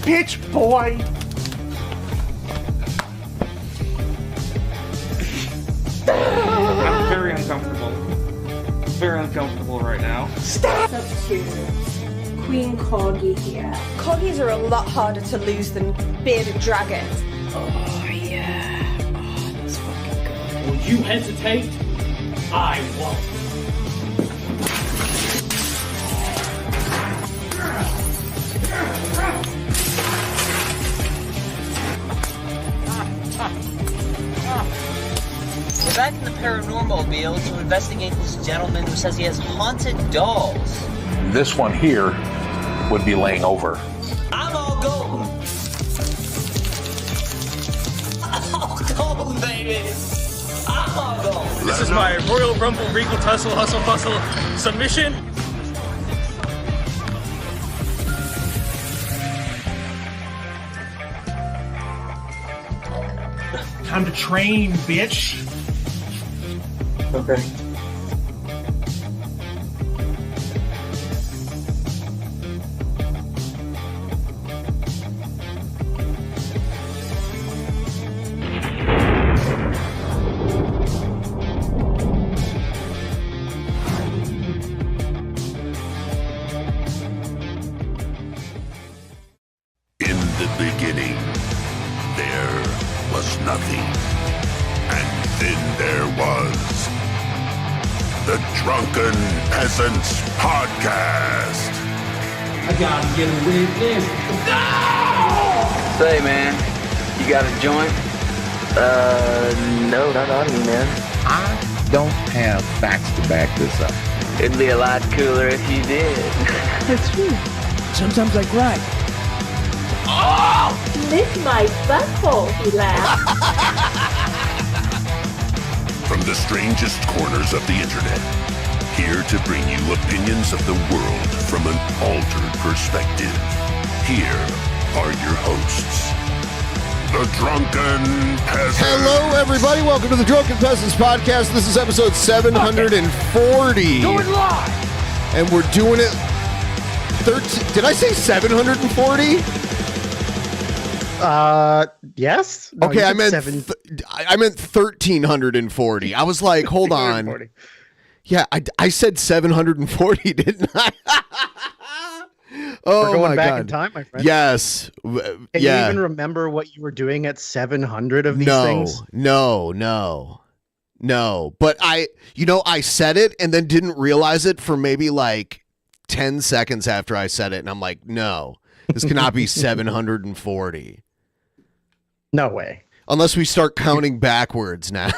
Bitch boy! I'm very uncomfortable. Very uncomfortable right now. Stop! Substitutes. Queen Corgi here. Corgis are a lot harder to lose than bearded dragons. Oh, yeah. Oh, that's fucking good. Will you hesitate? I won't. We're back in the paranormal to investigate this gentleman who says he has haunted dolls. This one here would be laying over. I'm all golden. All golden, baby. I'm all golden. This is my Royal Rumble Regal Tussle Hustle Bustle submission. Time to train, bitch. Okay. In the beginning, there was nothing. And then there was the Drunken Peasants Podcast. I gotta get a witness. Say, man, you got a joint? No, not on me, man. I don't have facts to back this up. It'd be a lot cooler if you did. That's true. Sometimes I cry. Lick my butthole, he laughed. From the strangest corners of the internet, here to bring you opinions of the world from an altered perspective. Here are your hosts, the Drunken Peasants. Hello, everybody. Welcome to the Drunken Peasants Podcast. This is episode 740. Do it live! And we're doing it 13. Did I say 740? Yes. No, Okay, I meant seven. I meant 1340. I was like, hold on. 40. Yeah, I said 740, didn't I? Oh, We're going my back God. in time, my friend. Yes. Can Yeah. you even remember what you were doing at 700 of these things? No. But I said it and then didn't realize it for maybe like 10 seconds after I said it. And I'm like, no, this cannot be 740. No way. Unless we start counting backwards now.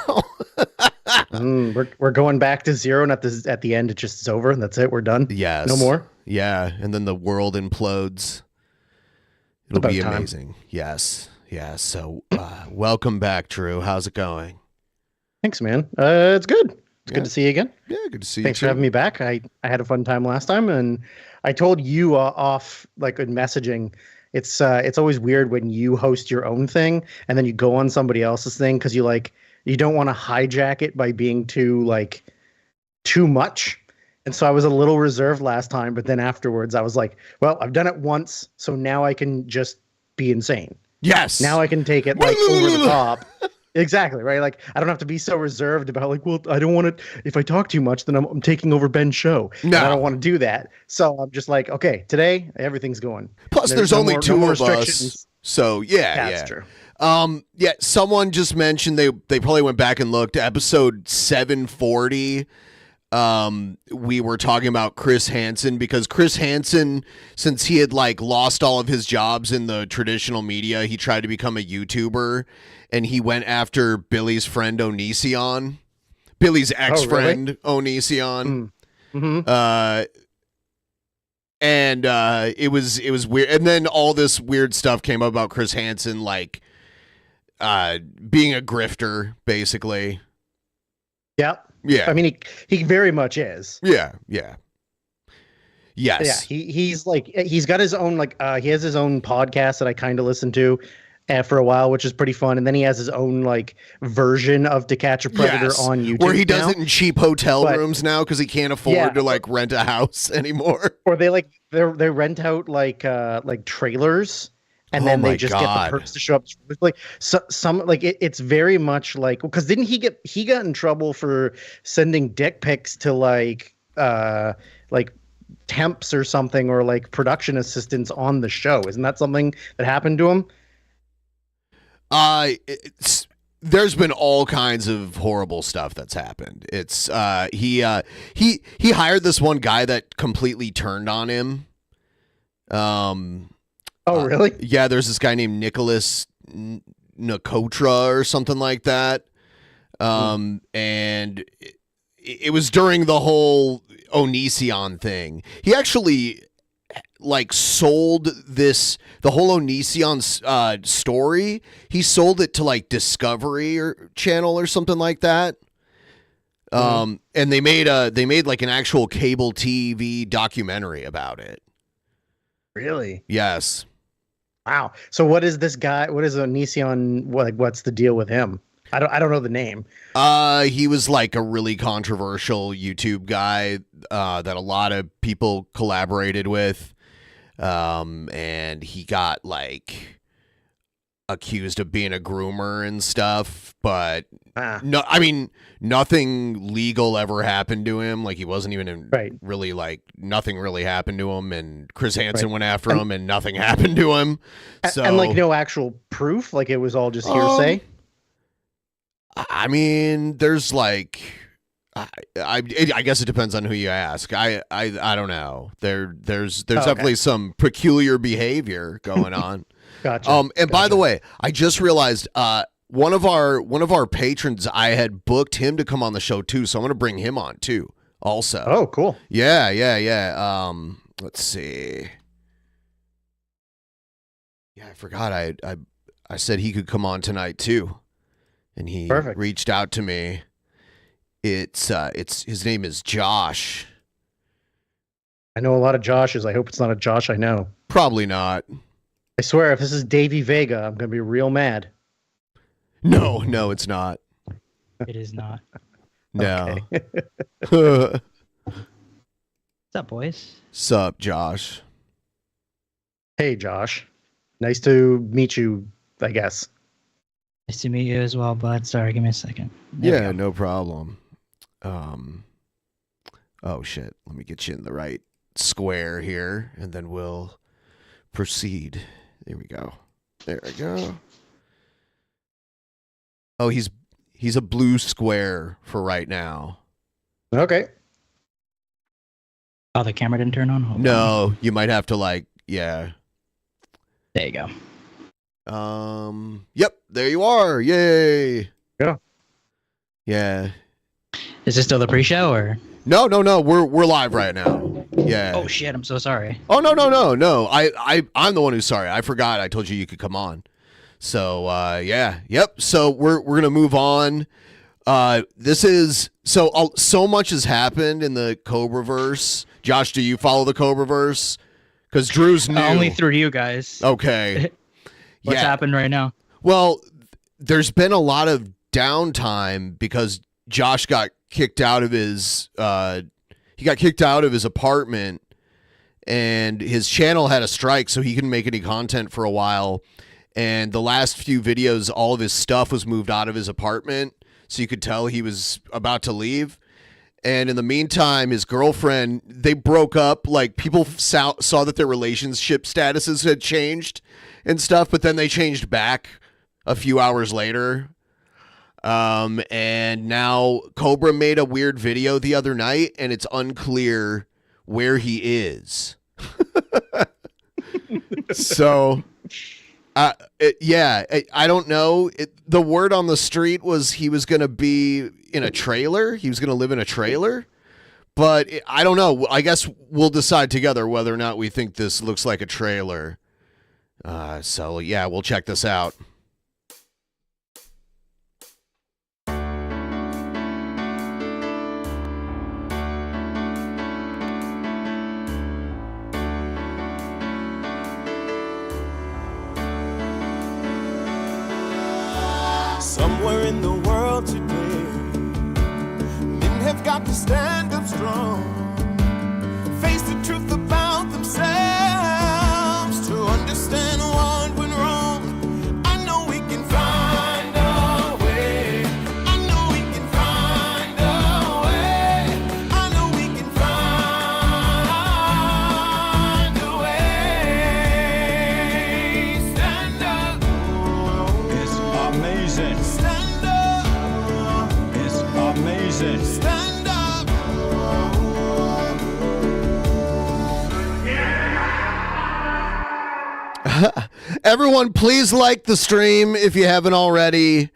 We're going back to zero, and at the end, it just is over, and that's it. We're done. Yes. No more. Yeah. And then the world implodes. It'll About be time. amazing. Yes. So welcome back, Drew. How's it going? Thanks, man. It's good. It's Yeah. good to see you again. Yeah, good to see Thanks you. for having me back. I had a fun time last time, and I told you off like in messaging. It's always weird when you host your own thing and then you go on somebody else's thing because you don't want to hijack it by being too much. And so I was a little reserved last time, but then afterwards I was like, well, I've done it once, so now I can just be insane. Yes. Now I can take it like over the top. Exactly, right? Like, I don't have to be so reserved about like, well, I don't want to, if I talk too much, then I'm taking over Ben's show. No. And I don't want to do that. So I'm just like, okay, today, everything's going. Plus, there's no only more- two no more of us. restrictions. So, yeah. That's true. Yeah, someone just mentioned they probably went back and looked. Episode 740, we were talking about Chris Hansen because Chris Hansen, since he had like lost all of his jobs in the traditional media, he tried to become a YouTuber. And he went after Billy's friend Onision, Billy's ex-friend Onision. Mm-hmm. And it was weird. And then all this weird stuff came up about Chris Hansen, like being a grifter, basically. Yeah. Yeah. I mean, he very much is. Yeah. Yes. Yeah. He's like, he's got his own, like, he has his own podcast that I kind of listen to. for a while, which is pretty fun. And then he has his own like version of To Catch a Predator on YouTube, where he does now. it in cheap hotel rooms now because he can't afford to like rent a house anymore. Or they rent out like trailers, and then they just get the perks to show up. Like some like it's very much like, because didn't he got in trouble for sending dick pics to like temps or something, or like production assistants on the show? Isn't that something that happened to him? There's been all kinds of horrible stuff that's happened. It's he hired this one guy that completely turned on him. Oh, really? Yeah, there's this guy named Nicholas Nakotra or something like that. And it was during the whole Onision thing. He actually like sold the whole Onision story. He sold it to like Discovery or Channel or something like that. And they made like an actual cable TV documentary about it. Really? Yes. Wow. So what is this guy? What is Onision? What's the deal with him? I don't know the name. He was like a really controversial YouTube guy that a lot of people collaborated with. And he got like accused of being a groomer and stuff, but no, I mean, nothing legal ever happened to him. Like he wasn't even really like, nothing really happened to him, and Chris Hansen went after him and nothing happened to him. So, and like no actual proof, like it was all just hearsay. I mean, there's like, I guess it depends on who you ask. I don't know. There's definitely some peculiar behavior going on. Gotcha. And by the way, I just realized one of our patrons, I had booked him to come on the show too, so I'm gonna bring him on too. Also. Oh, cool. Yeah. Let's see. Yeah, I forgot. I said he could come on tonight too, and he reached out to me. It's his name is Josh. I know a lot of Joshes. I hope it's not a Josh I know. Probably not. I swear, if this is Davey Vega, I'm gonna be real mad. No, it's not. It is not. No. What's up, boys? Sup, Josh? Hey, Josh. Nice to meet you, I guess. Nice to meet you as well, bud. Sorry, give me a second. Yeah, no problem. Oh shit. Let me get you in the right square here, and then we'll proceed. There we go. There we go. Oh, he's a blue square for right now. Okay. Oh, the camera didn't turn on? Hold on. You might have to like, yeah. There you go. Yep, there you are. Yay. Yeah. Is this still the pre-show or? No. We're live right now. Yeah. Oh shit, I'm so sorry. Oh no. I'm the one who's sorry. I forgot. I told you could come on. So yeah. Yep. So we're gonna move on. This is so much has happened in the Cobraverse. Josh, do you follow the Cobraverse? Because Drew's new. Only through you guys. Okay. What's happened right now? Well, there's been a lot of downtime because Josh got kicked out of his apartment, and his channel had a strike, so he couldn't make any content for a while. And the last few videos, all of his stuff was moved out of his apartment, so you could tell he was about to leave. And in the meantime, his girlfriend, they broke up. Like, people saw that their relationship statuses had changed and stuff, but then they changed back a few hours later. And now Cobra made a weird video the other night, and it's unclear where he is. So, I don't know. The word on the street was he was going to be in a trailer. He was going to live in a trailer. But I don't know. I guess we'll decide together whether or not we think this looks like a trailer. So, yeah, we'll check this out. somewhere in the world today, men have got to stand up strong, face the truth about themselves, to understand what went wrong. I know we can find a way. I know we can find a way. I know we can find a way. Stand up. It's amazing. Stand up. It's amazing. Stand up. Everyone, please like the stream if you haven't already.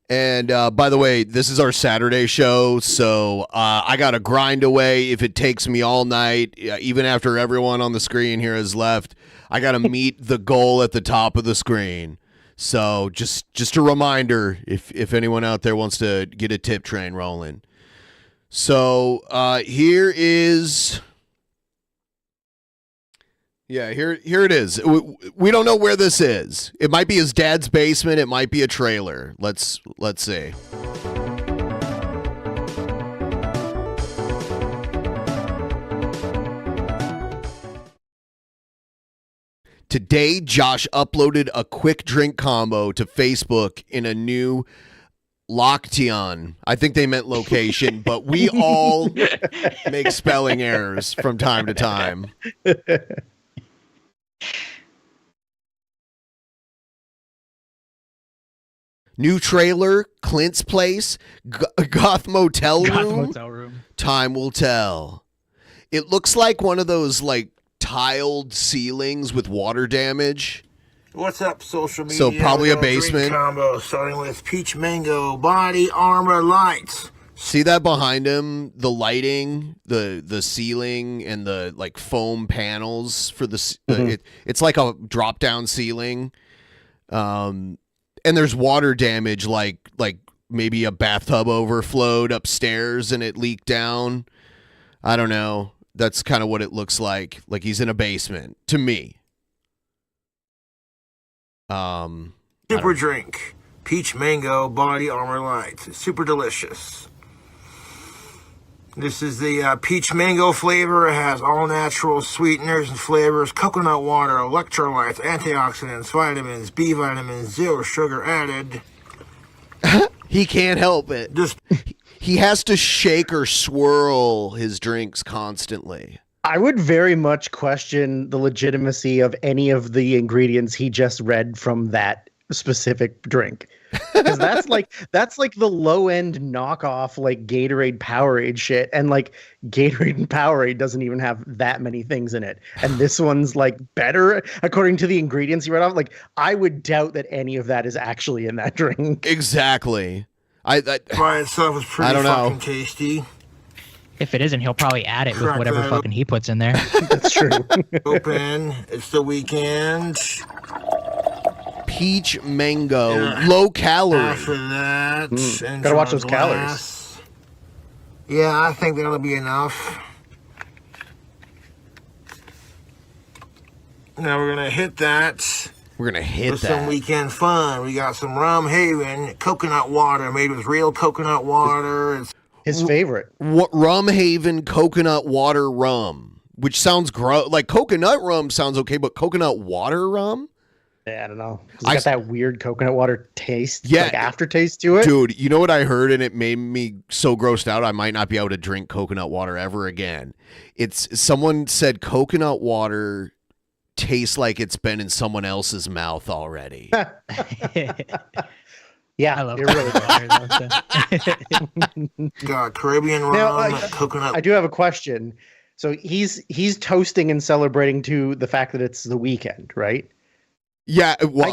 And by the way, this is our Saturday show, so I got to grind away. If it takes me all night, even after everyone on the screen here has left, I got to meet the goal at the top of the screen. So just a reminder, if anyone out there wants to get a tip train rolling. So here is... Yeah, here it is. We don't know where this is. It might be his dad's basement. It might be a trailer. Let's see. Today, Josh uploaded a quick drink combo to Facebook in a new Locktion. I think they meant location, but we all make spelling errors from time to time. New trailer, Clint's place, Goth Motel Room. Time will tell. It looks like one of those like tiled ceilings with water damage. What's up, social media? So probably a Drink basement. combo starting with peach mango body armor lights. See that behind him? The lighting, the ceiling, and the like foam panels for the. It's like a drop down ceiling, and there's water damage, like maybe a bathtub overflowed upstairs and it leaked down. I don't know. That's kind of what it looks like. Like he's in a basement to me. Super drink, peach mango body armor lights. It's super delicious. This is the peach mango flavor. It has all natural sweeteners and flavors, coconut water, electrolytes, antioxidants, vitamins, B vitamins, zero sugar added. He can't help it. He has to shake or swirl his drinks constantly. I would very much question the legitimacy of any of the ingredients he just read from that specific drink. Because that's like the low end knockoff like Gatorade Powerade shit, and like Gatorade and Powerade doesn't even have that many things in it, and this one's like better according to the ingredients you read off. Like I would doubt that any of that is actually in that drink. Exactly. By itself is pretty fucking tasty. If it isn't, he'll probably add it with Crack whatever that fucking he puts in there. That's true. Open. It's the weekend. Peach mango, low calorie. After that, gotta watch those calories. Yeah, I think that'll be enough. Now we're gonna hit that. We're gonna hit with that. some weekend fun. We got some Rum Haven coconut water made with real coconut water. It's his favorite. Rum Haven coconut water rum, which sounds gross. Like coconut rum sounds okay, but coconut water rum? Yeah, I don't know. It's got that weird coconut water taste, like aftertaste to it. Dude, you know what I heard, and it made me so grossed out I might not be able to drink coconut water ever again. Someone said coconut water tastes like it's been in someone else's mouth already. Yeah, I love you're really got Caribbean rum, now, coconut. I do have a question. So he's toasting and celebrating to the fact that it's the weekend, right? Yeah, well, I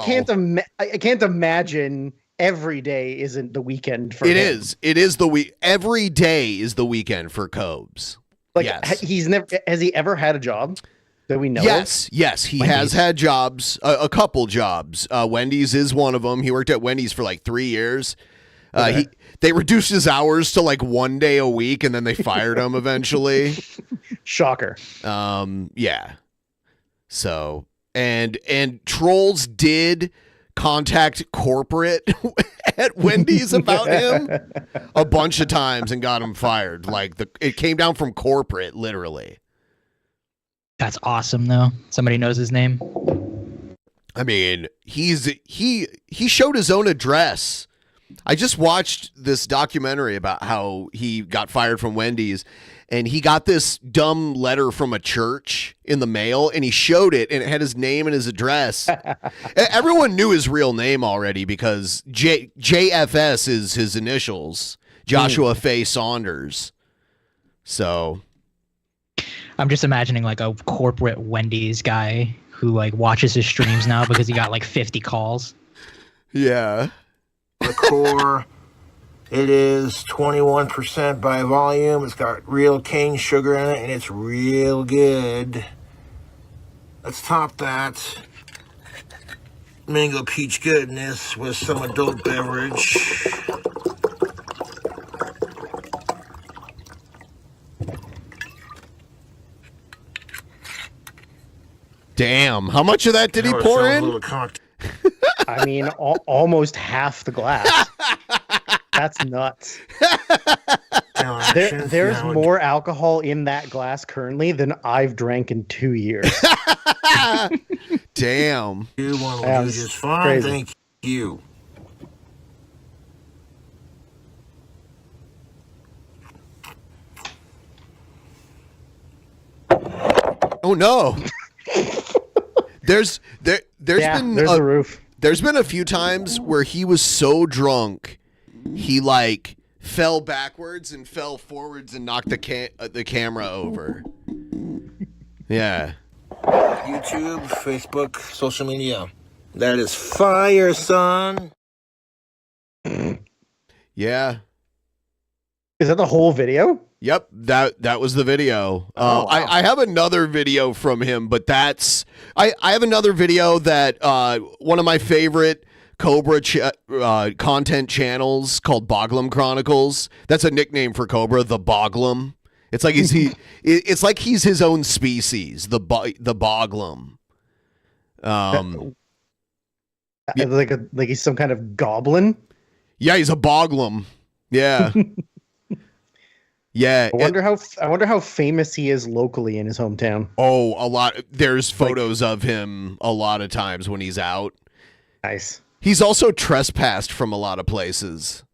can't imagine every day isn't the weekend for him. It is the week. Every day is the weekend for Cobes. Like yes. Has he ever had a job that we know yes, of? Yes, he has had jobs, a couple jobs. Wendy's is one of them. He worked at Wendy's for like 3 years. They reduced his hours to like 1 day a week, and then they fired him eventually. Shocker. Yeah. So and Trolls did contact corporate at Wendy's about him a bunch of times and got him fired. Like it came down from corporate, literally. That's awesome, though. Somebody knows his name. I mean, he showed his own address. I just watched this documentary about how he got fired from Wendy's, and he got this dumb letter from a church in the mail, and he showed it, and it had his name and his address. Everyone knew his real name already because JFS is his initials, Joshua Faye Saunders. So I'm just imagining like a corporate Wendy's guy who like watches his streams now because he got like 50 calls. Yeah. The core, it is 21% by volume. It's got real cane sugar in it, and it's real good. Let's top that mango peach goodness with some adult beverage. Damn. How much of that did he pour in? I mean, almost half the glass. That's nuts. There's more alcohol in that glass currently than I've drank in 2 years. Damn. You want to do just fine. Crazy. Thank you. Oh no. There's been a roof. There's been a few times where he was so drunk, he like fell backwards and fell forwards and knocked the camera over. Yeah. YouTube, Facebook, social media. That is fire, son. Yeah. Is that the whole video? Yep, that was the video. Oh, wow. I have another video from him, but I have another video that one of my favorite Cobra content channels called Boglim Chronicles. That's a nickname for Cobra, the Boglim. It's like it's like he's his own species, the Boglim. Like he's some kind of goblin. Yeah, he's a Boglim. Yeah. Yeah. I wonder how famous he is locally in his hometown. Oh, a lot. There's photos of him a lot of times when he's out. Nice. He's also trespassed from a lot of places.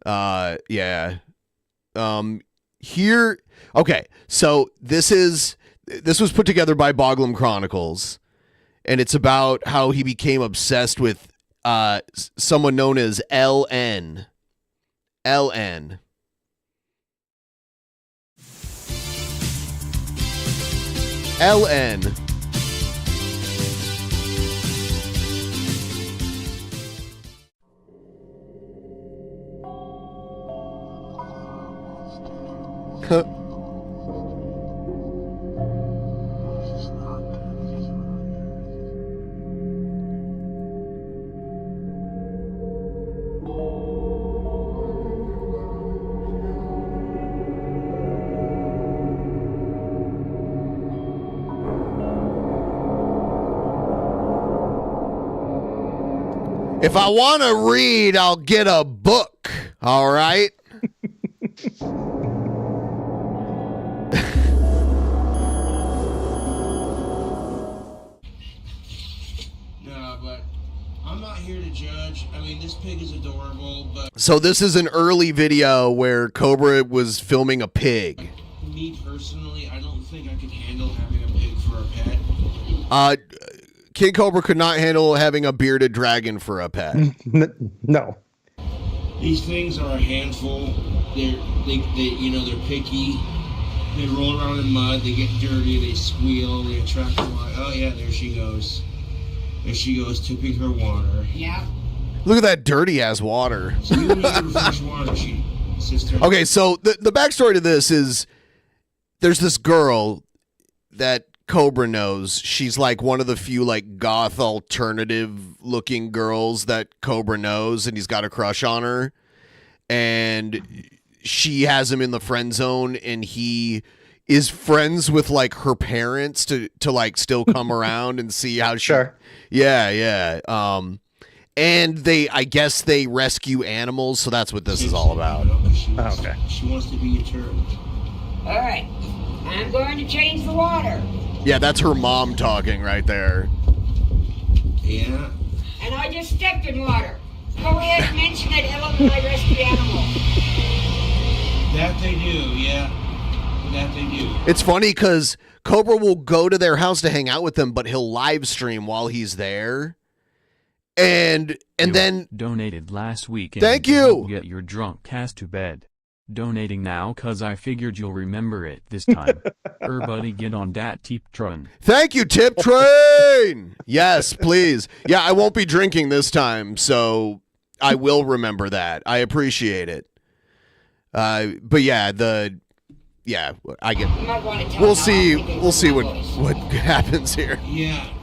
Yeah. Here. Okay. So this was put together by Boglim Chronicles, and it's about how he became obsessed with someone known as LN. LN. LN. If I want to read, I'll get a book. All right. No, but I'm not here to judge. I mean, this pig is adorable, but So this is an early video where Cobra was filming a pig. me personally, I don't think I could handle having a pig for a pet. King Cobra could not handle having a bearded dragon for a pet. No. These things are a handful. They're picky. They roll around in mud. They get dirty. They squeal. They attract flies. Oh yeah, there she goes. There she goes, tipping her water. Yeah. Look at that dirty ass water. So you need to fresh water, sister. Okay, so the backstory to this is there's this girl that Cobra knows. She's like one of the few like goth alternative looking girls that Cobra knows, and he's got a crush on her. And she has him in the friend zone, and he is friends with like her parents to like still come around and see how she. Sure. Yeah. And I guess they rescue animals, so that's what this is all about. Okay. She wants to be a turtle. All right. I'm going to change the water. Yeah, that's her mom talking right there. Yeah. And I just stepped in water. Go ahead and mention that Ellen and I rescue animals. That they do, yeah. That they do. It's funny because Cobra will go to their house to hang out with them, but he'll live stream while he's there. And then donated last week. Thank you. Get your drunk ass to bed. Donating now cause I figured you'll remember it this time. Everybody get on that tip train. Thank you, Tip Train. Yes, please. Yeah, I won't be drinking this time, so I will remember that. I appreciate it. But yeah, I get. We'll see what happens here. Yeah.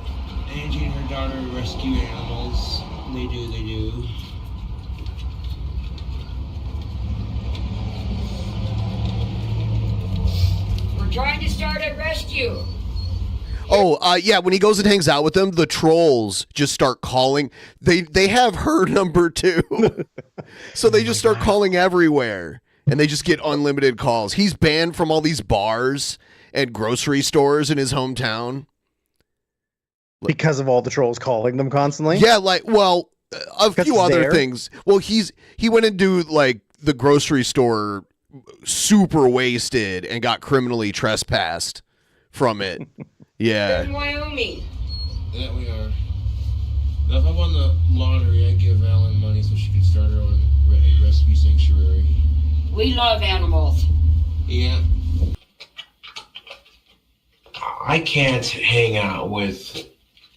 Angie and her daughter rescue animals. They do. We're trying to start a rescue. Oh, yeah, when he goes and hangs out with them, the trolls just start calling. They have her number too. So they just start calling everywhere. And they just get unlimited calls. He's banned from all these bars and grocery stores in his hometown. Because of all the trolls calling them constantly? Yeah, a few other things. Well, he went into like the grocery store super wasted and got criminally trespassed from it. Yeah. We're in Wyoming. Yeah, we are. Now, if I won the lottery, I'd give Ellen money so she could start her own rescue sanctuary. We love animals. Yeah. I can't hang out with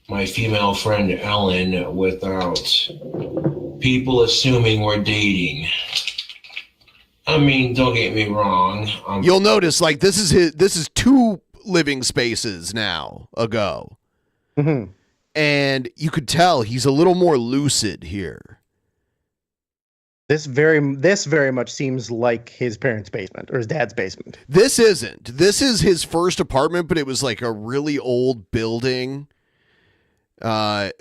my female friend Ellen without people assuming we're dating. I mean, don't get me wrong. You'll notice, like, this is 2 living spaces now ago. Mm-hmm. And you could tell he's a little more lucid here. This very much seems like his parents' basement or his dad's basement. This isn't. This is his first apartment, but it was like a really old building. And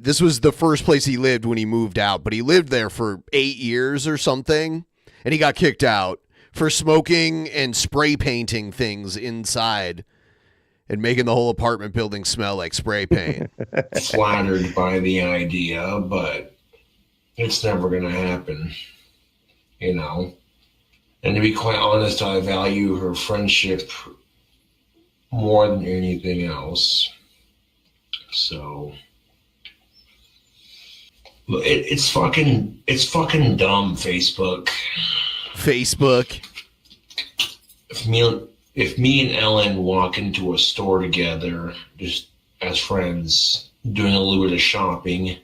this was the first place he lived when he moved out, but he lived there for 8 years or something, and he got kicked out for smoking and spray painting things inside and making the whole apartment building smell like spray paint. Flattered by the idea, but it's never going to happen, you know. And to be quite honest, I value her friendship more than anything else. So it's fucking dumb, Facebook. If me and Ellen walk into a store together, just as friends, doing a little bit of shopping,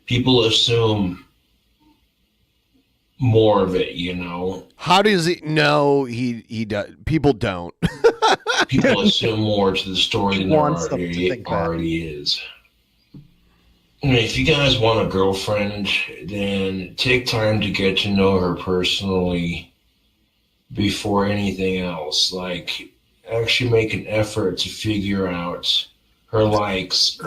people assume more of it, you know. How does he? No, he does. People don't. People assume more to the story than there already is. I mean, if you guys want a girlfriend, then take time to get to know her personally before anything else. Like, actually make an effort to figure out her likes.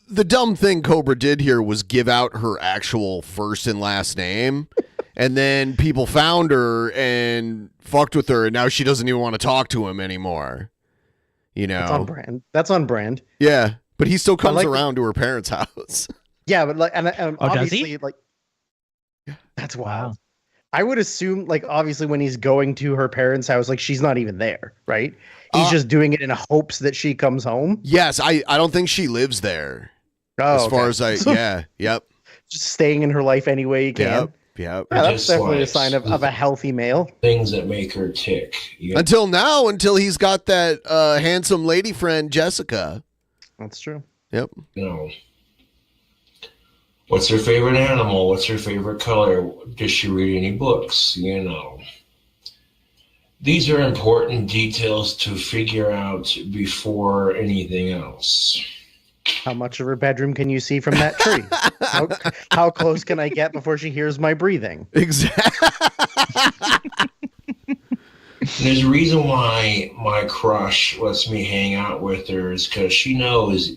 The dumb thing Cobra did here was give out her actual first and last name. And then people found her and fucked with her, and now she doesn't even want to talk to him anymore. You know, That's on brand. Yeah, but he still comes around to her parents' house. Yeah, but like, and does obviously, he? like, that's wild. I would assume, like, obviously, when he's going to her parents' house, like, she's not even there, right? He's just doing it in hopes that she comes home. Yes, I don't think she lives there. Oh, as far as yep. Just staying in her life any way you can. Yep. Yeah, that's definitely a sign of a healthy male. Things that make her tick. Until he's got that handsome lady friend, Jessica. That's true. Yep. No. What's her favorite animal? What's her favorite color? Does she read any books? You know. These are important details to figure out before anything else. How much of her bedroom can you see from that tree? how close can I get before she hears my breathing? Exactly. There's a reason why my crush lets me hang out with her is because she knows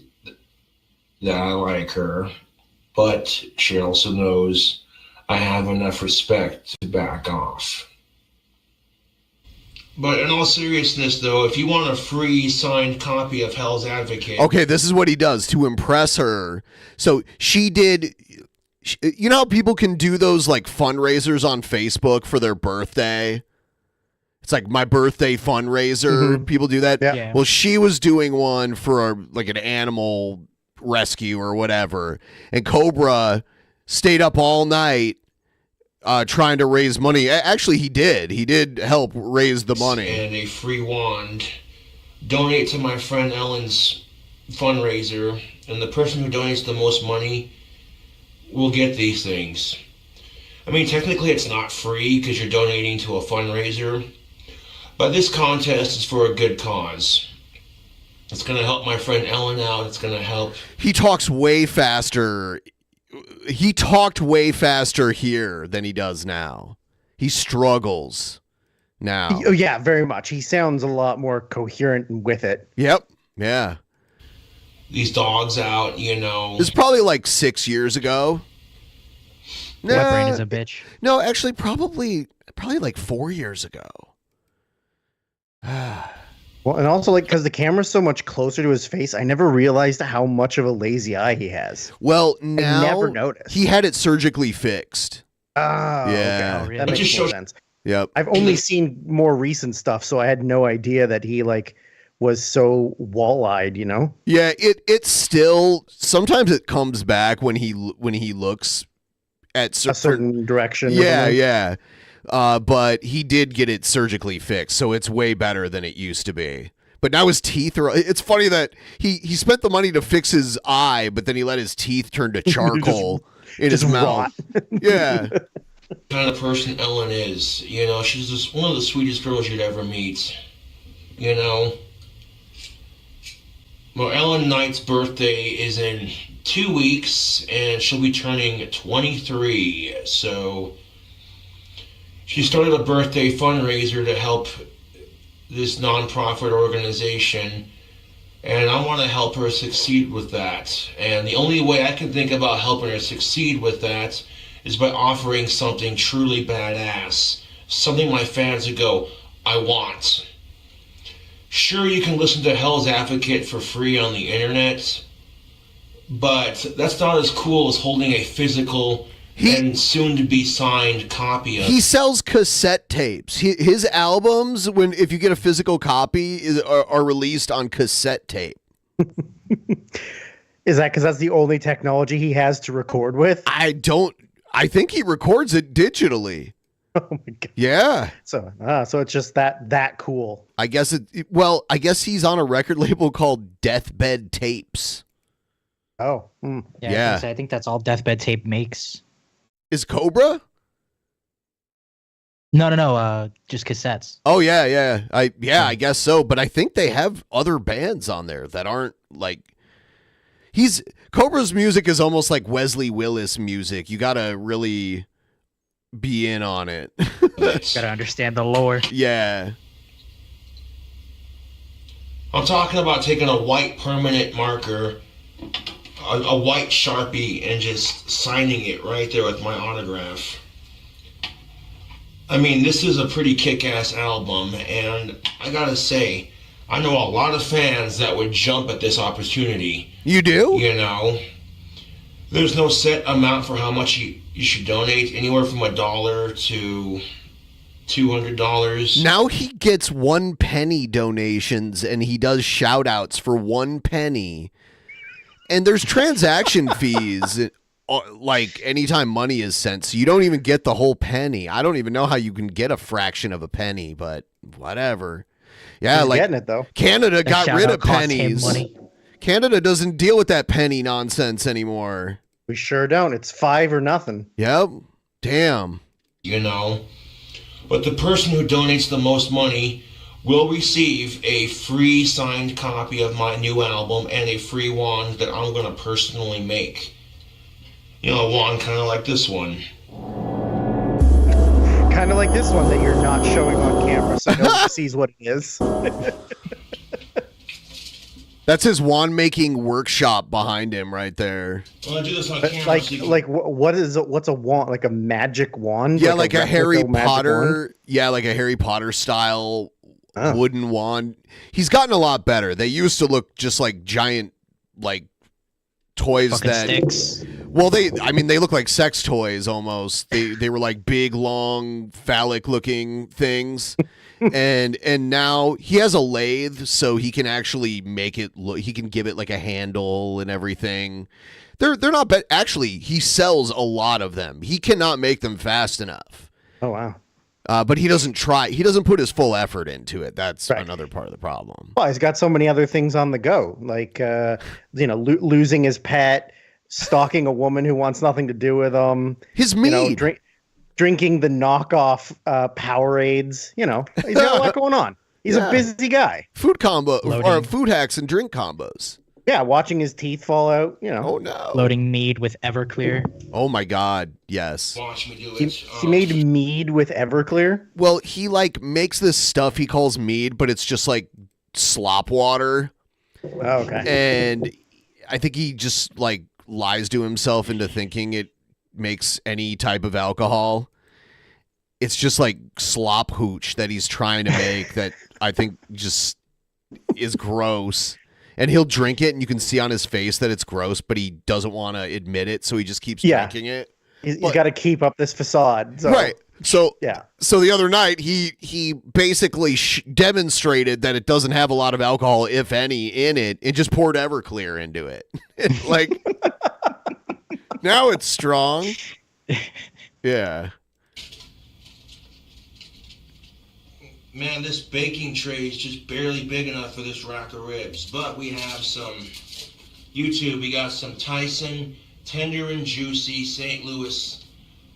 that I like her, but she also knows I have enough respect to back off. But in all seriousness, though, if you want a free signed copy of Hell's Advocate... Okay, this is what he does to impress her. So she did... You know how people can do those like fundraisers on Facebook for their birthday? It's like my birthday fundraiser. Mm-hmm. People do that. Yeah. Well, she was doing one for like an animal rescue or whatever. And Cobra stayed up all night trying to raise money. Actually, he did. He did help raise the money. And a free wand. Donate to my friend Ellen's fundraiser. And the person who donates the most money will get these things. I mean, technically it's not free because you're donating to a fundraiser. But this contest is for a good cause. It's going to help my friend Ellen out. It's going to help. He talks way faster. He talked way faster here than he does now. He struggles now. Oh, yeah, very much. He sounds a lot more coherent with it. Yep. Yeah. These dogs out, you know. This is probably like 6 years ago. What brain is a bitch? No, actually, probably like 4 years ago. Well, and also like because the camera's so much closer to his face, I never realized how much of a lazy eye he has. Well, now I never noticed. He had it surgically fixed. Oh, Yeah. okay. That makes more sense. Yep. I've only seen more recent stuff, so I had no idea that he like was so wall-eyed, you know? Yeah, it still sometimes it comes back when he looks at A certain direction. or Yeah, something. yeah. But he did get it surgically fixed, so it's way better than it used to be. But now his teeth are... It's funny that he spent the money to fix his eye, but then he let his teeth turn to charcoal in his just mouth. Yeah. Kind of person Ellen is. You know, she's just one of the sweetest girls you'd ever meet. You know? Well, Ellen Knight's birthday is in 2 weeks, and she'll be turning 23. So she started a birthday fundraiser to help this nonprofit organization, and I want to help her succeed with that. And the only way I can think about helping her succeed with that is by offering something truly badass. Something my fans would go, I want. Sure, you can listen to Hell's Advocate for free on the internet, but that's not as cool as holding a physical and soon-to-be signed copy of. He sells cassette tapes. His albums, if you get a physical copy, are released on cassette tape. Is that because that's the only technology he has to record with? I think he records it digitally. Oh my god! Yeah. So it's just that cool. I guess I guess he's on a record label called Deathbed Tapes. Oh. Yeah. I think that's all Deathbed Tape makes. Is Cobra? No. Just cassettes. Oh yeah. I guess so. But I think they have other bands on there that aren't like. Cobra's music is almost like Wesley Willis music. You gotta really be in on it. Gotta understand the lore. Yeah. I'm talking about taking a white permanent marker, a white Sharpie, and just signing it right there with my autograph. I mean, this is a pretty kick-ass album, and I gotta say, I know a lot of fans that would jump at this opportunity. You do? You know, there's no set amount for how much you should donate, anywhere from $1 to $200. Now he gets 1 penny donations, and he does shout outs for 1 penny. And there's transaction fees, like anytime money is sent, so you don't even get the whole penny. I don't even know how you can get a fraction of a penny, but whatever. Yeah, He's like getting it though. Canada got rid of cost him pennies. money. Canada doesn't deal with that penny nonsense anymore. We sure don't. It's 5 or nothing. Yep. Damn. You know, but the person who donates the most money will receive a free signed copy of my new album and a free wand that I'm going to personally make. You know, a wand kind of like this one. Kind kind of like this one that you're not showing on camera, so nobody sees what it is. That's his wand making workshop behind him right there. Well, I do this on But camera. like, so you can- like what's a wand? Like a magic wand? Yeah, like a Harry replica magic Potter. wand? Yeah, like a Harry Potter style wooden wand. He's gotten a lot better. They used to look just like giant, like toys Fucking that. sticks. Well, they look like sex toys almost. They were like big, long, phallic looking things. and now he has a lathe, so he can actually make it look. He can give it like a handle and everything. They're not bad. Actually, he sells a lot of them. He cannot make them fast enough. Oh wow. But he doesn't try. He doesn't put his full effort into it. That's another part of the problem. Well, he's got so many other things on the go, like losing his pet, stalking a woman who wants nothing to do with him. His mead. Drinking the knockoff Powerades. He's got a lot going on. He's a busy guy. Food combo or food hacks and drink combos. Yeah, watching his teeth fall out. Oh no. Loading mead with Everclear. Oh my God. Yes. Watch me do He, it. he made mead with Everclear. Well, he like makes this stuff he calls mead, but it's just like slop water. Oh, okay. And I think he just like lies to himself into thinking it makes any type of alcohol. It's just like slop hooch that he's trying to make that I think just is gross. And he'll drink it and you can see on his face that it's gross, but he doesn't want to admit it, so he just keeps drinking it. He's got to keep up this facade. So, Right. So yeah. So the other night he basically demonstrated that it doesn't have a lot of alcohol, if any, in it, and just poured Everclear into it. Like now it's strong. Yeah. Man, this baking tray is just barely big enough for this rack of ribs. But we have some YouTube. We got some Tyson tender and juicy St. Louis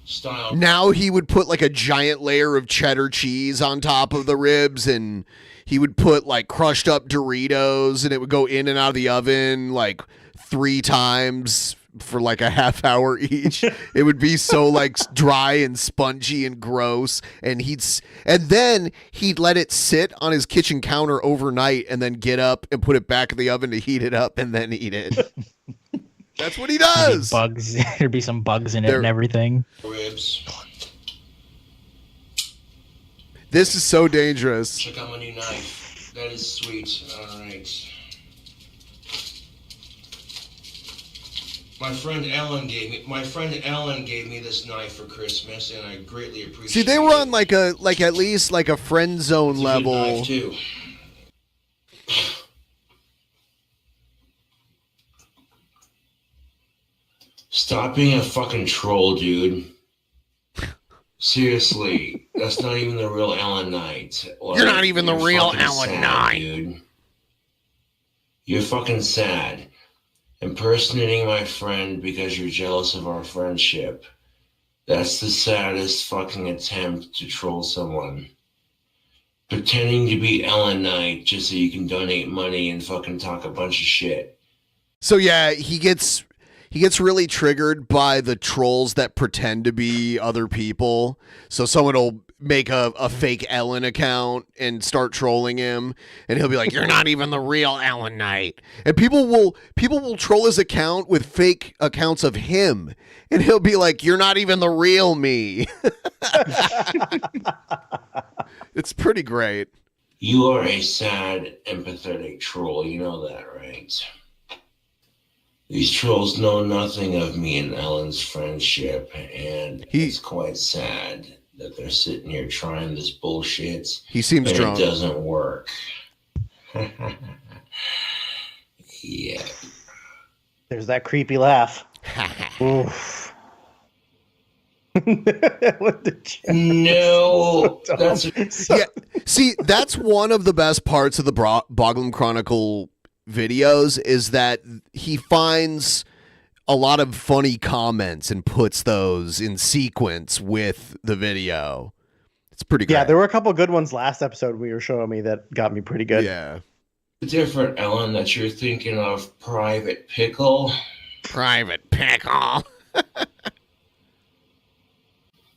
style. Now he would put like a giant layer of cheddar cheese on top of the ribs, and he would put like crushed up Doritos, and it would go in and out of the oven like 3 times for like a half hour each. It would be so like dry and spongy and gross, and then he'd let it sit on his kitchen counter overnight and then get up and put it back in the oven to heat it up and then eat it. That's what he does. Bugs. There'd be some bugs in it and everything. Ribs. This is so dangerous. Check out my new knife. That is sweet. All right. My friend Ellen gave me this knife for Christmas, and I greatly appreciate it. See, they were on like at least like a friend zone level. Knife too. Stop being a fucking troll, dude. Seriously, that's not even the real Ellen Knight. Like, You're not even the you're real fucking Ellen sad, Knight. Dude. You're fucking sad. Impersonating my friend because you're jealous of our friendship. That's the saddest fucking attempt to troll someone. Pretending to be Ellen Knight just so you can donate money and fucking talk a bunch of shit. So yeah, he gets really triggered by the trolls that pretend to be other people. So someone will make a fake Ellen account and start trolling him, and he'll be like, "You're not even the real Ellen Knight." And people will troll his account with fake accounts of him, and he'll be like, "You're not even the real me." It's pretty great. You are a sad, empathetic troll. You know that, right? These trolls know nothing of me and Ellen's friendship, and it's quite sad that they're sitting here trying this bullshit. He seems and drunk. It doesn't work. Yeah. There's that creepy laugh. Oof. No, that's yeah. See, that's one of the best parts of the Boglim Chronicle videos is that he finds a lot of funny comments and puts those in sequence with the video. It's pretty great. Yeah, there were a couple good ones last episode we were showing me that got me pretty good. Yeah. different, Ellen, that you're thinking of Private Pickle. Private Pickle.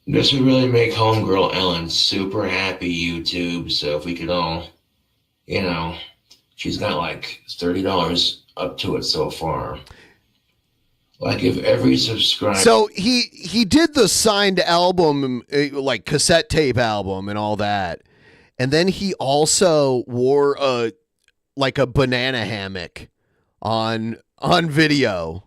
This would really make homegirl Ellen super happy, YouTube. So if we could all, she's got like $30 up to it so far. Like if every subscriber. So he did the signed album, like cassette tape album and all that. And then he also wore a banana hammock on video.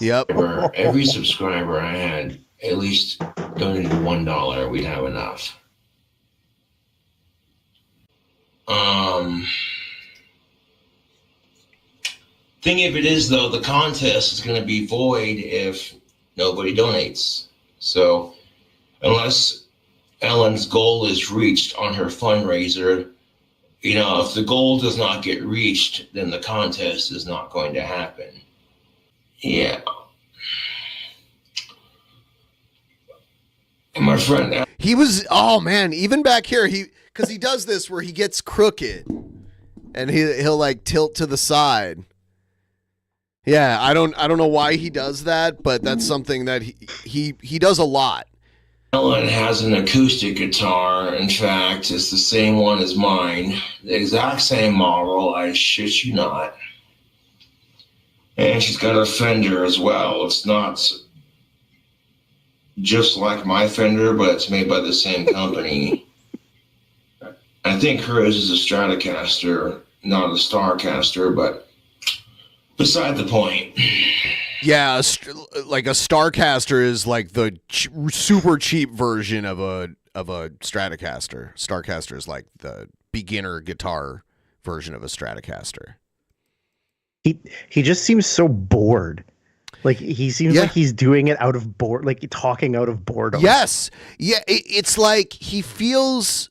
Yep. Every subscriber I had at least donated $1, we'd have enough. Thing of it is, though, the contest is going to be void if nobody donates. So unless Ellen's goal is reached on her fundraiser, if the goal does not get reached, then the contest is not going to happen. Yeah. And my friend, he was, oh man, even back here, because he does this where he gets crooked and he'll like tilt to the side. Yeah, I don't know why he does that, but that's something that he does a lot. Ellen has an acoustic guitar. In fact, it's the same one as mine. The exact same model, I shit you not. And she's got a Fender as well. It's not just like my Fender, but it's made by the same company. I think hers is a Stratocaster, not a Starcaster, but beside the point. Yeah, like a Starcaster is like the super cheap version of a Stratocaster. Starcaster is like the beginner guitar version of a Stratocaster. He just seems so bored. Like he seems like he's doing it out of bored, like talking out of boredom. Yes. Yeah, it's like he feels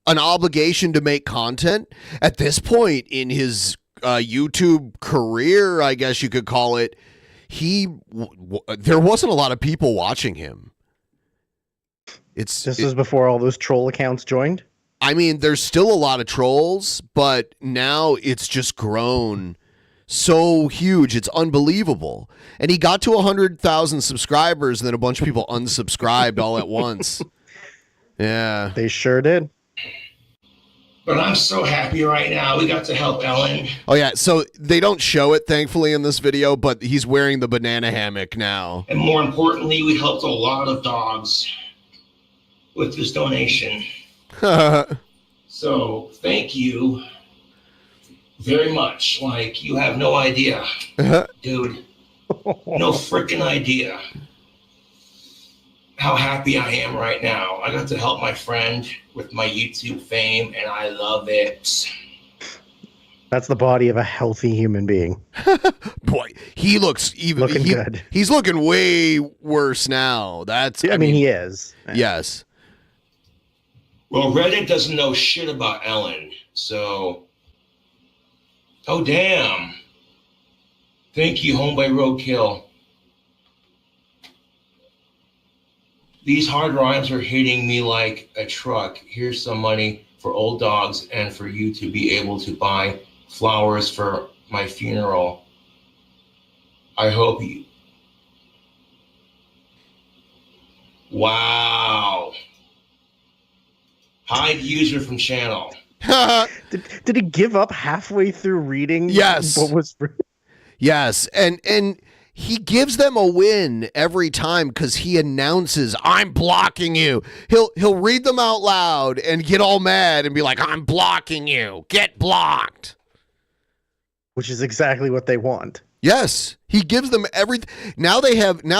an obligation to make content at this point in his YouTube career, I guess you could call it. There wasn't a lot of people watching him. This was before all those troll accounts joined. I mean, there's still a lot of trolls, but now it's just grown so huge. It's unbelievable. And he got to 100,000 subscribers, and then a bunch of people unsubscribed all at once. Yeah. They sure did. But I'm so happy right now. We got to help Ellen. Oh, yeah. So they don't show it, thankfully, in this video, but he's wearing the banana hammock now. And more importantly, we helped a lot of dogs with this donation. So thank you very much. Like, you have no idea, dude. No freaking idea how happy I am right now. I got to help my friend with my YouTube fame, and I love it. That's the body of a healthy human being. Boy, he looks looking good. He's looking way worse now. I mean, he is. Yes. Well, Reddit doesn't know shit about Ellen, so... Oh, damn. Thank you, Home by Roadkill. These hard rhymes are hitting me like a truck. Here's some money for old dogs and for you to be able to buy flowers for my funeral. I hope you... Wow. Hide user from channel. Did he give up halfway through reading? Yes. What was... Yes, and he gives them a win every time because he announces, "I'm blocking you." He'll read them out loud and get all mad and be like, "I'm blocking you. Get blocked." Which is exactly what they want. Yes, he gives them everything. Now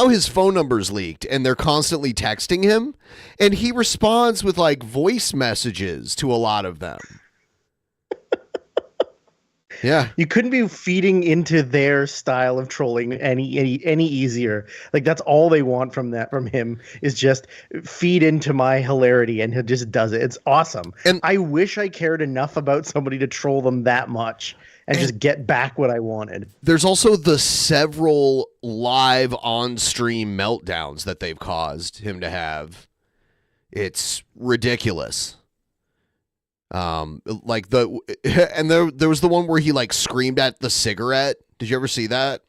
his phone number's leaked and they're constantly texting him, and he responds with like voice messages to a lot of them. Yeah, you couldn't be feeding into their style of trolling any easier. Like, that's all they want from him is just feed into my hilarity, and he just does it. It's awesome. And I wish I cared enough about somebody to troll them that much and just get back what I wanted. There's also the several live on-stream meltdowns that they've caused him to have. It's ridiculous. Like there was the one where he like screamed at the cigarette. Did you ever see that?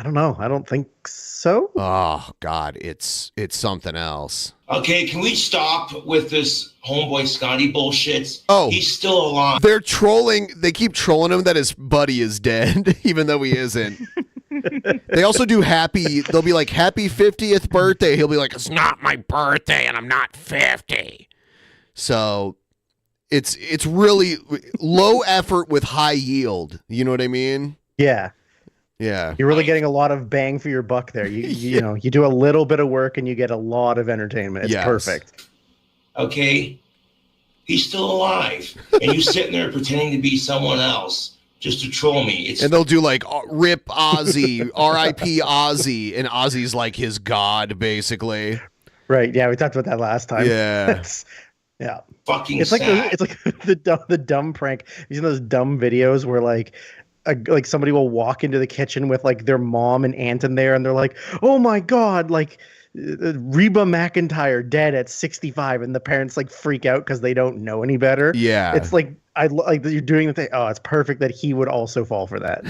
I don't know. I don't think so. Oh God, it's something else. Okay, can we stop with this homeboy Scotty bullshit? Oh, he's still alive. They're trolling. They keep trolling him that his buddy is dead, even though he isn't. They also do they'll be like, happy 50th birthday. He'll be like, it's not my birthday and I'm not 50. So it's really low effort with high yield. You know what I mean? Yeah. Yeah. You're really getting a lot of bang for your buck there. You know, you do a little bit of work and you get a lot of entertainment. It's perfect. Okay, he's still alive, and you sitting there pretending to be someone else just to troll me. And they'll do like rip Ozzy, R.I.P. Ozzy, and Ozzy's like his god, basically. Right. Yeah, we talked about that last time. Yeah. Yeah. Fucking it's like sad. it's like the dumb prank. You see those dumb videos where like somebody will walk into the kitchen with like their mom and aunt in there, and they're like, "Oh my God, like Reba McEntire dead at 65," and the parents like freak out because they don't know any better. Yeah, it's like I like that you're doing the thing. Oh, it's perfect that he would also fall for that.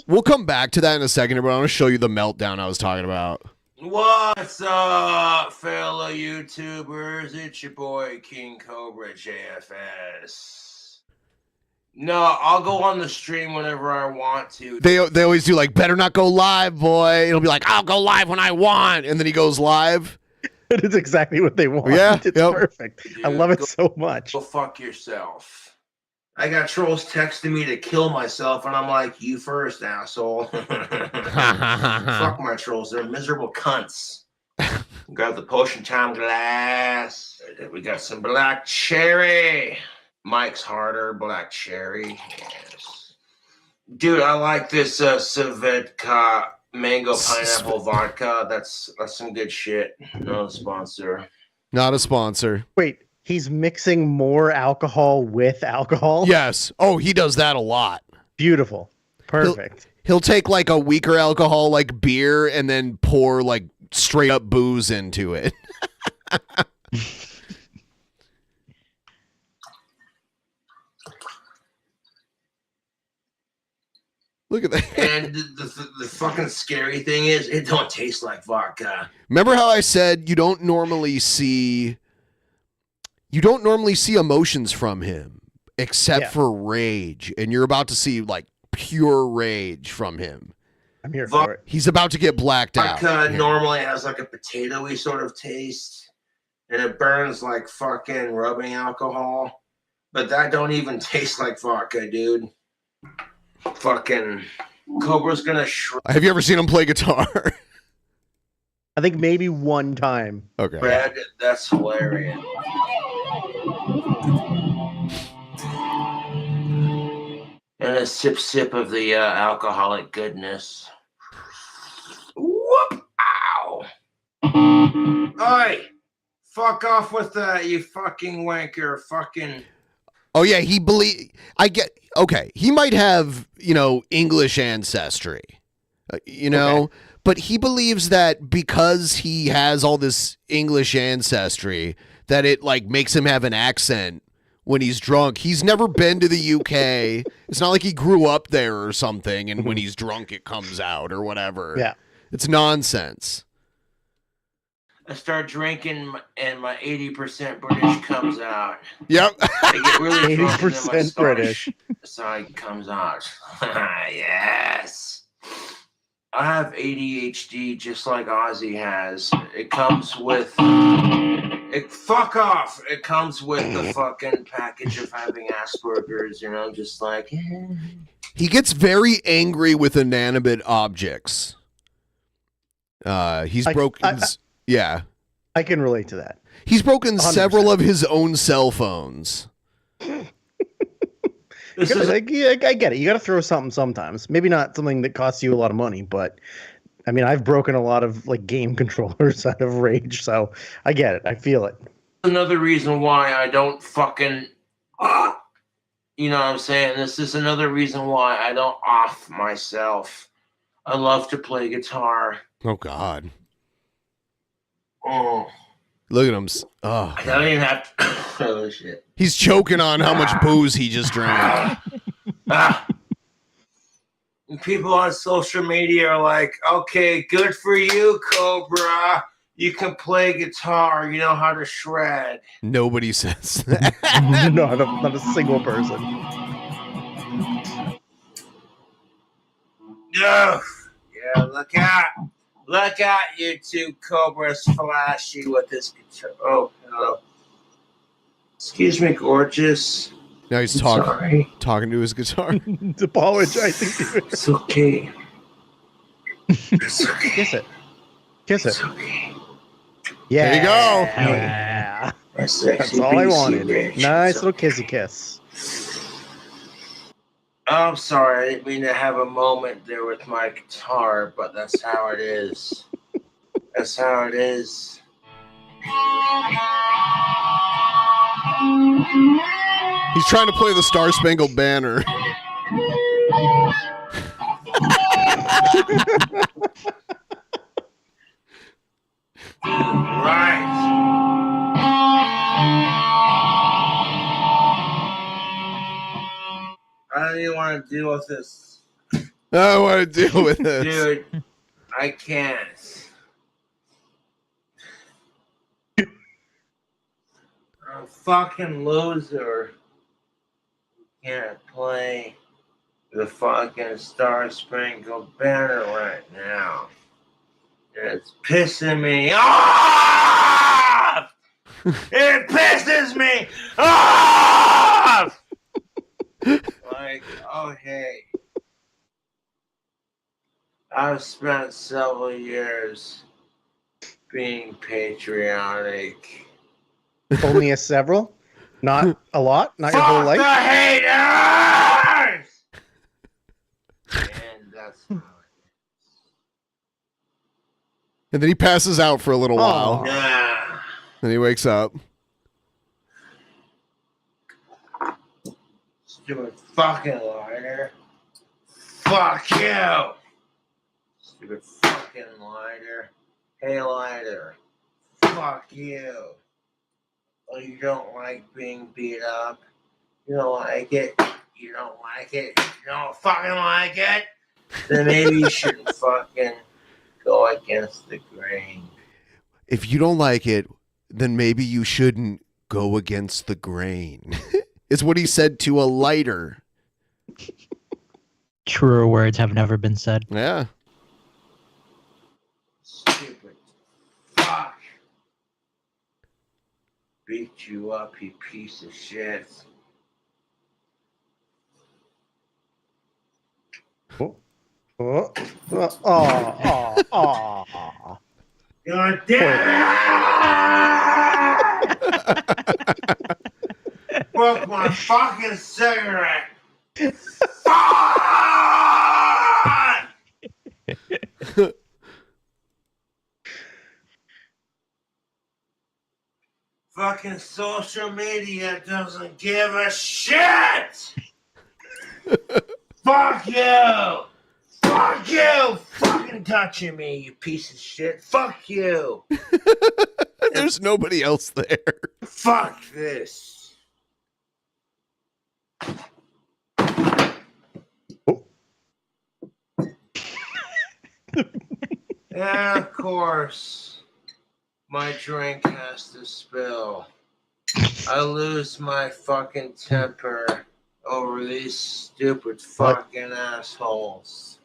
We'll come back to that in a second, but I want to show you the meltdown I was talking about. What's up, fellow YouTubers? It's your boy KingCobraJFS. No, I'll go on the stream whenever I want to. They always do like, better not go live, boy. It'll be like, I'll go live when I want, and then he goes live. It is exactly what they want. Yeah, it's perfect. Dude, I love it so much. Go fuck yourself. I got trolls texting me to kill myself, and I'm like, you first, asshole. Fuck my trolls. They're miserable cunts. Got the potion time glass. We got some black cherry. Mike's harder, black cherry. Yes. Dude, I like this Svedka mango pineapple vodka. That's some good shit. No sponsor. Not a sponsor. Wait, he's mixing more alcohol with alcohol? Yes. Oh, he does that a lot. Beautiful. Perfect. He'll take like a weaker alcohol like beer and then pour like straight up booze into it. Look at that. And the fucking scary thing is, it don't taste like vodka. Remember how I said you don't normally see emotions from him except for rage, and you're about to see like pure rage from him. I'm here for it. He's about to get blacked out. Vodka normally has like a potatoey sort of taste, and it burns like fucking rubbing alcohol. But that don't even taste like vodka, dude. Fucking Cobra's gonna Have you ever seen him play guitar? I think maybe one time. Okay. Brad, that's hilarious. And a sip of the alcoholic goodness. Whoop! Ow! Oi! Fuck off with that, you fucking wanker! Fucking. Oh yeah, okay, he might have, English ancestry, but he believes that because he has all this English ancestry that it like makes him have an accent when he's drunk. He's never been to the UK. It's not like he grew up there or something and when he's drunk it comes out or whatever. Yeah. It's nonsense. I start drinking and my 80% British comes out. Yep. I get really drunk and then my 80% British. Scottish side comes out. Yes. I have ADHD just like Ozzy has. It comes with... fuck off. It comes with the fucking package of having Asperger's, just like... He gets very angry with inanimate objects. He's broken... Yeah. I can relate to that. He's broken 100%. several of his own cell phones. I get it. You got to throw something sometimes. Maybe not something that costs you a lot of money, but I mean, I've broken a lot of like game controllers out of rage, so I get it. I feel it. Another reason why I don't fucking... you know what I'm saying? This is another reason why I don't off myself. I love to play guitar. Oh, God. Oh. Look at him. Oh, I don't even have to... oh, shit. he's choking on how much booze he just drank. And people on social media are like, okay, good for you, Cobra. You can play guitar. You know how to shred. Nobody says that. No, not a single person. Ugh. Yeah, look out. Look out, you two. Cobra's flashy with his guitar. Oh, no. Excuse me, gorgeous. Now he's Sorry. talking to his guitar. Apologizing to it. It's okay. It's okay. Kiss it. Kiss it. It's okay. Yeah. There you go. Yeah. That's That's all I wanted. Nice little kissy kiss. I'm sorry, I didn't mean to have a moment there with my guitar, but that's how it is. That's how it is. He's trying to play the Star Spangled Banner. Right. I don't even want to deal with this. I don't want to deal with this. Dude, I can't. I'm a fucking loser. Can't play the fucking Star Spangled Banner right now. And it's pissing me off! It pisses me off! Like, oh hey. I've spent several years being patriotic. Only a several? Not a lot? Not your whole life? The haters! And that's how And then he passes out for a little while. Nah. Then he wakes up. Stupid fucking lighter. Fuck you! Stupid fucking lighter. Hey lighter. Fuck you. Oh, you don't like being beat up? You don't like it? You don't like it? You don't fucking like it? Then maybe you shouldn't fucking go against the grain. If you don't like it, then maybe you shouldn't go against the grain. Is what he said to a lighter. Truer words have never been said. Yeah. Stupid fuck. Beat you up, you piece of shit. Oh. God damn it! Broke my fucking cigarette. Fuck! Fucking social media doesn't give a shit! Fuck you! Fuck you! Fucking touching me, you piece of shit. Fuck you! There's nobody else there. Fuck this. Yeah, of course. My drink has to spill. I lose my fucking temper over these stupid fucking assholes.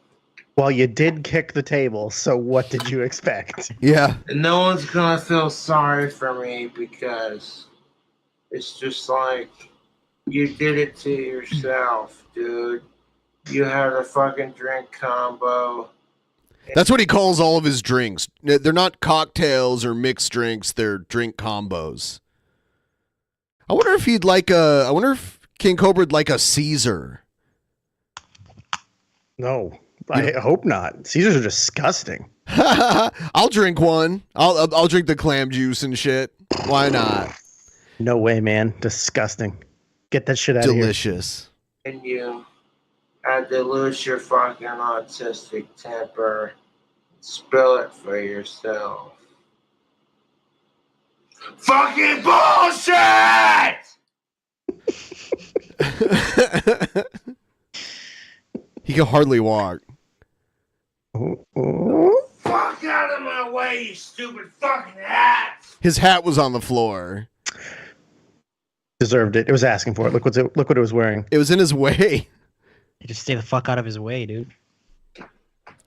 Well, you did kick the table, so what did you expect? Yeah. And no one's gonna feel sorry for me because it's just like you did it to yourself, dude. You had a fucking drink combo. That's what he calls all of his drinks. They're not cocktails or mixed drinks. They're drink combos. I wonder if I wonder if King Cobra'd like a Caesar. No, I hope not. Caesars are disgusting. I'll drink one. I'll drink the clam juice and shit. Why not? No way, man. Disgusting. Get that shit out Delicious. And you had to lose your fucking autistic temper. Spill it for yourself. Fucking bullshit! He can hardly walk. Fuck out of my way, you stupid fucking hat! His hat was on the floor. Deserved it. It was asking for it. Look what it was wearing. It was in his way. You just stay the fuck out of his way, dude.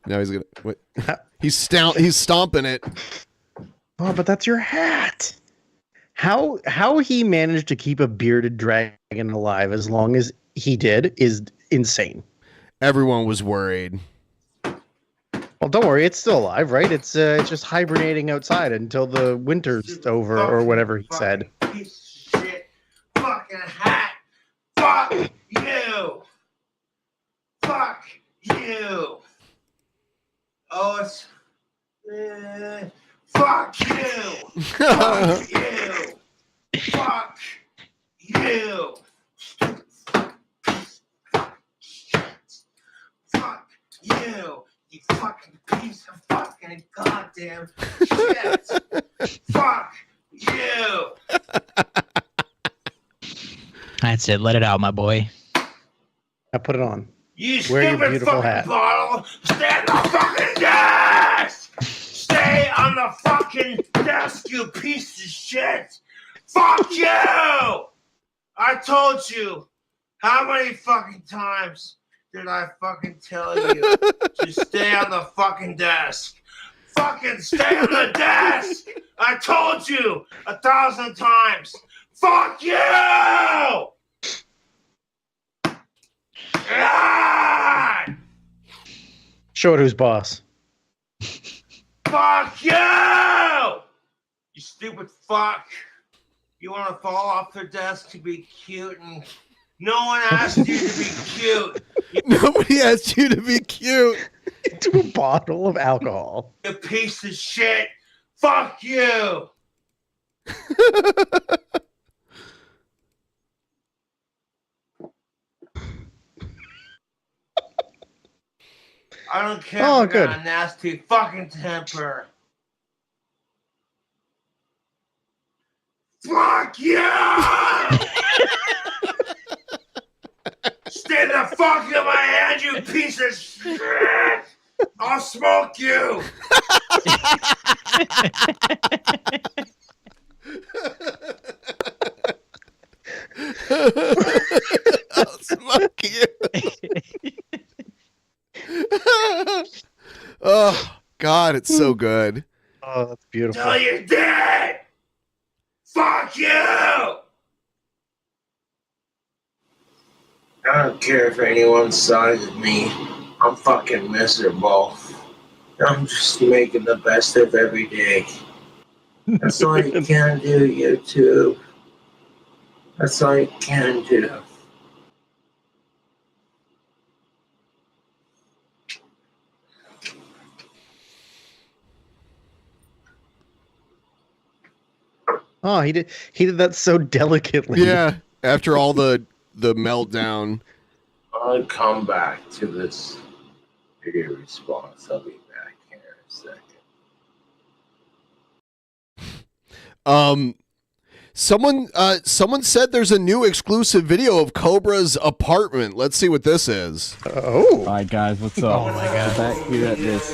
Now he's gonna. Wait. He's stomping it. Oh, but that's your hat. How he managed to keep a bearded dragon alive as long as he did is insane. Everyone was worried. Well, don't worry, it's still alive, right? It's just hibernating outside until the winter's over or whatever he said. Piece of shit. Fucking hat. Fuck you. Fuck you. Oh, it's. Fuck you. Fuck you. Fuck you. Fuck you. You fucking piece of fucking goddamn shit. Fuck you. That's it. Let it out, my boy. I put it on. You Wear your stupid beautiful fucking hat. bottle. Stay on the fucking desk. Stay on the fucking desk, you piece of shit. Fuck you. I told you. How many fucking times did I fucking tell you to stay on the fucking desk? Fucking stay on the desk. I told you 1,000 times. Fuck you. God! Show it who's boss. Fuck you! You stupid fuck. You want to fall off their desk to be cute, and no one asked you to be cute. Nobody asked you to be cute. Into a bottle of alcohol. You piece of shit. Fuck you. I don't care Oh, if I got a nasty fucking temper. Fuck you! Stay the fuck in my hand, you piece of shit! I'll smoke you! I'll smoke you. Oh God, it's so good. Oh, that's beautiful. Till you're dead! Fuck you! I don't care if anyone sided me. I'm fucking miserable. I'm just making the best of every day. That's all you can do, YouTube. That's all you can do. Oh, he did that so delicately. Yeah, after all the meltdown. I'll come back to this video response. I'll be back here in a second. Someone said there's a new exclusive video of Cobra's apartment. Let's see what this is. Oh. All right, guys, what's up? Oh my God. We're back here at this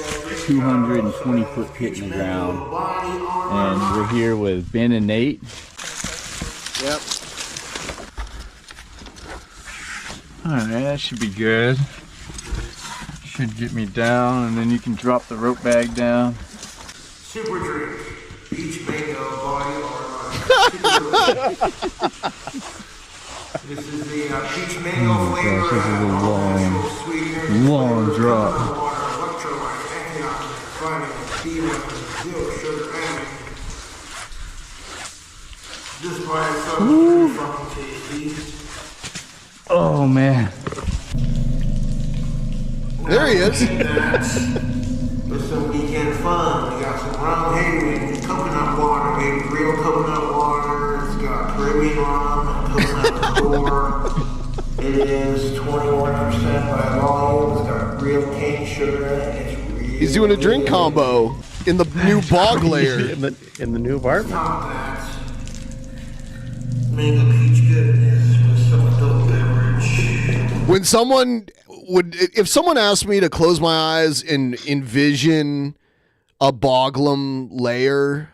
220-foot pit in the ground, and we're here with Ben and Nate. Yep. All right, that should be good. Should get me down, and then you can drop the rope bag down. Super drink. Peach mango body or This is the peach mango flavor. This is a long drop. This by itself is pretty fucking tasty. Oh man. There he is. With some weekend fun. We got some rum, hey, with coconut water, baby, real coconut water. It's got Caribbean rum and coconut core. It is 21% by volume. It's got real cane sugar in it. It's really He's doing a drink combo in the new bog layer. in the new apartment. Top that. Mango peach goodness with some adult beverage. When someone would if someone asked me to close my eyes and envision a Boglim layer,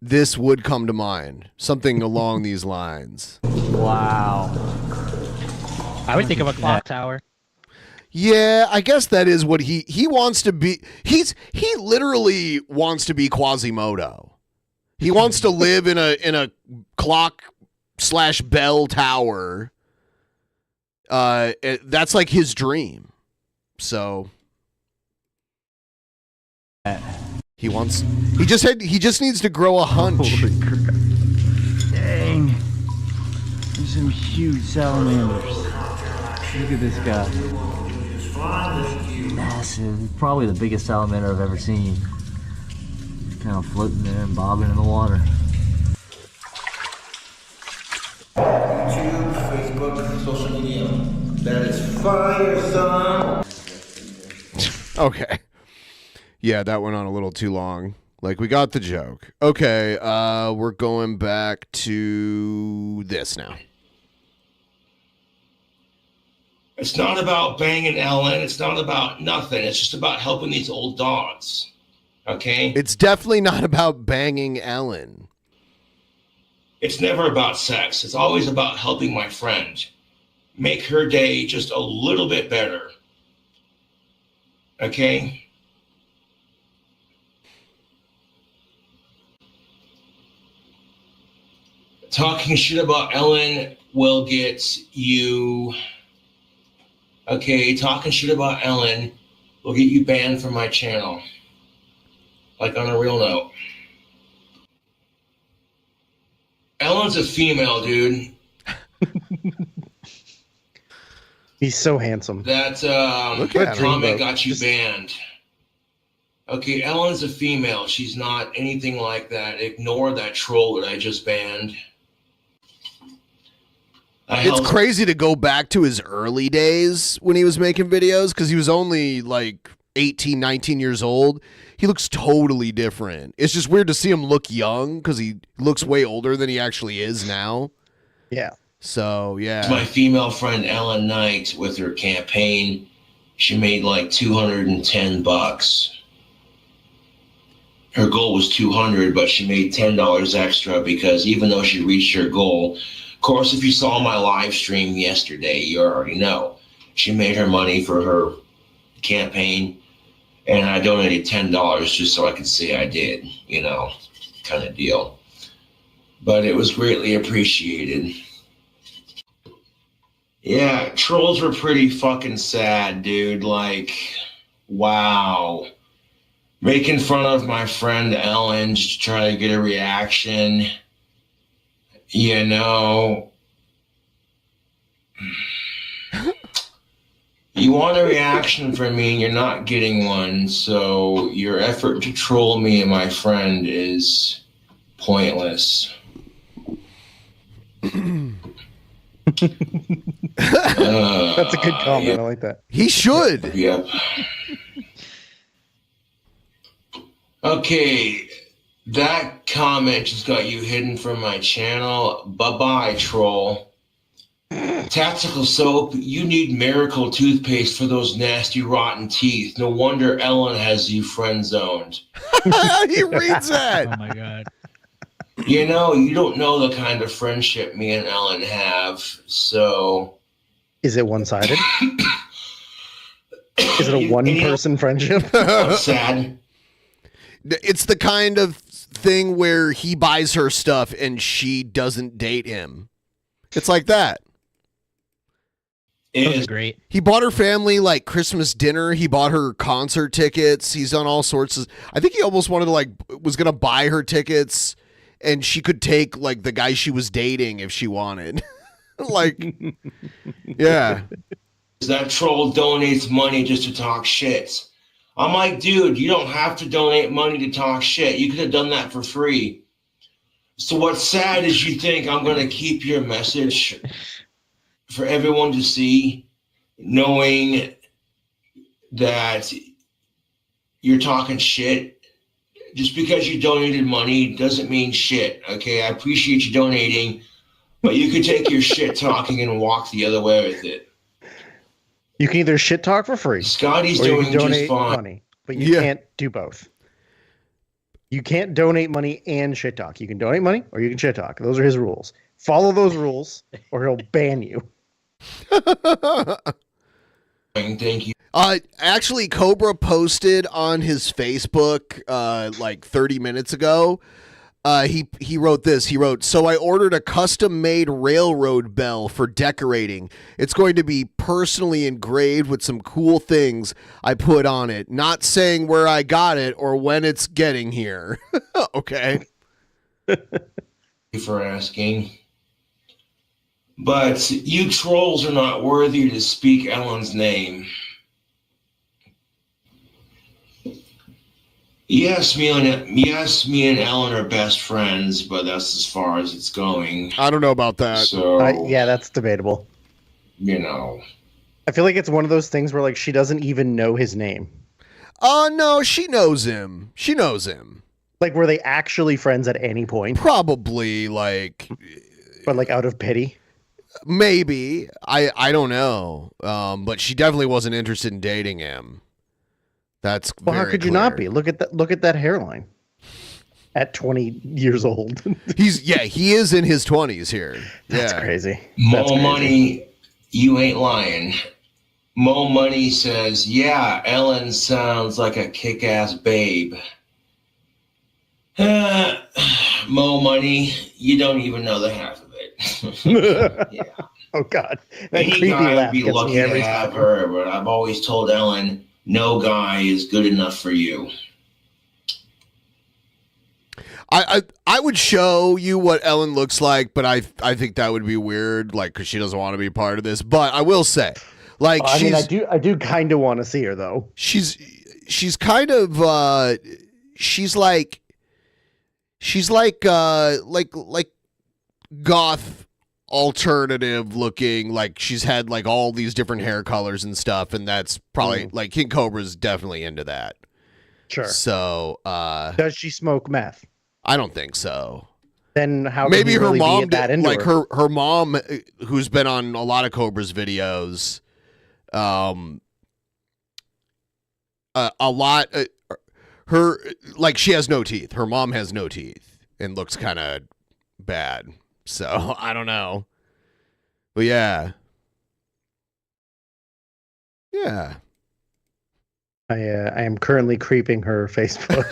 this would come to mind. Something along these lines. Wow. I would think of a clock tower. Yeah, I guess that is what he wants to be. He literally wants to be Quasimodo. He wants to live in a clock/bell tower. That's like his dream. So he just needs to grow a hunch. Holy crap. Dang. There's some huge salamanders. Look at this guy. Massive. Probably the biggest salamander I've ever seen. Kind of floating there and bobbing in the water. YouTube, Facebook, social media. That is fire, son. Okay. Yeah, that went on a little too long. Like, we got the joke. Okay, we're going back to this now. It's not about banging Ellen. It's not about nothing. It's just about helping these old dogs. Okay? It's definitely not about banging Ellen. It's never about sex. It's always about helping my friend make her day just a little bit better. Okay? Talking shit about Ellen will get you... Okay, talking shit about Ellen will get you banned from my channel. Like, on a real note. Ellen's a female, dude. He's so handsome. That comment got you banned. Okay, Ellen's a female. She's not anything like that. Ignore that troll that I just banned. It's crazy to go back to his early days when he was making videos because he was only like 18, 19 years old. He looks totally different. It's just weird to see him look young because he looks way older than he actually is now. Yeah. So, yeah. My female friend Ellen Knight with her campaign, she made like $210. Her goal was $200, but she made $10 extra because even though she reached her goal, of course, if you saw my live stream yesterday, you already know. She made her money for her campaign, and I donated $10 just so I could say I did, you know, kind of deal. But it was greatly appreciated. Yeah, trolls were pretty fucking sad, dude. Like, wow. Making fun of my friend Ellen just to try to get a reaction. You know, you want a reaction from me and you're not getting one, so your effort to troll me and my friend is pointless. That's a good comment. Yep. I like that. He should. Yep. Okay. That comment just got you hidden from my channel. Bye-bye, troll. Tactical soap, you need miracle toothpaste for those nasty rotten teeth. No wonder Ellen has you friend-zoned. He reads that. Oh, my God. You know, you don't know the kind of friendship me and Ellen have, so... Is it one-sided? Is it a one-person friendship? Sad. It's the kind of thing where he buys her stuff and she doesn't date him. It's like that. That was great. He bought her family like Christmas dinner. He bought her concert tickets. He's done all sorts of... I think he almost wanted to was going to buy her tickets and she could take like the guy she was dating if she wanted. Like, yeah. That troll donates money just to talk shit. I'm like, dude, you don't have to donate money to talk shit. You could have done that for free. So what's sad is you think I'm going to keep your message for everyone to see, knowing that you're talking shit. Just because you donated money doesn't mean shit, okay? I appreciate you donating, but you could take your shit talking and walk the other way with it. You can either shit talk for free. Scotty's or you doing can just donate fine. money, but you can't do both. You can't donate money and shit talk. You can donate money or you can shit talk. Those are his rules. Follow those rules or he'll ban you. Thank you. Actually, Cobra posted on his Facebook like 30 minutes ago. He wrote this. He wrote, "So I ordered a custom-made railroad bell for decorating. It's going to be personally engraved with some cool things I put on it. Not saying where I got it or when it's getting here." Okay. Thank you for asking. But you trolls are not worthy to speak Ellen's name. Yes, me and Ellen are best friends, but that's as far as it's going. I don't know about that. So yeah, that's debatable. You know, I feel like it's one of those things where like she doesn't even know his name. Oh no, she knows him. She knows him. Like, were they actually friends at any point? Probably, like, but like out of pity. Maybe. I don't know. But she definitely wasn't interested in dating him. That's well. How very could you clear. not be? Look at that hairline. At 20 years old, he is in his 20s here. That's crazy. Mo Money, you ain't lying. Mo Money says, "Yeah, Ellen sounds like a kick-ass babe." Mo Money, you don't even know the half of it. Yeah. Oh God, that Any creepy guy laugh would be gets lucky me to every have time. her, but I've always told Ellen, no guy is good enough for you. I would show you what Ellen looks like, but I think that would be weird, like, because she doesn't want to be part of this. But I will say, like, I mean, I do kind of want to see her though. She's kind of she's like goth alternative looking, like she's had like all these different hair colors and stuff, and that's probably like King Cobra's definitely into that. Sure. So does she smoke meth? I don't think so. Then how could maybe he her really be mom that into like her? her mom, who's been on a lot of Cobra's videos, a lot her, like, she has no teeth. Her mom has no teeth and looks kind of bad. So I don't know, but yeah. I am currently creeping her Facebook.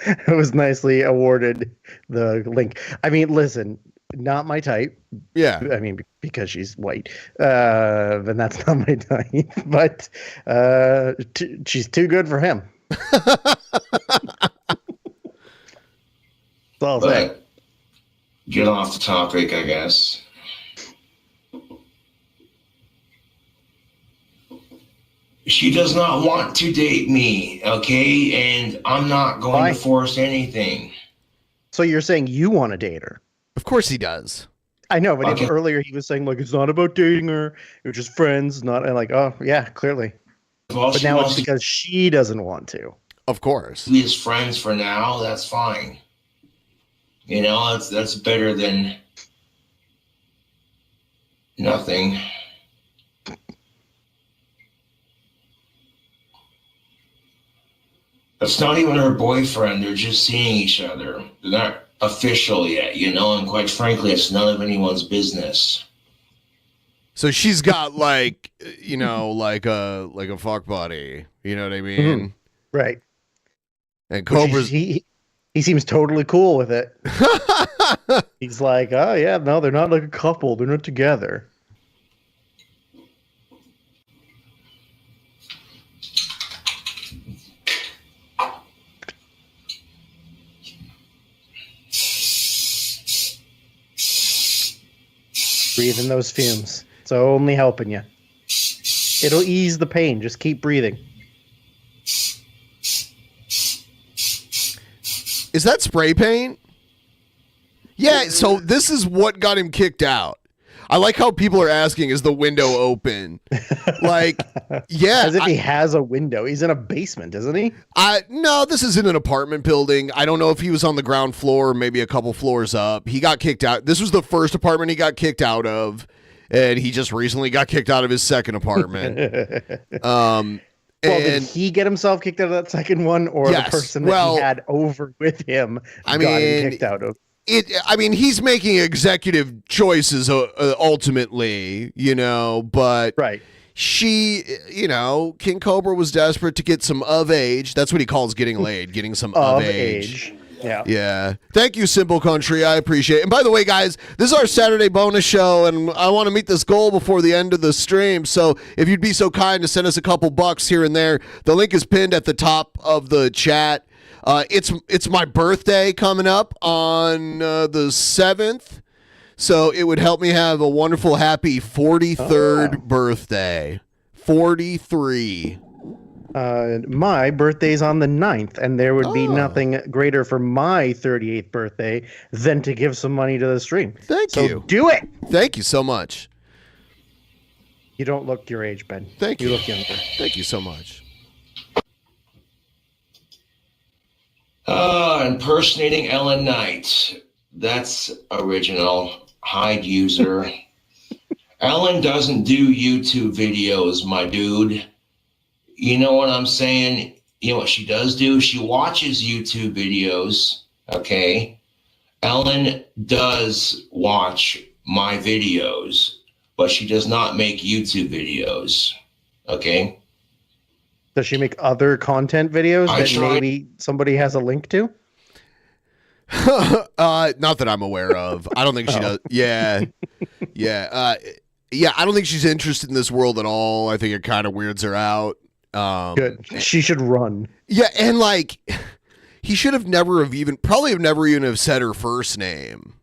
It was nicely awarded the link. I mean, listen, not my type. Yeah. I mean, because she's white, then that's not my type. But she's too good for him. That's all I'm saying. But get off the topic, I guess. She does not want to date me, okay? And I'm not going to force anything. So you're saying you want to date her? Of course he does. I know, but Okay. earlier he was saying like it's not about dating her. It was just friends, not and like oh yeah, clearly. Well, But she now it's wants to because she doesn't want to. Of course. be as friends for now. That's fine. You know, that's better than nothing. That's not even her boyfriend. They're just seeing each other. They're not official yet, you know, and quite frankly, it's none of anyone's business. So she's got like, you know, like a fuck buddy. You know what I mean? Right. And Which Cobra's he seems totally cool with it. He's like, oh yeah, no, they're not like a couple. They're not together. Breathe in those fumes. It's only helping you. It'll ease the pain. Just keep breathing. Is that spray paint? Yeah, so this is what got him kicked out. I like how people are asking, is the window open? Like, yeah. As if he has a window. He's in a basement, isn't he? No, this isn't an apartment building. I don't know if he was on the ground floor or maybe a couple floors up. He got kicked out. This was the first apartment he got kicked out of. and he just recently got kicked out of his second apartment. Well, did he get himself kicked out of that second one, or Yes, the person that he had over with him got him kicked out of? He's making executive choices ultimately, but she, King Cobra was desperate to get some of age. That's what he calls getting laid, getting some of age. Yeah. Thank you, Simple Country. I appreciate it. And by the way, guys, this is our Saturday bonus show, and I want to meet this goal before the end of the stream. So if you'd be so kind to send us a couple bucks here and there, the link is pinned at the top of the chat. It's my birthday coming up on the 7th, so it would help me have a wonderful, happy 43rd birthday. 43. My birthday's on the 9th, and there would be nothing greater for my 38th birthday than to give some money to the stream. Thank you. Do it. Thank you so much. You don't look your age, Ben. Thank you. You look younger. Thank you so much. Impersonating Ellen Knight. That's original. Hide user. Ellen doesn't do YouTube videos, my dude. You know what I'm saying? You know what she does do? She watches YouTube videos, okay? Ellen does watch my videos, but she does not make YouTube videes, okay? Does she make other content videos that maybe somebody has a link to? Not that I'm aware of. I don't think she does. Yeah. I don't think she's interested in this world at all. I think it kind of weirds her out. Good. She should run. Yeah, and he should have never have said her first name.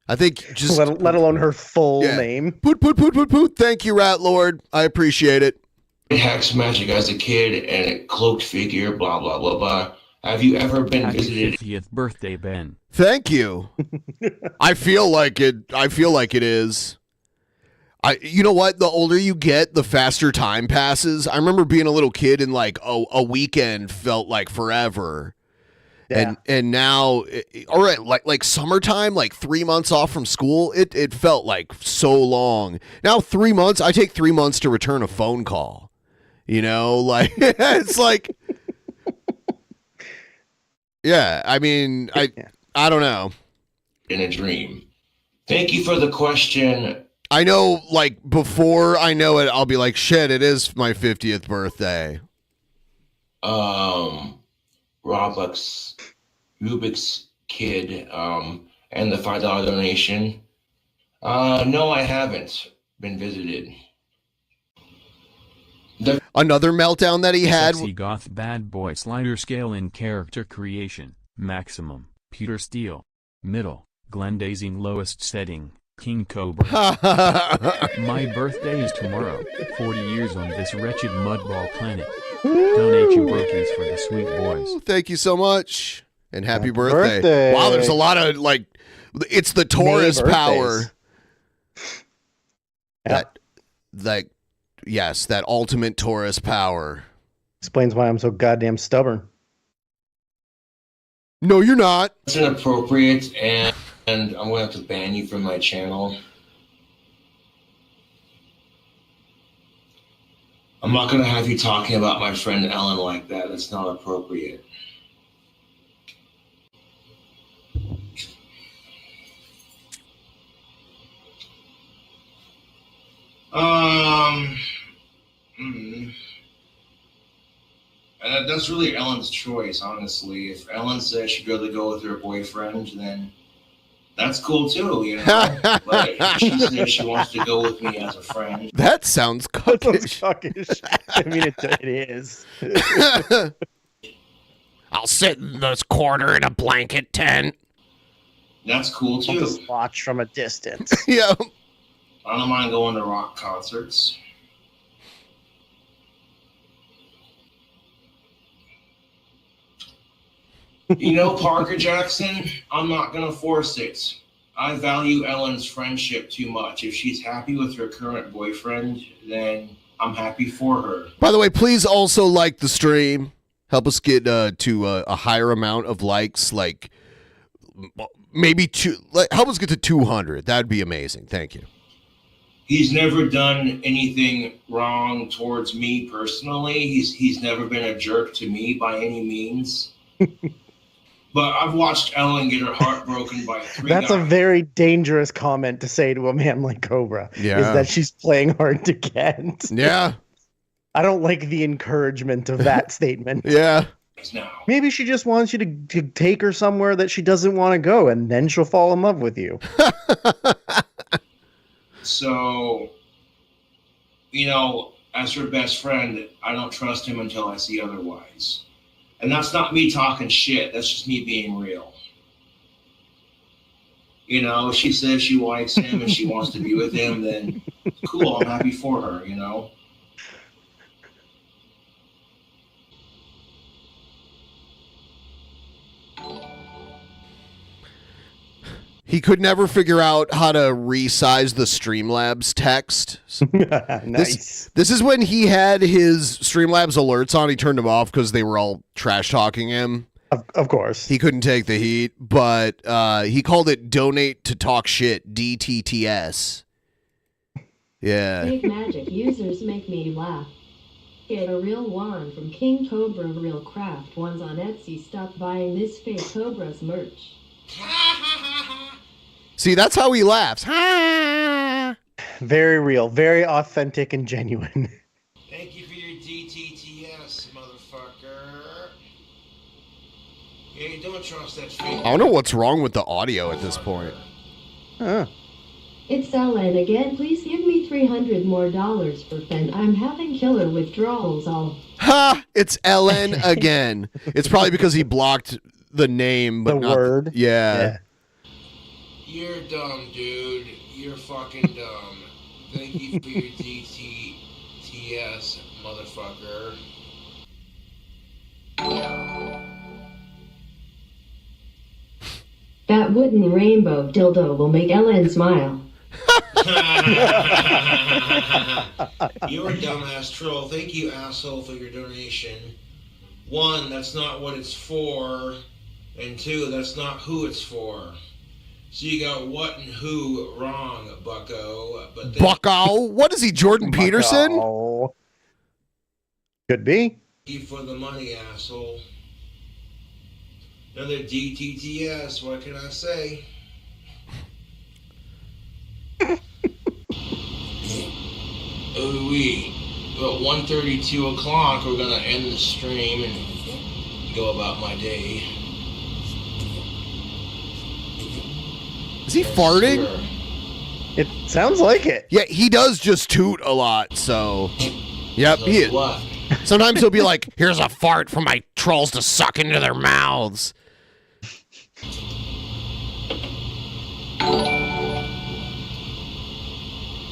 I think just let alone her full name. Poot. Thank you, Rat Lord. I appreciate it. Hex magic as a kid and a cloaked figure, blah, blah, blah, blah. Have you ever been visited? 50th birthday, Ben. Thank you. I feel like it is. You know what? The older you get, the faster time passes. I remember being a little kid and a weekend felt like forever. Yeah. And now, all right, like summertime, 3 months off from school, it felt like so long. Now 3 months, I take 3 months to return a phone call. It's like, yeah. I mean, I don't know. In a dream. Thank you for the question. I know, before I know it, I'll be like, shit, it is my 50th birthday. Roblox, Rubik's Kid, and the $5 donation. No, I haven't been visited. Another meltdown that he had. Sexy goth bad boy slider scale in character creation. Maximum. Peter Steele. Middle. Glendazing lowest setting. King Cobra. My birthday is tomorrow. 40 years on this wretched mudball planet. Donate you brokies for the sweet boys. Thank you so much. And happy birthday. Wow, there's a lot of it's the Taurus power. Yes, that ultimate Taurus power. Explains why I'm so goddamn stubborn. No, you're not. It's inappropriate, and I'm going to have to ban you from my channel. I'm not going to have you talking about my friend Ellen like that. That's not appropriate. And that's really Ellen's choice, honestly. If Ellen says she'd rather go with her boyfriend, then that's cool too, But if she says she wants to go with me as a friend, that sounds cuckish. I mean, it is. I'll sit in this corner in a blanket tent. That's cool too. I'll just watch from a distance. Yeah. I don't mind going to rock concerts. Parker Jackson, I'm not going to force it. I value Ellen's friendship too much. If she's happy with her current boyfriend, then I'm happy for her. By the way, please also like the stream. Help us get to a higher amount of likes, maybe help us get to 200. That'd be amazing. Thank you. He's never done anything wrong towards me personally. He's never been a jerk to me by any means. But I've watched Ellen get her heart broken by 3 That's guys. a very dangerous comment to say to a man like Cobra. Yeah. Is that she's playing hard to get. Yeah. I don't like the encouragement of that statement. Yeah. Maybe she just wants you to take her somewhere that she doesn't want to go, and then she'll fall in love with you. So, you know, as her best friend, I don't trust him until I see otherwise. And that's not me talking shit. That's just me being real. You know, she says she likes him and she wants to be with him, then cool, I'm happy for her, you know? He could never figure out how to resize the Streamlabs text. Nice. This is when he had his Streamlabs alerts on. He turned them off because they were all trash talking him. Of course. He couldn't take the heat, but he called it Donate to Talk Shit, DTTS. Yeah. Fake magic users make me laugh. Get a real one from King Cobra Real Craft. One's on Etsy. Stop buying this fake Cobra's merch. See, that's how he laughs. Very real, very authentic and genuine. Thank you for your DTTS, motherfucker. Yeah, you don't trust that fake. I don't know what's wrong with the audio at this point. Huh. It's Ellen again. Please give me $300 more for Fen. I'm having killer withdrawals all. Ha! It's Ellen again. It's probably because he blocked the name, but The not word? Yeah. You're dumb, dude. You're fucking dumb. Thank you for your DTTS, motherfucker. That wooden rainbow dildo will make Ellen smile. You're a dumbass troll. Thank you, asshole, for your donation. 1, that's not what it's for. And 2, that's not who it's for. So you got what and who wrong, bucko. But Bucko? What is he, Jordan Peterson? Bucko. Could be. Thank you for the money, asshole. Another DTTS, what can I say? About 1:32 o'clock, we're gonna end the stream and go about my day. Is he farting? It sounds like it. Yeah, he does just toot a lot, so. Yep, he is. What? Sometimes he'll be like, here's a fart for my trolls to suck into their mouths.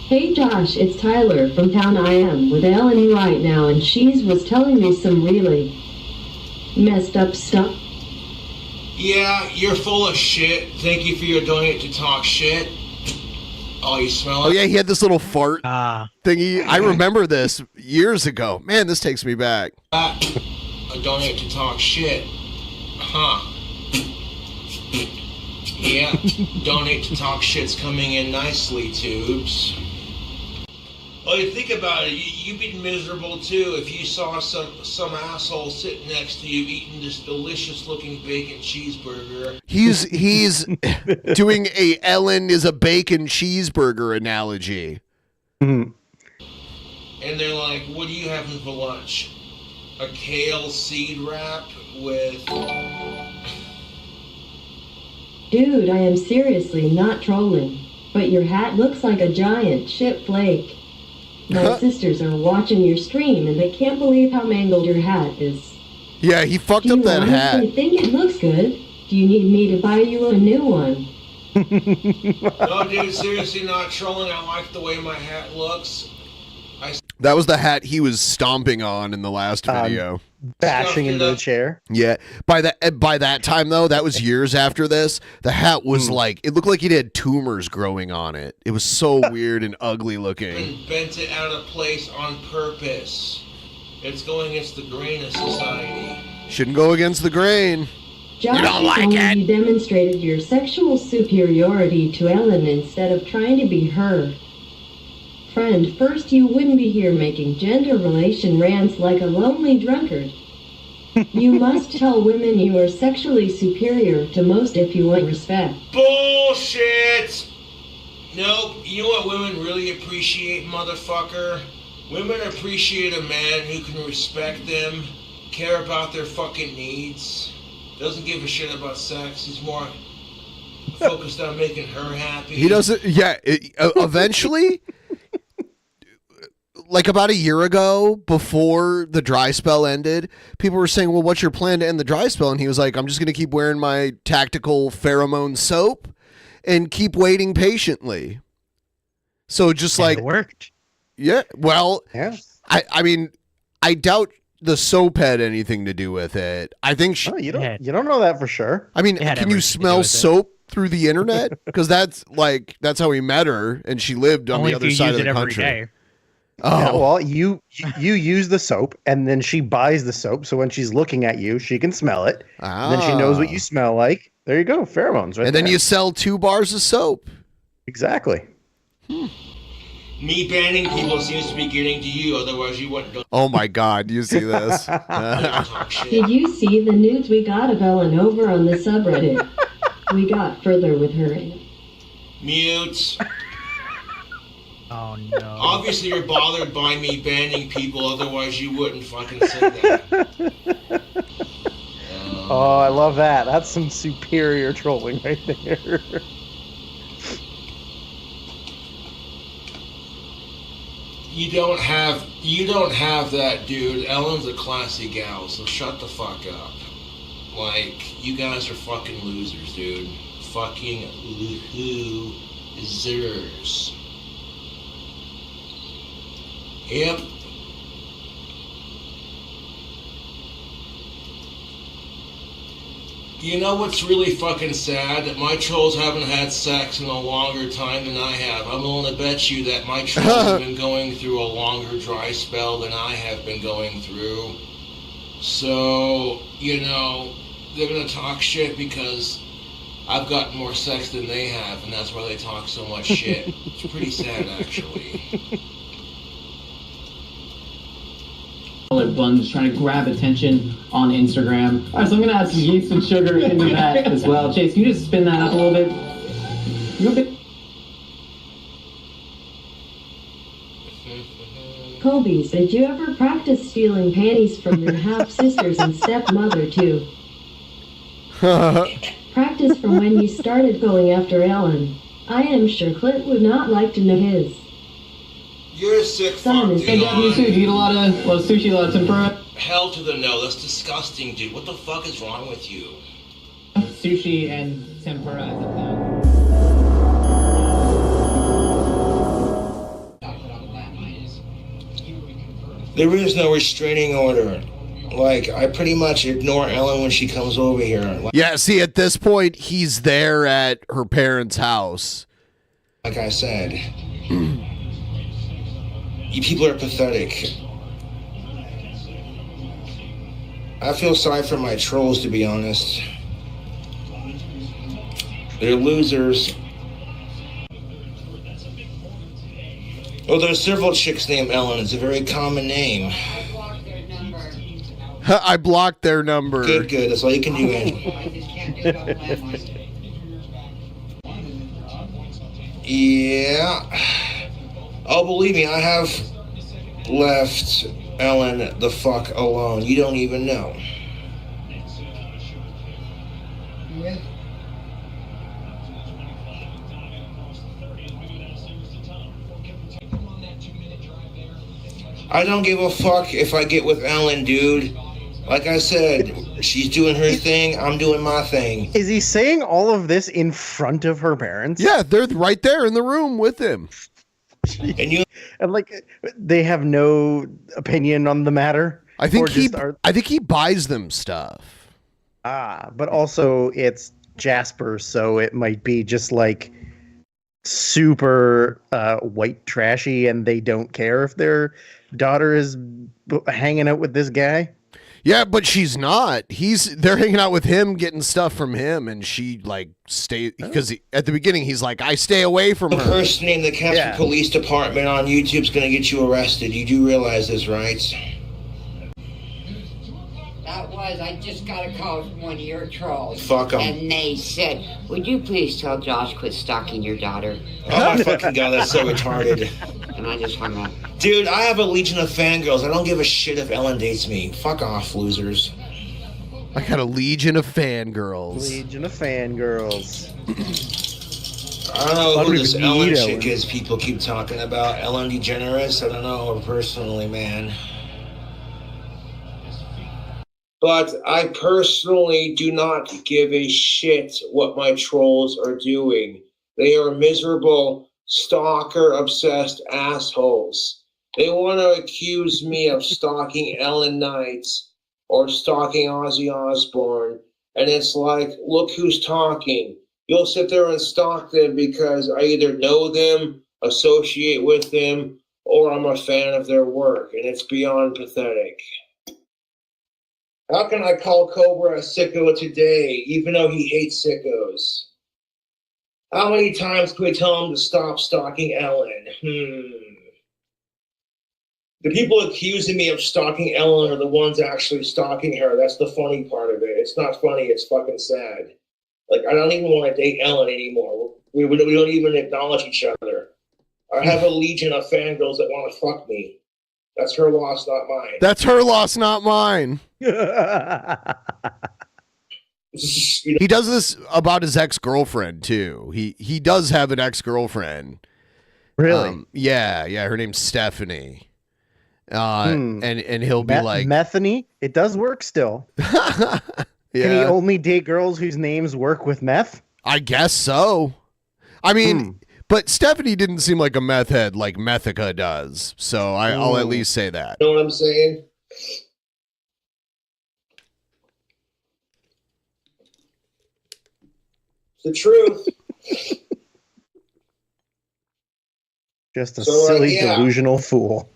Hey Josh, it's Tyler from town. I am with Ellen right now, and she was telling me some really messed up stuff. Yeah, you're full of shit. Thank you for your donate to talk shit. Oh, you smell it? Oh, yeah, he had this little fart thingy. I remember this years ago. Man, this takes me back. A donate to talk shit. Huh. Yeah, donate to talk shit's coming in nicely, tubes. Well, you think about it, you'd be miserable too if you saw some asshole sitting next to you eating this delicious-looking bacon cheeseburger. He's doing a Ellen is a bacon cheeseburger analogy. And they're like, what are you having for lunch? A kale seed wrap with... Dude, I am seriously not trolling, but your hat looks like a giant shit flake. My sisters are watching your stream and they can't believe how mangled your hat is. Yeah, he fucked up that hat. Do you think it looks good? Do you need me to buy you a new one? No, dude, seriously not trolling. I like the way my hat looks. That was the hat he was stomping on in the last video. Bashing into the chair. Yeah. By that time, though, that was years after this, the hat was like, it looked like it had tumors growing on it. It was so weird and ugly looking. And bent it out of place on purpose. It's going against the grain of society. Shouldn't go against the grain. Josh, You don't like it? You demonstrated your sexual superiority to Ellen instead of trying to be her. friend, first you wouldn't be here making gender relation rants like a lonely drunkard. You must tell women you are sexually superior to most if you want respect. Bullshit! Nope. You know what women really appreciate, motherfucker? Women appreciate a man who can respect them, care about their fucking needs, doesn't give a shit about sex. He's more focused on making her happy. He doesn't. Yeah. Eventually, like about a year ago, before the dry spell ended, people were saying, "Well, what's your plan to end the dry spell?" And he was like, "I'm just going to keep wearing my tactical pheromone soap and keep waiting patiently." So just like it worked. Yeah. Well, yeah. I mean, I doubt the soap had anything to do with it. I think she. Oh, you don't know that for sure. I mean, can you smell soap through the internet? Because that's how we met her, and she lived on Only the if other you side use of the it every country. day. Oh, Yeah, well, you use the soap, and then she buys the soap, so when she's looking at you, she can smell it. And then she knows what you smell like. There you go, pheromones, right? And then there. you sell 2 bars of soap. Exactly. Me banning people seems to be getting to you, otherwise you wouldn't do. Oh my God, you see this? Did you see the nudes we got of Ellen over on the subreddit? We got further with her in it. Mute. Oh no. Obviously you're bothered by me banning people, otherwise you wouldn't fucking say that. Oh, I love that. That's some superior trolling right there. You don't have that, dude. Ellen's a classy gal, so shut the fuck up. Like, you guys are fucking losers, dude. Fucking losers. Yep. You know what's really fucking sad? That my trolls haven't had sex in a longer time than I have. I'm willing to bet you that my trolls have been going through a longer dry spell than I have been going through. So, you know, they're gonna talk shit because I've got more sex than they have, and that's why they talk so much shit. It's pretty sad, actually. Buns trying to grab attention on Instagram. All right, so I'm gonna add some yeast and sugar into that as well. Chase, can you just spin that up a little bit? Colby's, did you ever practice stealing panties from your half-sisters and stepmother too? Practice from when you started going after Ellen. I am sure Clint would not like to know his. You're a sick Son, fuck, is dude. You too. Do you eat a lot of sushi, a lot of tempura? Hell to the no. That's disgusting, dude. What the fuck is wrong with you? Sushi and tempura as a thing. There is no restraining order. Like, I pretty much ignore Ellen when she comes over here. Like, Yeah, see, at this point, he's there at her parents' house. like I said, you people are pathetic. I feel sorry for my trolls, to be honest. They're losers. Well, there's several chicks named Ellen. It's a very common name. I blocked their number. Good. That's all you can do, man. Yeah. Oh, believe me, I have left Ellen the fuck alone. You don't even know. I don't give a fuck if I get with Ellen, dude. Like I said, she's doing her thing, I'm doing my thing. Is he saying all of this in front of her parents? Yeah, they're right there in the room with him. And like, they have no opinion on the matter. I think Or I think he buys them stuff. But also it's Jasper, so it might be just like super white trashy, and they don't care if their daughter is hanging out with this guy. Yeah, but she's not. They're hanging out with him, getting stuff from him, and she like because at the beginning he's like, I stay away from The her. person in the Casper Police Department on YouTube is going to get you arrested. You do realize this, right? That was, I just got a call from one of your trolls. Fuck 'em. And they said, would you please tell Josh quit stalking your daughter? Oh my fucking god, that's so retarded. And I just hung up. Dude, I have a legion of fangirls. I don't give a shit if Ellen dates me. Fuck off, losers. I got a legion of fangirls. Legion of fangirls. I don't know I who don't this even Ellen need chick Ellen. is people keep talking about. Ellen DeGeneres? I don't know her personally, man. But I personally do not give a shit what my trolls are doing. They are miserable, stalker-obsessed assholes. They want to accuse me of stalking Ellen Knight or stalking Ozzy Osbourne. And it's like, look who's talking. You'll sit there and stalk them because I either know them, associate with them, or I'm a fan of their work. And it's beyond pathetic. How can I call Cobra a sicko today, even though he hates sickos? How many times can we tell him to stop stalking Ellen? The people accusing me of stalking Ellen are the ones actually stalking her. That's the funny part of it. It's not funny, it's fucking sad. Like, I don't even want to date Ellen anymore. We don't even acknowledge each other. I have a legion of fangirls that want to fuck me. That's her loss, not mine. That's her loss, not mine. He does this about his ex-girlfriend too. He does have an ex-girlfriend. Really? Yeah. Her name's Stephanie. And he'll be like Methany. It does work still. Yeah. Can he only date girls whose names work with meth? I guess so. I mean, but Stephanie didn't seem like a meth head like Methica does. So I'll at least say that. You know what I'm saying? It's the truth. Just a silly, delusional fool.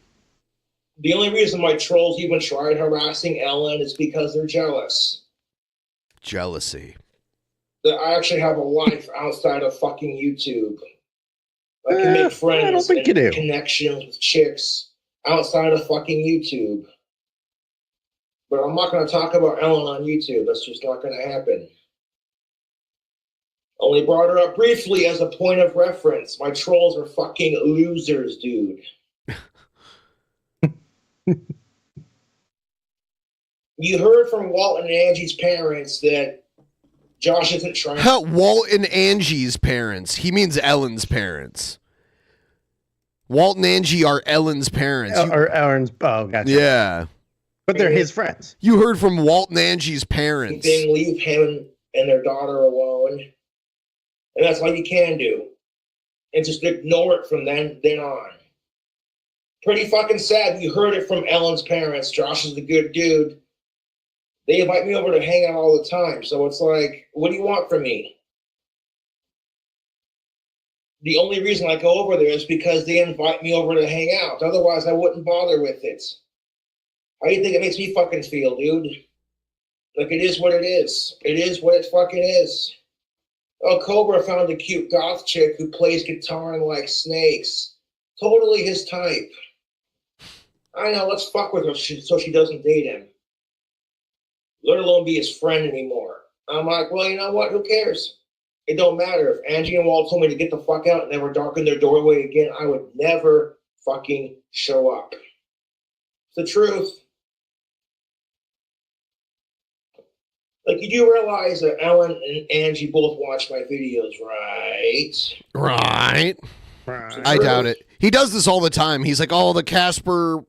The only reason my trolls even tried harassing Ellen is because they're jealous. Jealousy. That I actually have a life outside of fucking YouTube. I can make friends I don't think and you do. connections with chicks outside of fucking YouTube. But I'm not going to talk about Ellen on YouTube. That's just not going to happen. Only brought her up briefly as a point of reference. My trolls are fucking losers, dude. You heard from Walt and Angie's parents that Josh isn't trying. Walt and Angie's parents. He means Ellen's parents. Walt and Angie are Ellen's parents. Or Ellen's. Oh, gotcha. Yeah. But they're his friends. You heard from Walt and Angie's parents. Thing, leave him and their daughter alone. And that's all you can do. And just ignore it from then on. Pretty fucking sad. You heard it from Ellen's parents. Josh is a good dude. They invite me over to hang out all the time. So it's like, what do you want from me? The only reason I go over there is because they invite me over to hang out. Otherwise, I wouldn't bother with it. How do you think it makes me fucking feel, dude? Like, it is what it is. It is what it fucking is. Oh, Cobra found a cute goth chick who plays guitar and likes snakes. Totally his type. I know, let's fuck with her so she doesn't date him. Let alone be his friend anymore. I'm like, well, you know what? Who cares? It don't matter. If Angie and Walt told me to get the fuck out and never darken their doorway again, I would never fucking show up. It's the truth. Like, you do realize that Ellen and Angie both watch my videos, right? Right. I doubt it. He does this all the time. He's like, oh, the Casper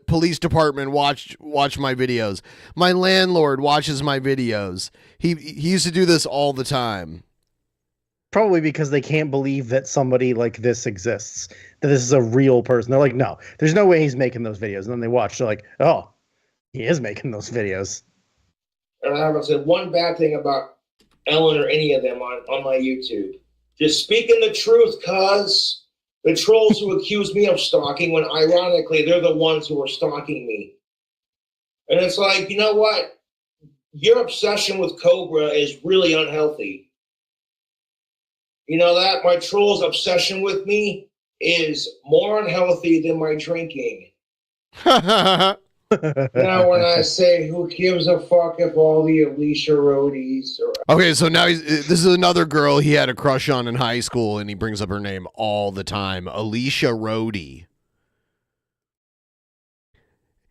police department watch my videos. My landlord watches my videos. He used to do this all the time. Probably because they can't believe that somebody like this exists, that this is a real person. They're like, no, there's no way he's making those videos. And then they watch, they're like, oh, he is making those videos. And I haven't said one bad thing about Ellen or any of them on my YouTube. Just speaking the truth, cuz the trolls who accuse me of stalking when ironically they're the ones who are stalking me. And it's like, you know what? Your obsession with Cobra is really unhealthy. You know that? My troll's obsession with me is more unhealthy than my drinking. Now, when I say, who gives a fuck if all the Alicia Roadies or... Okay, so now this is another girl he had a crush on in high school, and he brings up her name all the time. Alicia Roadie.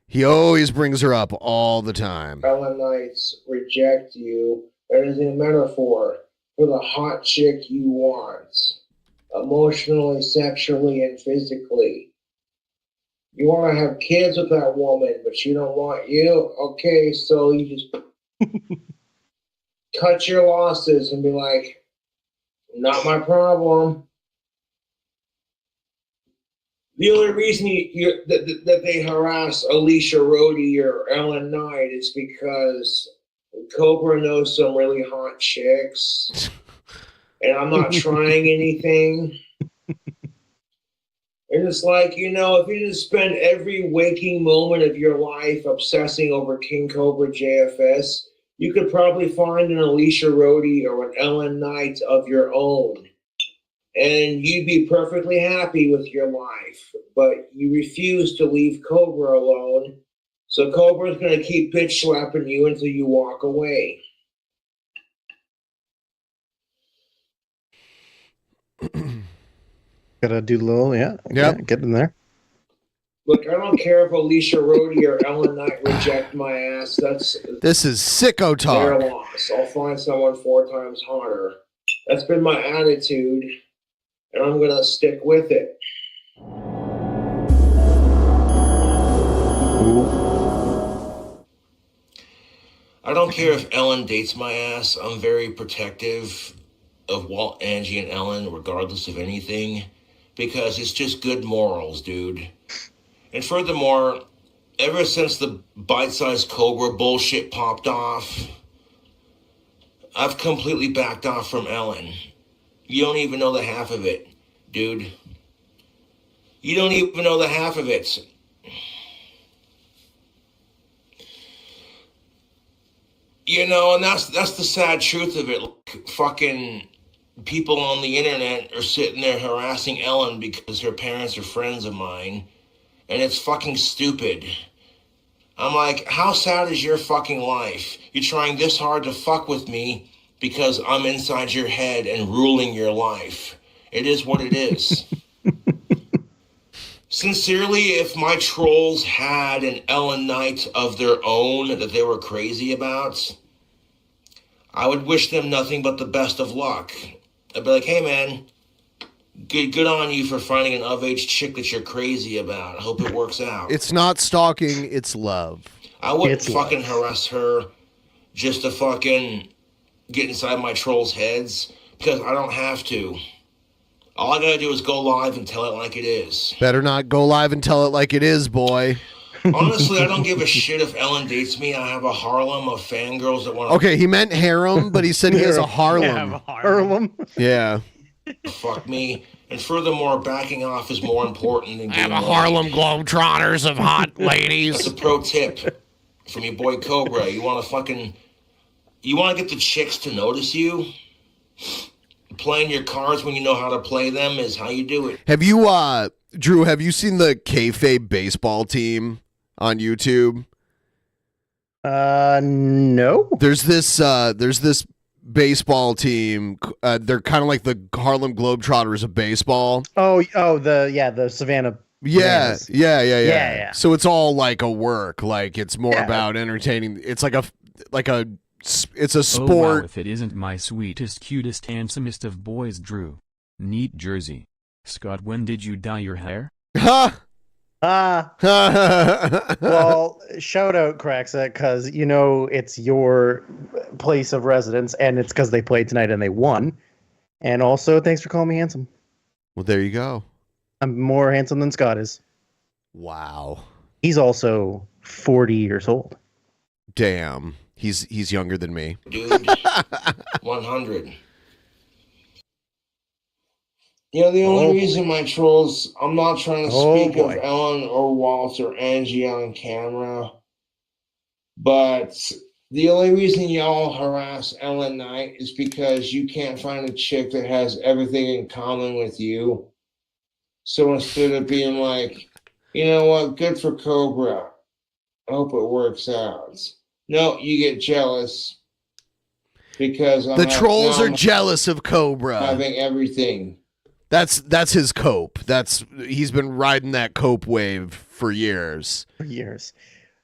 He always brings her up all the time. Ellen Knights reject you. That is a metaphor for the hot chick you want. Emotionally, sexually, and physically. You want to have kids with that woman, but she don't want you? Okay, so you just cut your losses and be like, not my problem. The only reason that they harass Alicia Roadie or Ellen Knight is because Cobra knows some really hot chicks, and I'm not trying anything. And it's like, you know, if you just spend every waking moment of your life obsessing over KingCobraJFS, you could probably find an Alicia Roadie or an Ellen Knight of your own. And you'd be perfectly happy with your life. But you refuse to leave Cobra alone. So Cobra's going to keep bitch slapping you until you walk away. Gotta do a little, yeah, get in there. Look, I don't care if Alicia Roadie or Ellen Knight reject my ass. This is sicko talk. Their loss. I'll find someone 4 times hotter. That's been my attitude, and I'm gonna stick with it. I don't care if Ellen dates my ass. I'm very protective of Walt, Angie, and Ellen, regardless of anything, because it's just good morals, dude. And furthermore, ever since the bite-sized Cobra bullshit popped off, I've completely backed off from Ellen. You don't even know the half of it, dude. You don't even know the half of it. You know, and that's the sad truth of it. Like, fucking people on the internet are sitting there harassing Ellen because her parents are friends of mine, and it's fucking stupid. I'm like, how sad is your fucking life? You're trying this hard to fuck with me because I'm inside your head and ruling your life. It is what it is. Sincerely, if my trolls had an Ellen Knight of their own that they were crazy about, I would wish them nothing but the best of luck. I'd be like, hey man, good on you for finding an of-age chick that you're crazy about. I hope it works out. It's not stalking, it's love. I wouldn't fucking harass her just to fucking get inside my trolls' heads, because I don't have to. All I gotta do is go live and tell it like it is. Better not go live and tell it like it is, boy. Honestly, I don't give a shit if Ellen dates me. I have a Harlem of fangirls that want to... Okay, he meant harem, but he said he has a Harlem. Yeah, Harlem. Yeah. Fuck me. And furthermore, backing off is more important than... I have a Harlem Globetrotters of hot ladies. That's a pro tip from your boy Cobra. You want to get the chicks to notice you? Playing your cards when you know how to play them is how you do it. Have you, Drew, have you seen the kayfabe baseball team on YouTube? No. There's this baseball team. They're kind of like the Harlem Globetrotters of baseball. Oh, the Savannah. Yeah. Yeah. So it's all like a work. Like it's more about entertaining. It's it's a sport. Oh, wow, if it isn't my sweetest, cutest, handsomest of boys, Drew. Neat jersey. Scott, when did you dye your hair? Ha! Well, shout out Craxa, because you know it's your place of residence, and it's because they played tonight and they won. And also, thanks for calling me handsome. Well, there you go. I'm more handsome than Scott is. Wow. He's also 40 years old. Damn. He's younger than me. Dude, 100. You know, the only reason my trolls, I'm not trying to speak of Ellen or Walt or Angie on camera. But the only reason y'all harass Ellen Knight is because you can't find a chick that has everything in common with you. So instead of being like, you know what, good for Cobra, I hope it works out. No, you get jealous because The trolls are jealous of Cobra. having everything. That's his cope. He's been riding that cope wave for years. For years.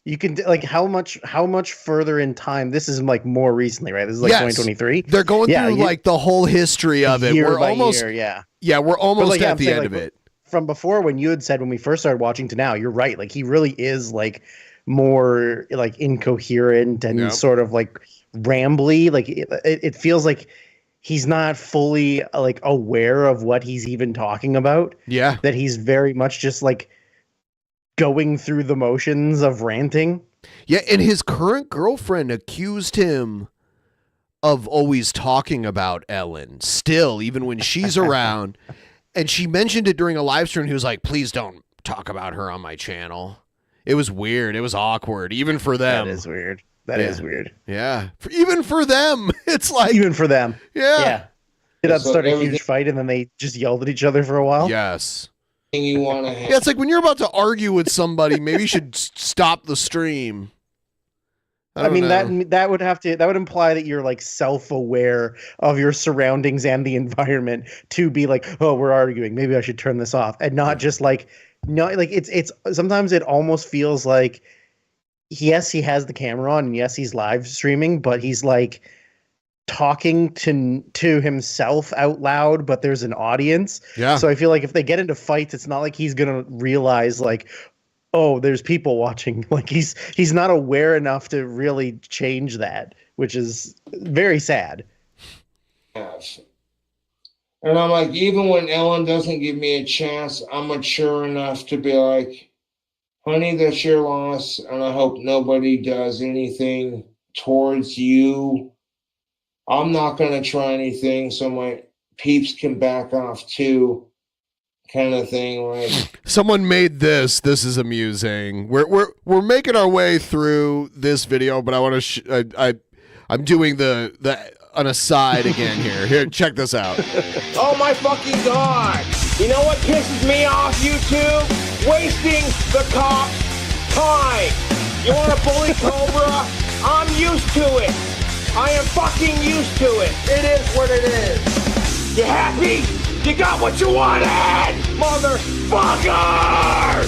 You can like how much further in time? This is like more recently, right? This is like Yes. 2023. They're going through like the whole history of it. year We're by almost year, yeah. Yeah, we're almost But, like, at I'm the saying, end like, of it. From before, when you had said when we first started watching to now, you're right. Like he really is like more like incoherent and Yep. sort of like rambly. Like it feels like he's not fully like aware of what he's even talking about. Yeah. That he's very much just like going through the motions of ranting. Yeah, and his current girlfriend accused him of always talking about Ellen still, even when she's around. And she mentioned it during a live stream. He was like, please don't talk about her on my channel. It was weird. It was awkward, even for them. That is weird. That is weird. Yeah. Even for them. It's like. Even for them. Yeah. Yeah. Did that So start a huge everything- fight and then they just yelled at each other for a while? Yes. You want to have. Yeah, it's like when you're about to argue with somebody, maybe you should stop the stream. I mean that would imply that you're like self-aware of your surroundings and the environment to be like, oh, we're arguing, maybe I should turn this off, and not just like it's sometimes it almost feels like yes, he has the camera on and yes, he's live streaming, but he's like talking to himself out loud, but there's an audience. Yeah. So I feel like if they get into fights, it's not like he's gonna realize like, oh, there's people watching. Like he's not aware enough to really change that, which is very sad. Yes. And I'm like, even when Ellen doesn't give me a chance, I'm mature enough to be like, honey, that's your loss, and I hope nobody does anything towards you. I'm not going to try anything so my peeps can back off too, kind of thing. Like, Someone made this. This is amusing. We're making our way through this video, but I want to. I'm doing the an aside again here. Here, check this out. oh my fucking God. You know what pisses me off, YouTube? Wasting the cops' time. You want to bully Cobra? I'm used to it. I am fucking used to it. It is what it is. You happy? You got what you wanted, motherfucker!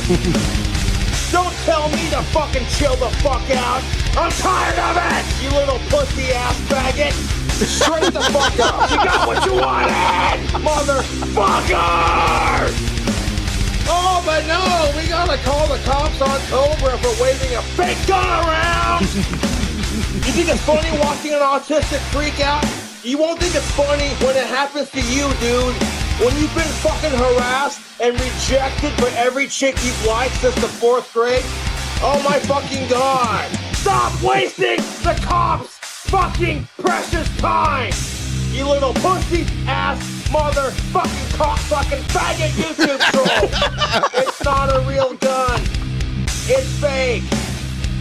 Don't tell me to fucking chill the fuck out. I'm tired of it, you little pussy ass faggot. Straight the fuck up. You got what you wanted, motherfucker! Oh, but no, we gotta call the cops on Cobra for waving a fake gun around. You think it's funny watching an autistic freak out? You won't think it's funny when it happens to you, dude. When you've been fucking harassed and rejected by every chick you've liked since the 4th grade? Oh my fucking God. Stop wasting the cops' fucking precious time. You little pussy ass motherfucking cocksucking faggot YouTube troll. It's not a real gun. It's fake.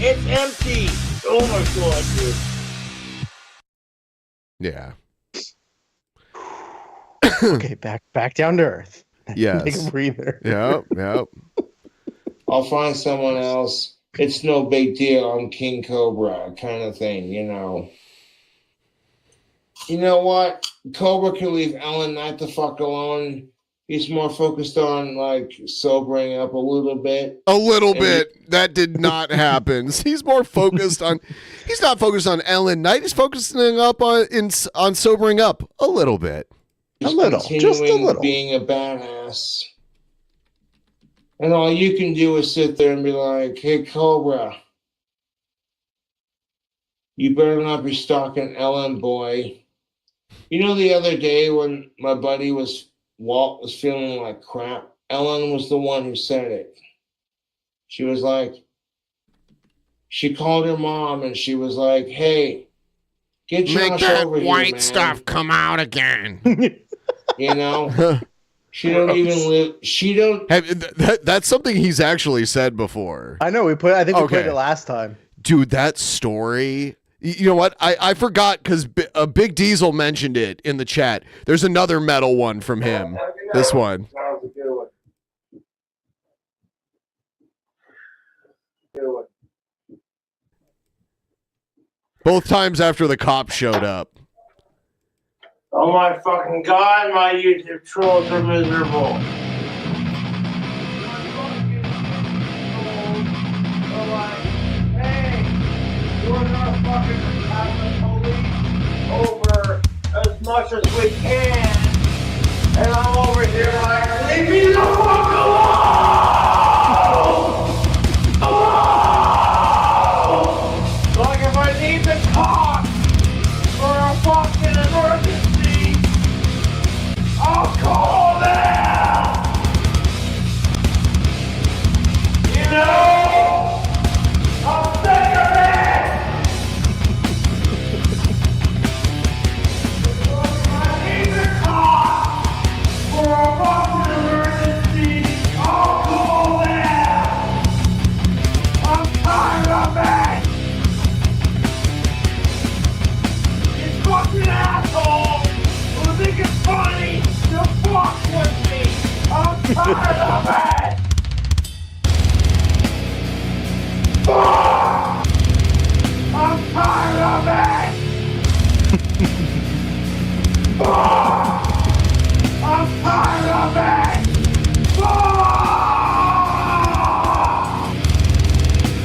It's empty. Oh my God, dude. Yeah. Okay, back down to earth. Yes. Take a breather. Yep. I'll find someone else. It's no big deal. I'm King Cobra kind of thing, you know. You know what? Cobra can leave Ellen Knight the fuck alone. He's more focused on, like, sobering up a little bit. A little bit. That did not happen. He's more focused on. He's not focused on Ellen Knight. He's focusing up on sobering up a little bit. He's just a little. Being a badass. And all you can do is sit there and be like, hey, Cobra, you better not be stalking Ellen, boy. You know, the other day when my buddy Walt was feeling like crap, Ellen was the one who said it. She was like, she called her mom and she was like, hey, get Josh Make that over white here, man. stuff come out again. You know? She don't even live. She don't. That's something he's actually said before. I know. I think we played it last time. Dude, that story. You know what? I forgot because Big Diesel mentioned it in the chat. There's another metal one from him. This one. Both times after the cops showed up. Oh my fucking god, my YouTube trolls are miserable. We're gonna fucking have the police over as much as we can. And I'm over here like, leave me the fuck alone! Alone! Like if I need the cops for a fucking emergency, I'll call them! You know? I'm sick of it! Tired of it! I'm tired of it! I'm tired of it!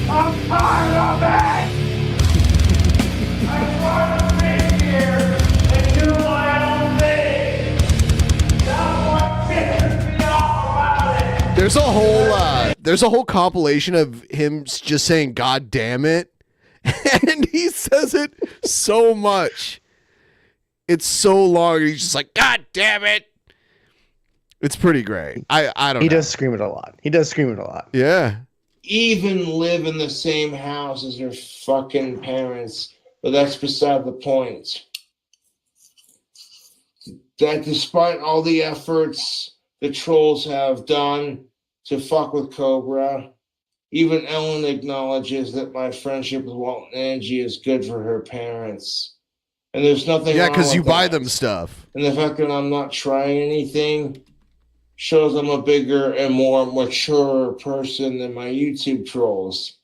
I'm tired of it! I'm trying to be here and do my own thing! That's what pisses me off about it! There's a whole compilation of him just saying "God damn it," and he says it so much. It's so long. He's just like, "God damn it." It's pretty great. I don't know. He does scream it a lot. Yeah. Even live in the same house as their fucking parents, but that's beside the point. That despite all the efforts the trolls have done to fuck with Cobra, even Ellen acknowledges that my friendship with Walt and Angie is good for her parents. And there's nothing wrong because you with buy that. them stuff. And the fact that I'm not trying anything shows I'm a bigger and more mature person than my YouTube trolls.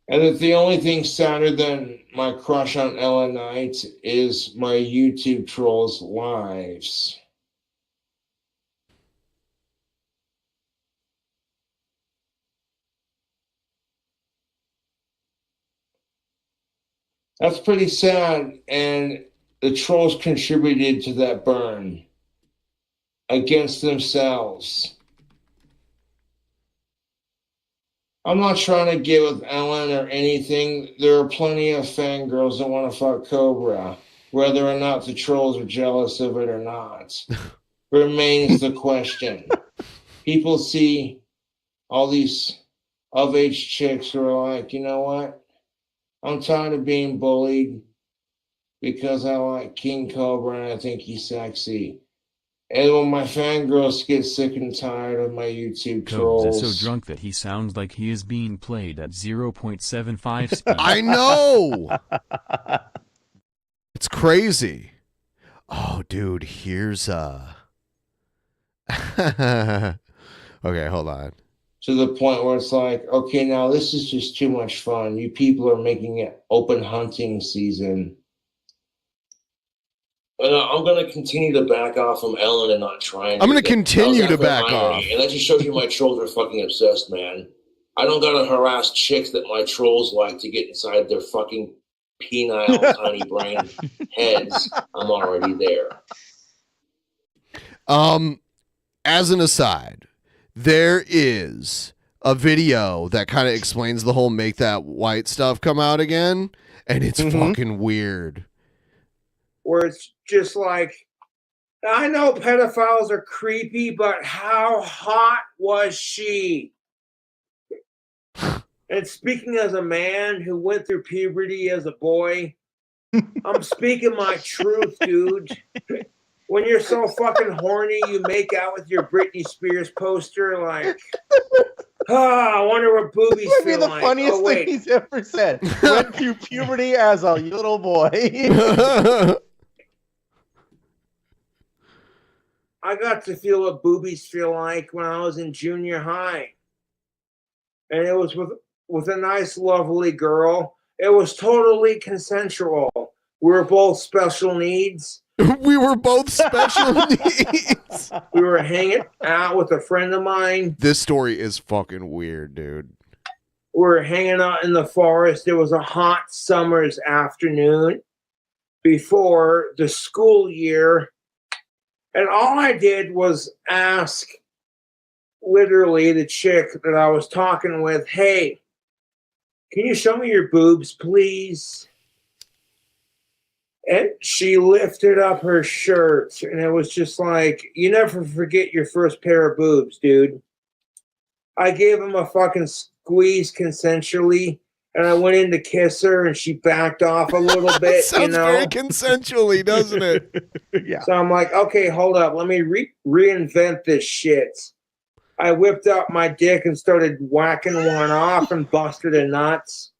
And that the only thing sadder than my crush on Ellen Knight is my YouTube trolls' lives. That's pretty sad, and the trolls contributed to that burn against themselves. I'm not trying to get with Ellen or anything. There are plenty of fangirls that want to fuck Cobra, whether or not the trolls are jealous of it or not. Remains the question. People see all these of-age chicks who are like, you know what? I'm tired of being bullied because I like King Cobra and I think he's sexy. And when my fangirls get sick and tired of my YouTube Cobes trolls. is so drunk that he sounds like he is being played at 0.75 speed. I know! It's crazy. Oh, dude, here's okay, hold on. To the point where it's like, okay, now this is just too much fun. You people are making it open hunting season. And I'm going to continue to back off from Ellen and not trying. I'm going to continue to back off. And that just shows you my trolls are fucking obsessed, man. I don't got to harass chicks that my trolls like to get inside their fucking penile, tiny brain heads. I'm already there. As an aside, there is a video that kind of explains the whole make that white stuff come out again, and it's fucking weird. Where it's just like, I know pedophiles are creepy, but how hot was she? And speaking as a man who went through puberty as a boy, I'm speaking my truth, dude. When you're so fucking horny, you make out with your Britney Spears poster, like, I wonder what boobies This would be feel the like. funniest Oh, wait. thing he's ever said. Went through puberty as a little boy. I got to feel what boobies feel like when I was in junior high. And it was with a nice, lovely girl. It was totally consensual. We were both special needs. We were both special needs. We were hanging out with a friend of mine. This story is fucking weird, dude. We were hanging out in the forest. It was a hot summer's afternoon before the school year. And all I did was ask, literally, the chick that I was talking with, hey, can you show me your boobs, please? And she lifted up her shirt, and it was just like, you never forget your first pair of boobs, dude. I gave him a fucking squeeze consensually, and I went in to kiss her, and she backed off a little bit. Sounds very consensually, doesn't it? Yeah. So I'm like, okay, hold up. Let me reinvent this shit. I whipped out my dick and started whacking one off and busted a nuts.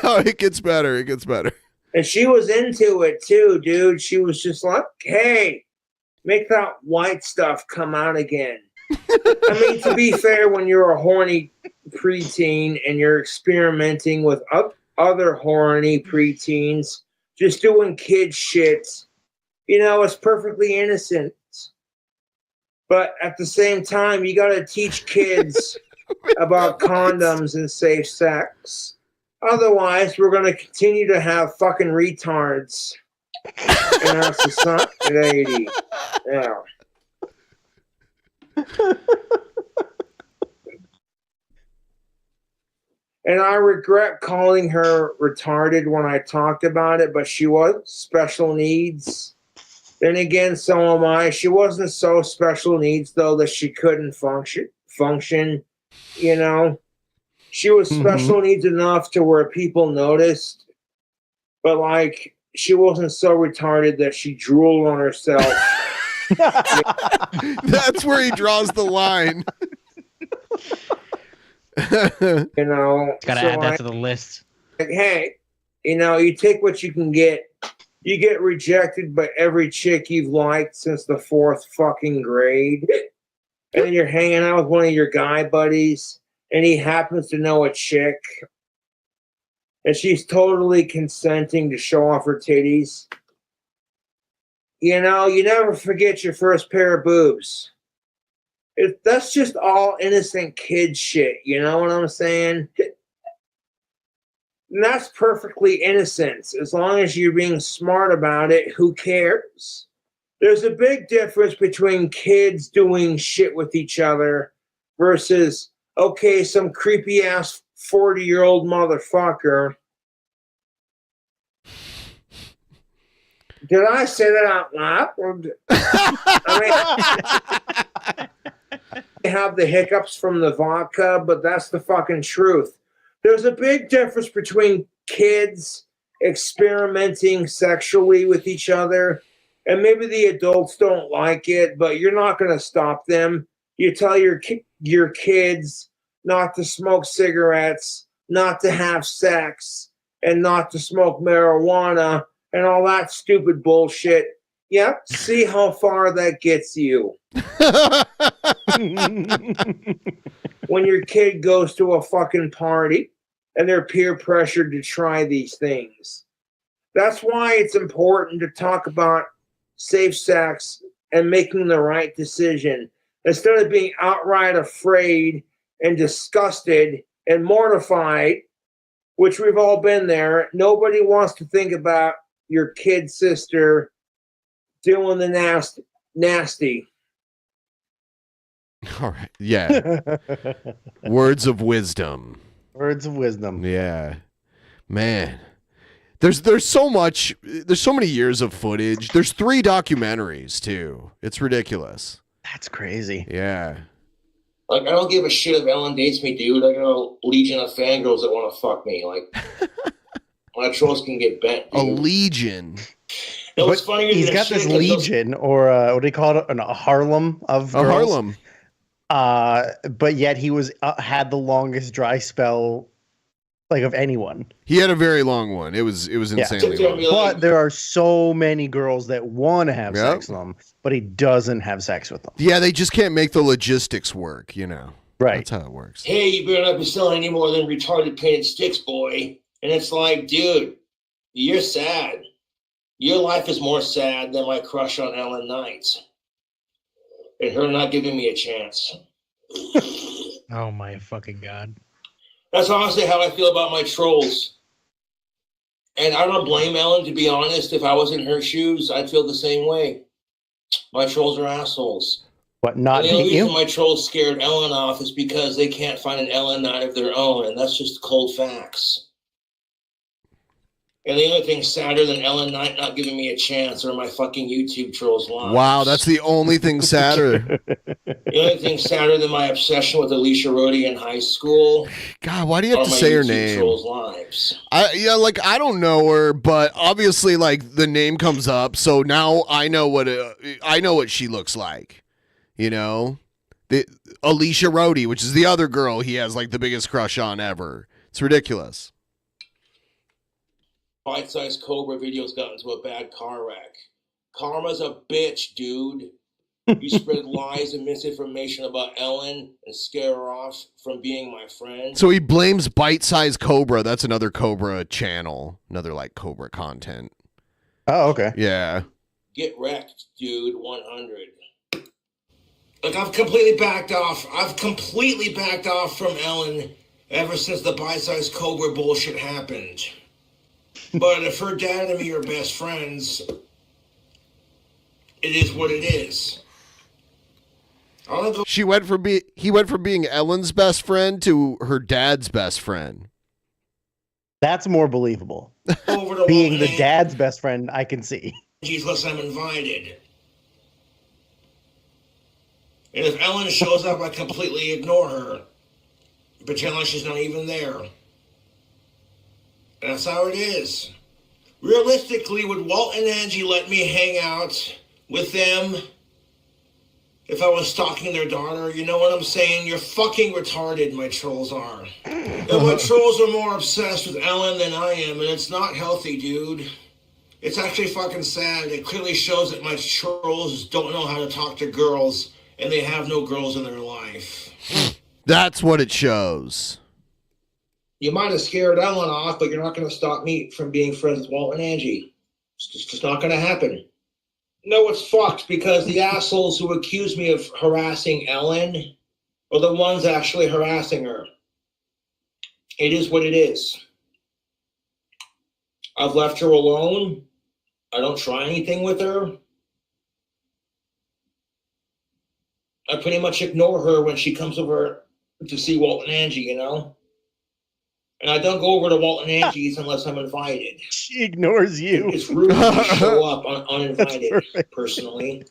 Oh, it gets better. It gets better. And she was into it too, dude. She was just like, hey, make that white stuff come out again. I mean, to be fair, when you're a horny preteen and you're experimenting with other horny preteens, just doing kid shit, it's perfectly innocent. But at the same time, you got to teach kids about condoms and safe sex. Otherwise, we're going to continue to have fucking retards in our society. Yeah. And I regret calling her retarded when I talked about it, but she was special needs. Then again, so am I. She wasn't so special needs, though, that she couldn't function. She was special needs enough to where people noticed, but like she wasn't so retarded that she drooled on herself. That's where he draws the line. Gotta add that to the list. Like, hey, you take what you can get. You get rejected by every chick you've liked since the 4th fucking grade. And then you're hanging out with one of your guy buddies, and he happens to know a chick. And she's totally consenting to show off her titties. You never forget your first pair of boobs. That's just all innocent kid shit. You know what I'm saying? And that's perfectly innocent. As long as you're being smart about it, who cares? There's a big difference between kids doing shit with each other versus, okay, some creepy-ass 40-year-old motherfucker. Did I say that out loud? I have the hiccups from the vodka, but that's the fucking truth. There's a big difference between kids experimenting sexually with each other, and maybe the adults don't like it, but you're not going to stop them. You tell your kids not to smoke cigarettes, not to have sex, and not to smoke marijuana, and all that stupid bullshit. Yep, see how far that gets you. When your kid goes to a fucking party and they're peer pressured to try these things. That's why it's important to talk about safe sex and making the right decision instead of being outright afraid and disgusted and mortified, which we've all been there. Nobody wants to think about your kid sister doing the nasty. All right. Yeah. Words of wisdom. Words of wisdom. Yeah. Man. There's so many years of footage. There's 3 documentaries too. It's ridiculous. That's crazy. Yeah. Like, I don't give a shit if Ellen dates me, dude. I got a legion of fangirls that want to fuck me. Like, my trolls can get bent, dude. A legion. No, what's funny He's got this legion, or what do you call it? A Harlem of girls. Harlem. But yet he was had the longest dry spell, like, of anyone. He had a very long one. It was insanely long. But there are so many girls that want to have sex with him, but he doesn't have sex with them. Yeah, they just can't make the logistics work, you know. Right. That's how it works. Hey, you better not be selling any more than retarded painted sticks, boy. And it's like, dude, you're sad. Your life is more sad than my crush on Ellen Knight. And her not giving me a chance. Oh my fucking god. That's honestly how I feel about my trolls. And I don't blame Ellen, to be honest. If I was in her shoes, I'd feel the same way. My trolls are assholes. What, not the only hate you? reason my trolls scared Ellen off is because they can't find an Ellen Knight of their own, and that's just cold facts. And the only thing sadder than Ellen Knight not giving me a chance are my fucking YouTube trolls lives. Wow, that's the only thing sadder. The only thing sadder than my obsession with Alicia Rhodey in high school. God, why do you have to say her name? Trolls lives. I don't know her, but obviously, like, the name comes up, so now I know what she looks like. You know, the Alicia Rhodey, which is the other girl he has like the biggest crush on ever. It's ridiculous. Bite-sized Cobra videos got into a bad car wreck. Karma's a bitch, dude. You spread lies and misinformation about Ellen and scare her off from being my friend. So he blames Bite-sized Cobra. That's another Cobra channel. Another, like, Cobra content. Oh, okay. Yeah. Get wrecked, dude. 100. Like, I've completely backed off. I've completely backed off from Ellen ever since the Bite-sized Cobra bullshit happened. But if her dad and me are best friends, it is what it is. He went from being Ellen's best friend to her dad's best friend. That's more believable. Over to Being the dad's best friend, I can see. Unless I'm invited. And if Ellen shows up, I completely ignore her. Pretend like she's not even there. And that's how it is. Realistically, would Walt and Angie let me hang out with them if I was stalking their daughter? You know what I'm saying? You're fucking retarded, my trolls are. And my trolls are more obsessed with Ellen than I am, and it's not healthy, dude. It's actually fucking sad. It clearly shows that my trolls don't know how to talk to girls, and they have no girls in their life. That's what it shows. You might have scared Ellen off, but you're not going to stop me from being friends with Walt and Angie. It's just not going to happen. No, it's fucked because the assholes who accuse me of harassing Ellen are the ones actually harassing her. It is what it is. I've left her alone. I don't try anything with her. I pretty much ignore her when she comes over to see Walt and Angie, you know? And I don't go over to Walt and Angie's unless I'm invited. She ignores you. It's rude to show up uninvited, personally.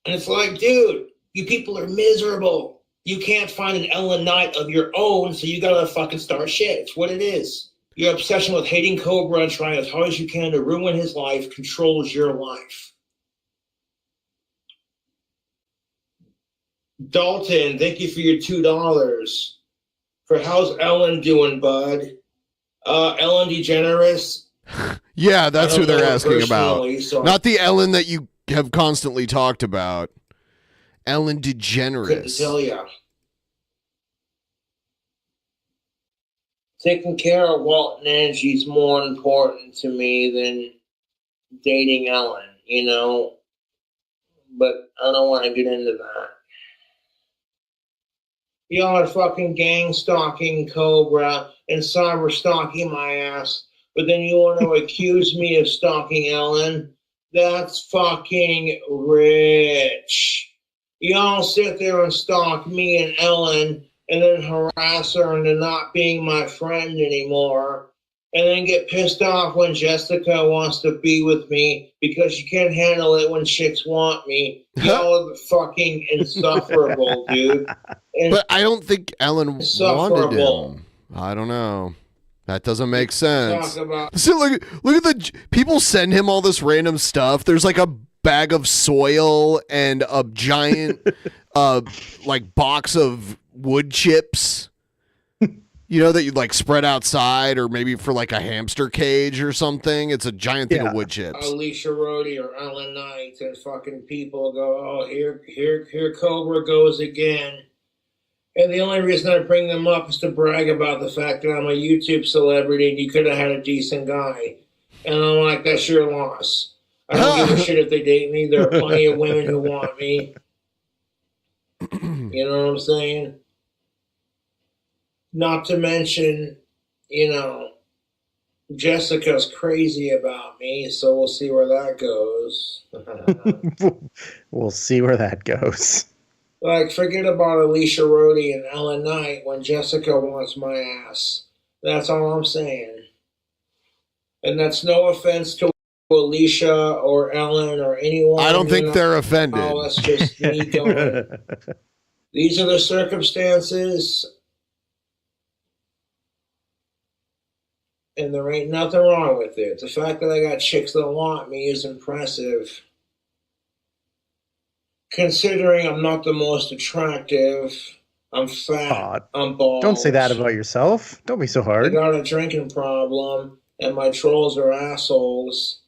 And it's like, dude, you people are miserable. You can't find an Ellen Knight of your own, so you gotta fucking start shit. It's what it is. Your obsession with hating Cobra and trying as hard as you can to ruin his life controls your life. Dalton, thank you for your $2. For how's Ellen doing, bud? Ellen DeGeneres? Yeah, that's who they're asking about. So Not the Ellen that you have constantly talked about. Ellen couldn't DeGeneres. tell ya. Taking care of Walt and Angie's more important to me than dating Ellen, you know? But I don't want to get into that. Y'all are fucking gang stalking Cobra and cyber stalking my ass, but then you want to accuse me of stalking Ellen? That's fucking rich. Y'all sit there and stalk me and Ellen and then harass her into not being my friend anymore. and then get pissed off when Jessica wants to be with me because you can't handle it when chicks want me. Y'all are fucking insufferable, dude. But I don't think Ellen wanted him. I don't know. That doesn't make sense. So look at the people send him all this random stuff. There's like a bag of soil and a giant like box of wood chips. You know, that you like spread outside, or maybe for like a hamster cage or something. It's a giant thing of wood chips. Alicia Rhodey or Ellen Knight, and fucking people go, oh, here Cobra goes again. And the only reason I bring them up is to brag about the fact that I'm a YouTube celebrity and you could have had a decent guy. And I'm like, that's your loss. I don't give a shit if they date me. There are plenty of women who want me. You know what I'm saying? Not to mention, you know, Jessica's crazy about me, so we'll see where that goes. We'll see where that goes. Like, forget about Alicia Rhodey and Ellen Knight when Jessica wants my ass. That's all I'm saying. And that's no offense to Alicia or Ellen or anyone. I don't think they're offended. Oh, that's just me going. These are the circumstances, and there ain't nothing wrong with it. The fact that I got chicks that want me is impressive. Considering I'm not the most attractive, I'm fat, I'm bald. Don't say that about yourself. Don't be so I hard. got a drinking problem, and my trolls are assholes.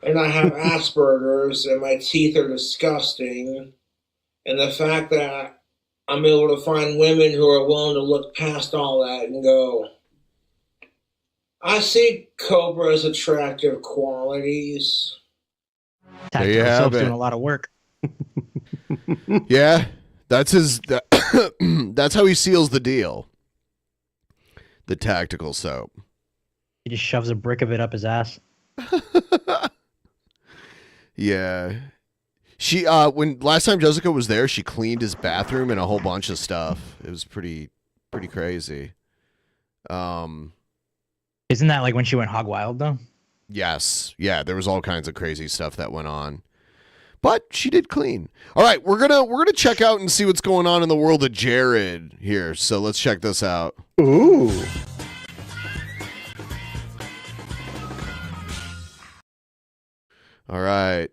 And I have Asperger's, and my teeth are disgusting. And the fact that I'm able to find women who are willing to look past all that and go, I see Cobra's attractive qualities. There you have doing it. a lot of work. Yeah, that's his. That's how he seals the deal. The tactical soap. He just shoves a brick of it up his ass. Yeah, she. When last time Jessica was there, she cleaned his bathroom and a whole bunch of stuff. It was pretty crazy. Isn't that like when she went hog wild though? Yes. Yeah, there was all kinds of crazy stuff that went on. But she did clean. All right, we're gonna check out and see what's going on in the world of Jared here. So let's check this out. Ooh. All right.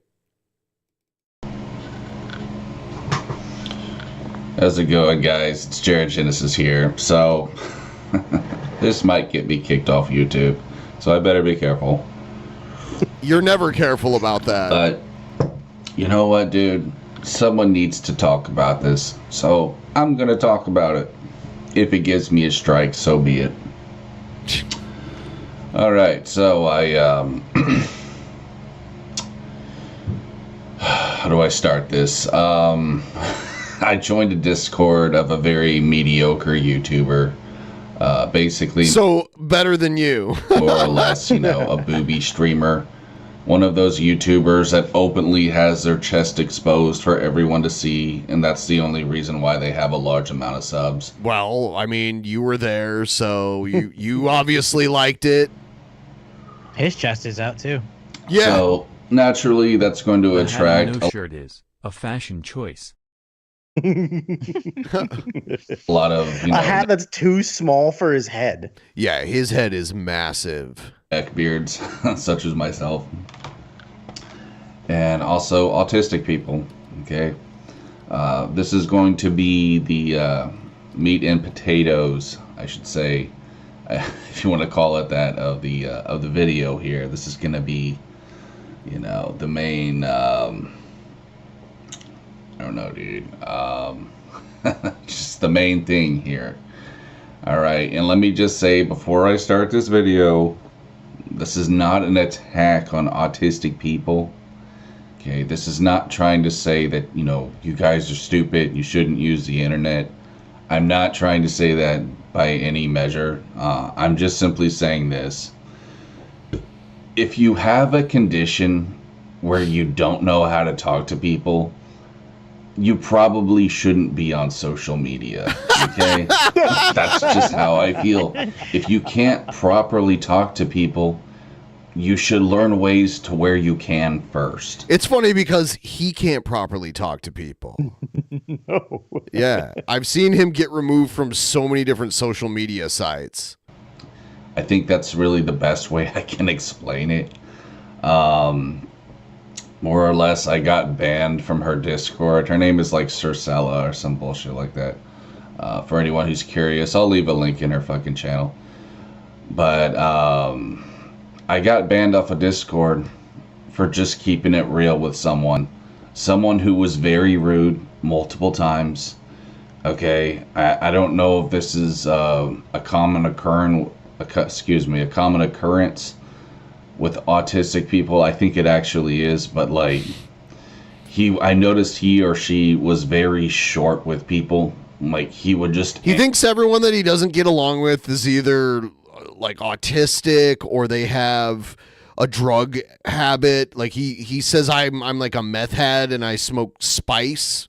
How's it going, guys? It's Jared Genesis here. So this might get me kicked off YouTube, so I better be careful. You're never careful about that. But you know what, dude? Someone needs to talk about this, so I'm gonna talk about it. If it gives me a strike, so be it. All right, so I how do I start this? I joined a Discord of a very mediocre YouTuber. Basically, so better than you. More or less, you know, a booby streamer. One of those YouTubers that openly has their chest exposed for everyone to see, and that's the only reason why they have a large amount of subs. Well, I mean, you were there, so you obviously liked it. His chest is out too. Yeah. So naturally, that's going to The attract hat and no shirt is a fashion choice. a lot of, you know, A hat that's too small for his head. Yeah, his head is massive. Neckbeards, such as myself, and also autistic people. Okay, this is going to be the meat and potatoes, I should say, if you want to call it that, of the video here. This is going to be, you know, the main. I don't know, dude. Just the main thing here. All right, and let me just say before I start this video, this is not an attack on autistic people. Okay, this is not trying to say that, you know, you guys are stupid, you shouldn't use the internet. I'm not trying to say that by any measure. I'm just simply saying this. If you have a condition where you don't know how to talk to people, you probably shouldn't be on social media, okay? That's just how I feel. If you can't properly talk to people, you should learn ways to where you can first. It's funny because he can't properly talk to people. No. Yeah, I've seen him get removed from so many different social media sites. I think that's really the best way I can explain it. More or less, I got banned from her Discord. Her name is like Circella or some bullshit like that. For anyone who's curious, I'll leave a link in her fucking channel. But I got banned off of Discord for just keeping it real with someone. Someone who was very rude multiple times. Okay, I don't know if this is a common occurrence with autistic people. I think it actually is, but like I noticed he or she was very short with people. Like he would just He thinks everyone that he doesn't get along with is either like autistic or they have a drug habit. Like he says I'm like a meth head and I smoke spice,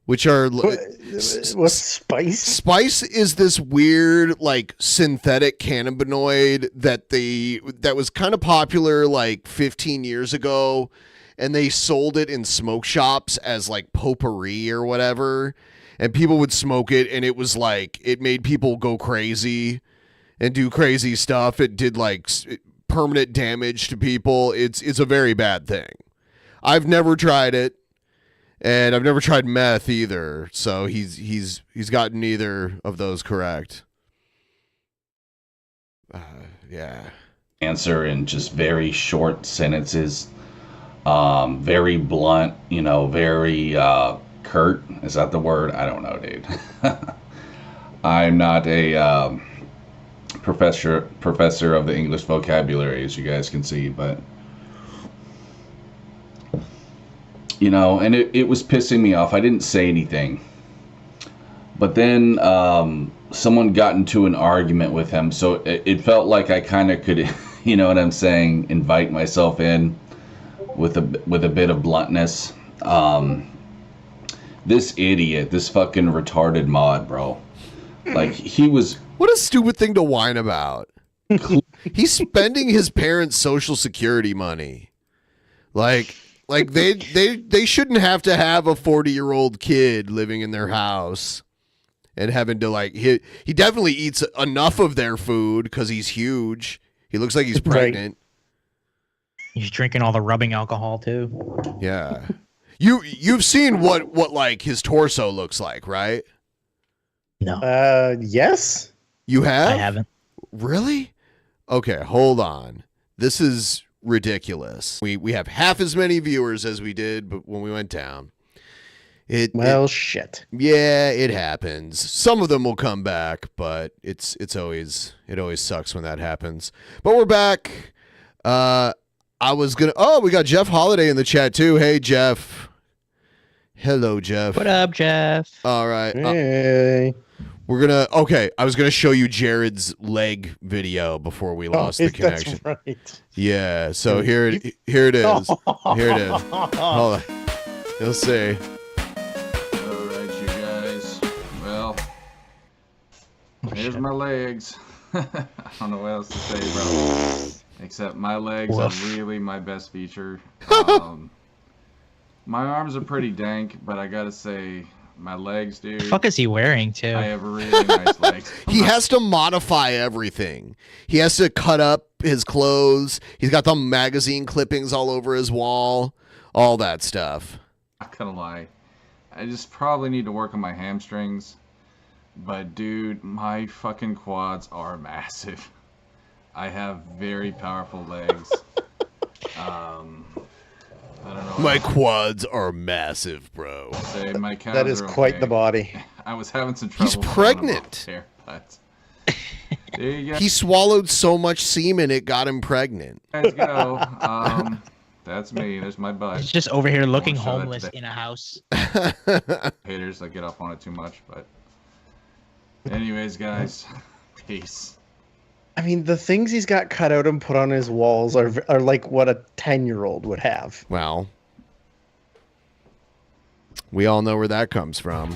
which are what's spice? Spice is this weird like synthetic cannabinoid that was kind of popular like 15 years ago, and they sold it in smoke shops as like potpourri or whatever, and people would smoke it and it was like it made people go crazy and do crazy stuff. It did like permanent damage to people. It's a very bad thing. I've never tried it. And I've never tried meth either, so he's gotten neither of those correct. Yeah. Answer in just very short sentences, very blunt, very curt. Is that the word? I don't know, dude. I'm not a professor of the English vocabulary, as you guys can see, but. And it was pissing me off. I didn't say anything. But then someone got into an argument with him, so it felt like I kind of could, you know what I'm saying, invite myself in with a bit of bluntness. This idiot, this fucking retarded mod, bro. Like, he was... What a stupid thing to whine about. He's spending his parents' Social Security money. Like they shouldn't have to have a 40-year-old kid living in their house and having to like he definitely eats enough of their food because he's huge. He looks like he's pregnant. He's drinking all the rubbing alcohol too. Yeah. You've seen what like his torso looks like, right? No. Yes. You have? I haven't. Really? Okay, hold on. This is ridiculous. We have half as many viewers as we did, but when we went down, shit. Yeah, it happens. Some of them will come back, but it always sucks when that happens. But we're back. We got Jeff Holiday in the chat too. Hey, Jeff. Hello, Jeff. What up, Jeff? All right. Hey. I was gonna show you Jared's leg video before we lost the connection. That's right. Yeah, so here it is. Here it is. Hold on. You'll see. Alright, you guys. Well, here's my legs. I don't know what else to say, bro. Except my legs are really my best feature. My arms are pretty dank, but I gotta say, my legs, dude. The fuck is he wearing too? I have really nice legs. He has to modify everything. He has to cut up his clothes. He's got the magazine clippings all over his wall. All that stuff. Not gonna lie. I just probably need to work on my hamstrings. But dude, my fucking quads are massive. I have very powerful legs. I don't know. My quads are massive, bro. Say my calves That is are quite okay. the body. I was having some trouble. He's pregnant. There, but there you go. He swallowed so much semen it got him pregnant. Guys go. That's me. There's my butt. He's just over here looking Won't show that homeless today. in a house. Haters that get off on it too much, but anyways, guys, peace. I mean, the things he's got cut out and put on his walls are like what a 10-year-old would have. Well, We all know where that comes from.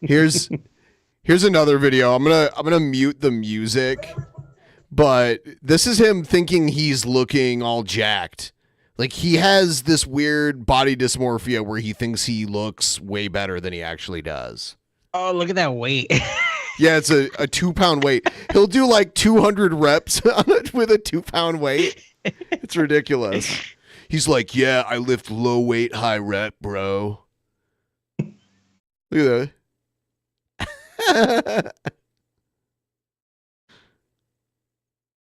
Here's another video. I'm gonna mute the music, but this is him thinking he's looking all jacked. Like he has this weird body dysmorphia where he thinks he looks way better than he actually does. Oh, look at that weight. Yeah, it's a 2-pound weight. He'll do like 200 reps on it with a 2-pound weight. It's ridiculous. He's like, yeah, I lift low weight, high rep, bro. Look at that.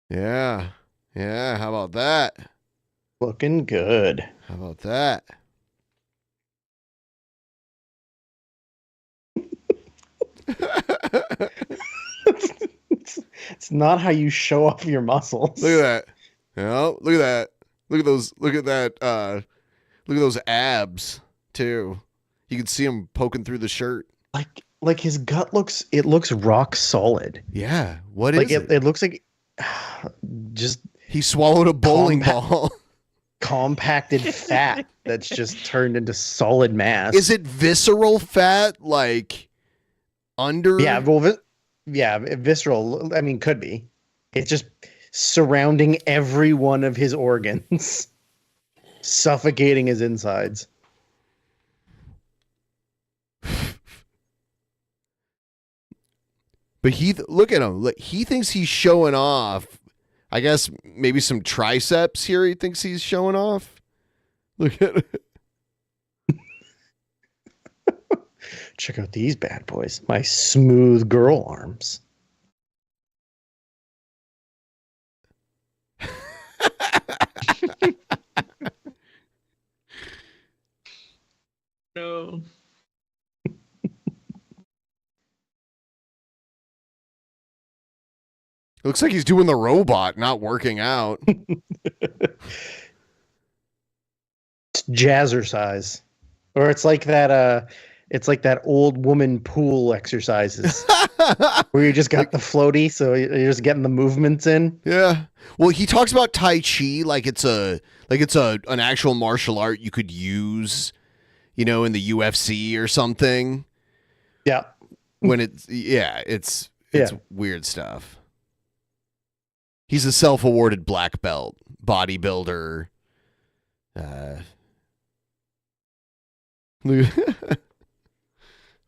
Yeah. Yeah, how about that? Looking good. How about that? It's not how you show off your muscles. Look at that. Yeah, look at that. Look at those. Look at that. Look at those abs too. You can see him poking through the shirt. Like his gut looks. It looks rock solid. Yeah. What Like is it? it looks like just He swallowed a bowling ball. compacted fat that's just turned into solid mass. Is it visceral fat? Like under? Yeah. Well, visceral. I mean, could be. It's just surrounding every one of his organs, suffocating his insides. But look at him. Look, he thinks he's showing off. I guess maybe some triceps here. He thinks he's showing off. Look at it. Check out these bad boys. My smooth girl arms. No. It looks like he's doing the robot, not working out. It's jazzercise. Or it's like that old woman pool exercises where you just got the floaty, so you're just getting the movements in. Yeah. Well, he talks about Tai Chi like it's an actual martial art you could use, in the UFC or something. Yeah. When it's weird stuff. He's a self-awarded black belt bodybuilder.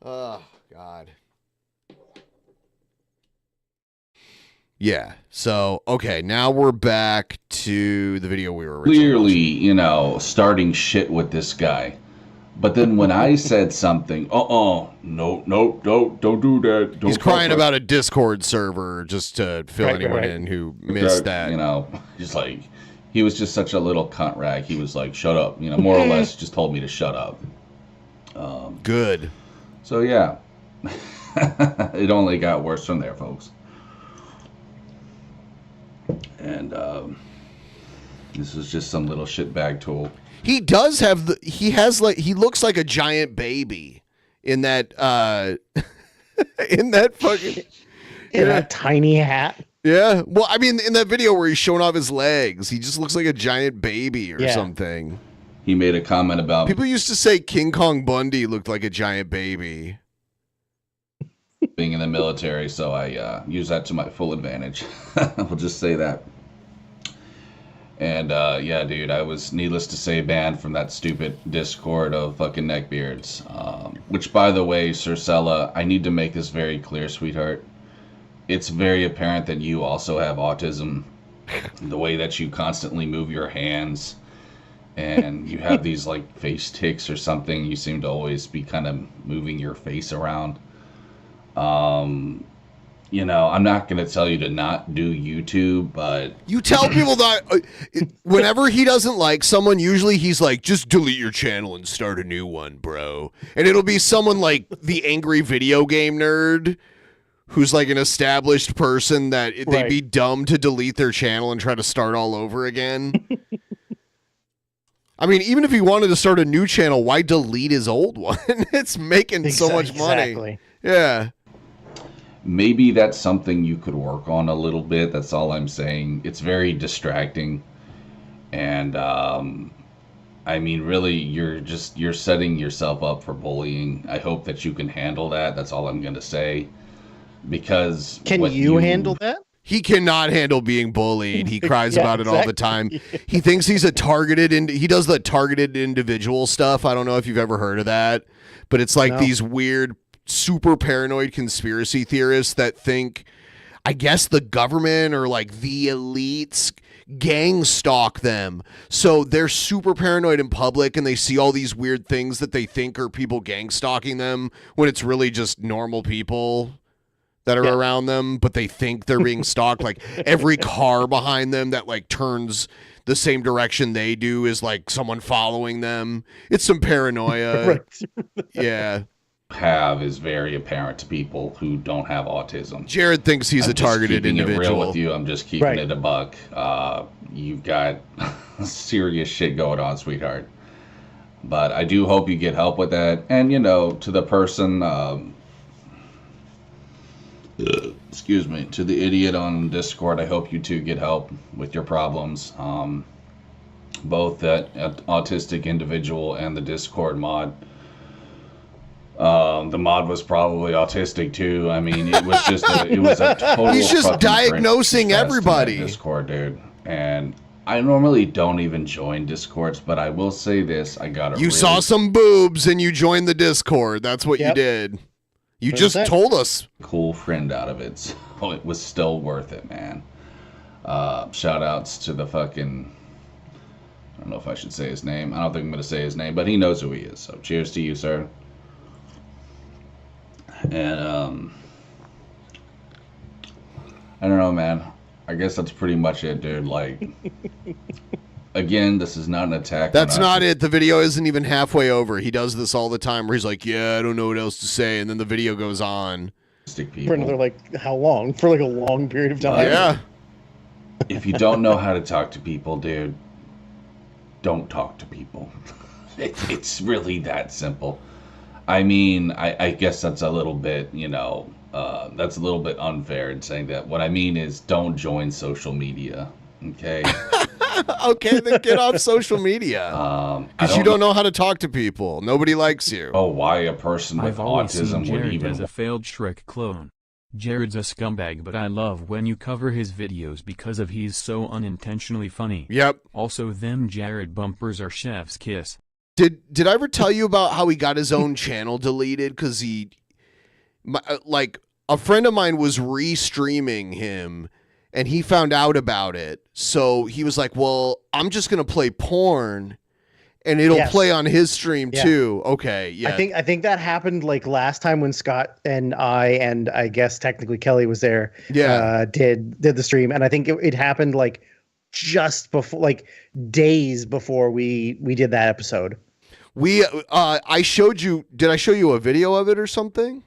Oh, God. Yeah. So, okay, now we're back to the video we were Clearly, starting shit with this guy. But then when I said something, no, don't do that. Don't He's crying about a Discord server just to fill anyone in who missed that. He's like, he was just such a little cunt rag. He was like, shut up. More or less just told me to shut up. Good. So, yeah. It only got worse from there, folks. And this is just some little shitbag tool. He does have he looks like a giant baby in that in that tiny hat. Yeah. Well, I mean, in that video where he's showing off his legs, he just looks like a giant baby or something. He made a comment about people used to say King Kong Bundy looked like a giant baby. Being in the military, so I use that to my full advantage. We'll just say that. And yeah, dude, I was, needless to say, banned from that stupid Discord of fucking neckbeards. Which, by the way, Circella, I need to make this very clear, sweetheart. It's very apparent that you also have autism. The way that you constantly move your hands, and you have these like face tics or something. You seem to always be kind of moving your face around. I'm not going to tell you to not do YouTube, but you tell people that whenever he doesn't like someone, usually he's like, just delete your channel and start a new one, bro. And it'll be someone like the angry video game nerd who's like an established person that they'd be dumb to delete their channel and try to start all over again. I mean, even if he wanted to start a new channel, why delete his old one? It's making so much money. Exactly. Yeah. Maybe that's something you could work on a little bit. That's all I'm saying. It's very distracting. And I mean, really, you're setting yourself up for bullying. I hope that you can handle that. That's all I'm going to say. Because Can you handle that? He cannot handle being bullied. He cries Yeah, about it all the time. He thinks he's a targeted, and he does the targeted individual stuff. I don't know if you've ever heard of that, but it's like No. these weird, super paranoid conspiracy theorists that think, I guess, the government or like the elites gang stalk them. So they're super paranoid in public, and they see all these weird things that they think are people gang stalking them when it's really just normal people that are around them, but they think they're being stalked. Like every car behind them that like turns the same direction they do is like someone following them. It's some paranoia. Yeah. Have is very apparent to people who don't have autism. Jared thinks he's I'm a just targeted keeping individual. It real with you. I'm just keeping it a buck. You've got serious shit going on, sweetheart. But I do hope you get help with that. And, you know, to the person, excuse me, to the idiot on Discord, I hope you too get help with your problems. Both that autistic individual and the Discord mod. The mod was probably autistic too. I mean, it was just a total. He's just fucking diagnosing cringe fest in that everybody. Discord, dude. And I normally don't even join Discords, but I will say this: I got You saw some boobs and you joined the Discord. That's what you Yep. did. You just told us. cool friend out of it, so it was still worth it, man. Shout outs to the fucking. I don't know if I should say his name. I don't think I'm going to say his name, but he knows who he is. So cheers to you, sir. And I don't know, man. I guess that's pretty much it, dude. Like, again, this is not an attack. That's on not it. The video isn't even halfway over. He does this all the time where he's like, yeah, I don't know what else to say. And then the video goes on. For another, like, how long? For like a long period of time. Yeah. If you don't know how to talk to people, dude, don't talk to people. It's really that simple. I mean, I guess that's a little bit, you know, that's a little bit unfair in saying that. What I mean is don't join social media, okay? Okay, then get off social media. Because you don't know how to talk to people. Nobody likes you. Oh, why a person with I've always seen autism would Jared even... as a failed Shrek clone. Jared's a scumbag, but I love when you cover his videos because of he's so unintentionally funny. Yep. Also, them Jared bumpers are chef's kiss. Did I ever tell you about how he got his own channel deleted? Because like, a friend of mine was re-streaming him, and he found out about it. So he was like, well, I'm just going to play porn, and it'll play on his stream too. Okay, yeah. I think that happened like last time when Scott and I guess technically Kelly was there. Yeah. Did the stream, and I think it happened like just before, like days before we did that episode. I showed you. Did I show you a video of it or something?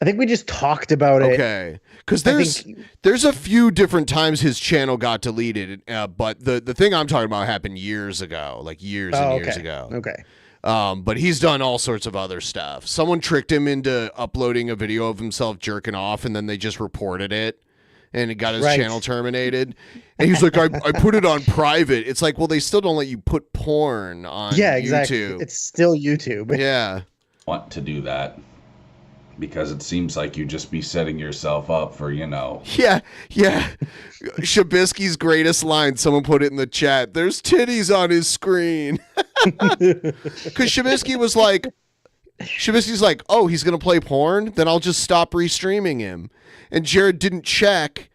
I think we just talked about it. Okay, because there's a few different times his channel got deleted, but the thing I'm talking about happened years ago, like years and years ago. Okay. But he's done all sorts of other stuff. Someone tricked him into uploading a video of himself jerking off, and then they just reported it, and it got his channel terminated. And he's like, I put it on private. It's like, well, they still don't let you put porn on exactly. YouTube. It's still YouTube. Yeah. Want to do that because it seems like you just be setting yourself up for, you know. Yeah. Shabisky's greatest line, someone put it in the chat. There's titties on his screen. Because Shabisky's like, oh, he's going to play porn? Then I'll just stop restreaming him. And Jared didn't check.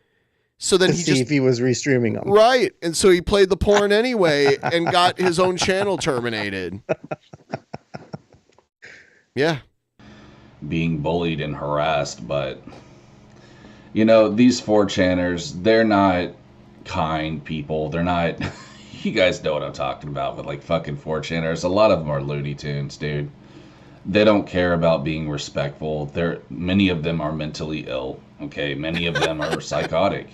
So then See if he was restreaming them. Right. And so he played the porn anyway and got his own channel terminated. Yeah. Being bullied and harassed, but you know, these 4chaners, they're not kind people. They're not, you guys know what I'm talking about, but like fucking 4chaners, a lot of them are Looney Tunes, dude. They don't care about being respectful. Many of them are mentally ill, okay? Many of them are psychotic.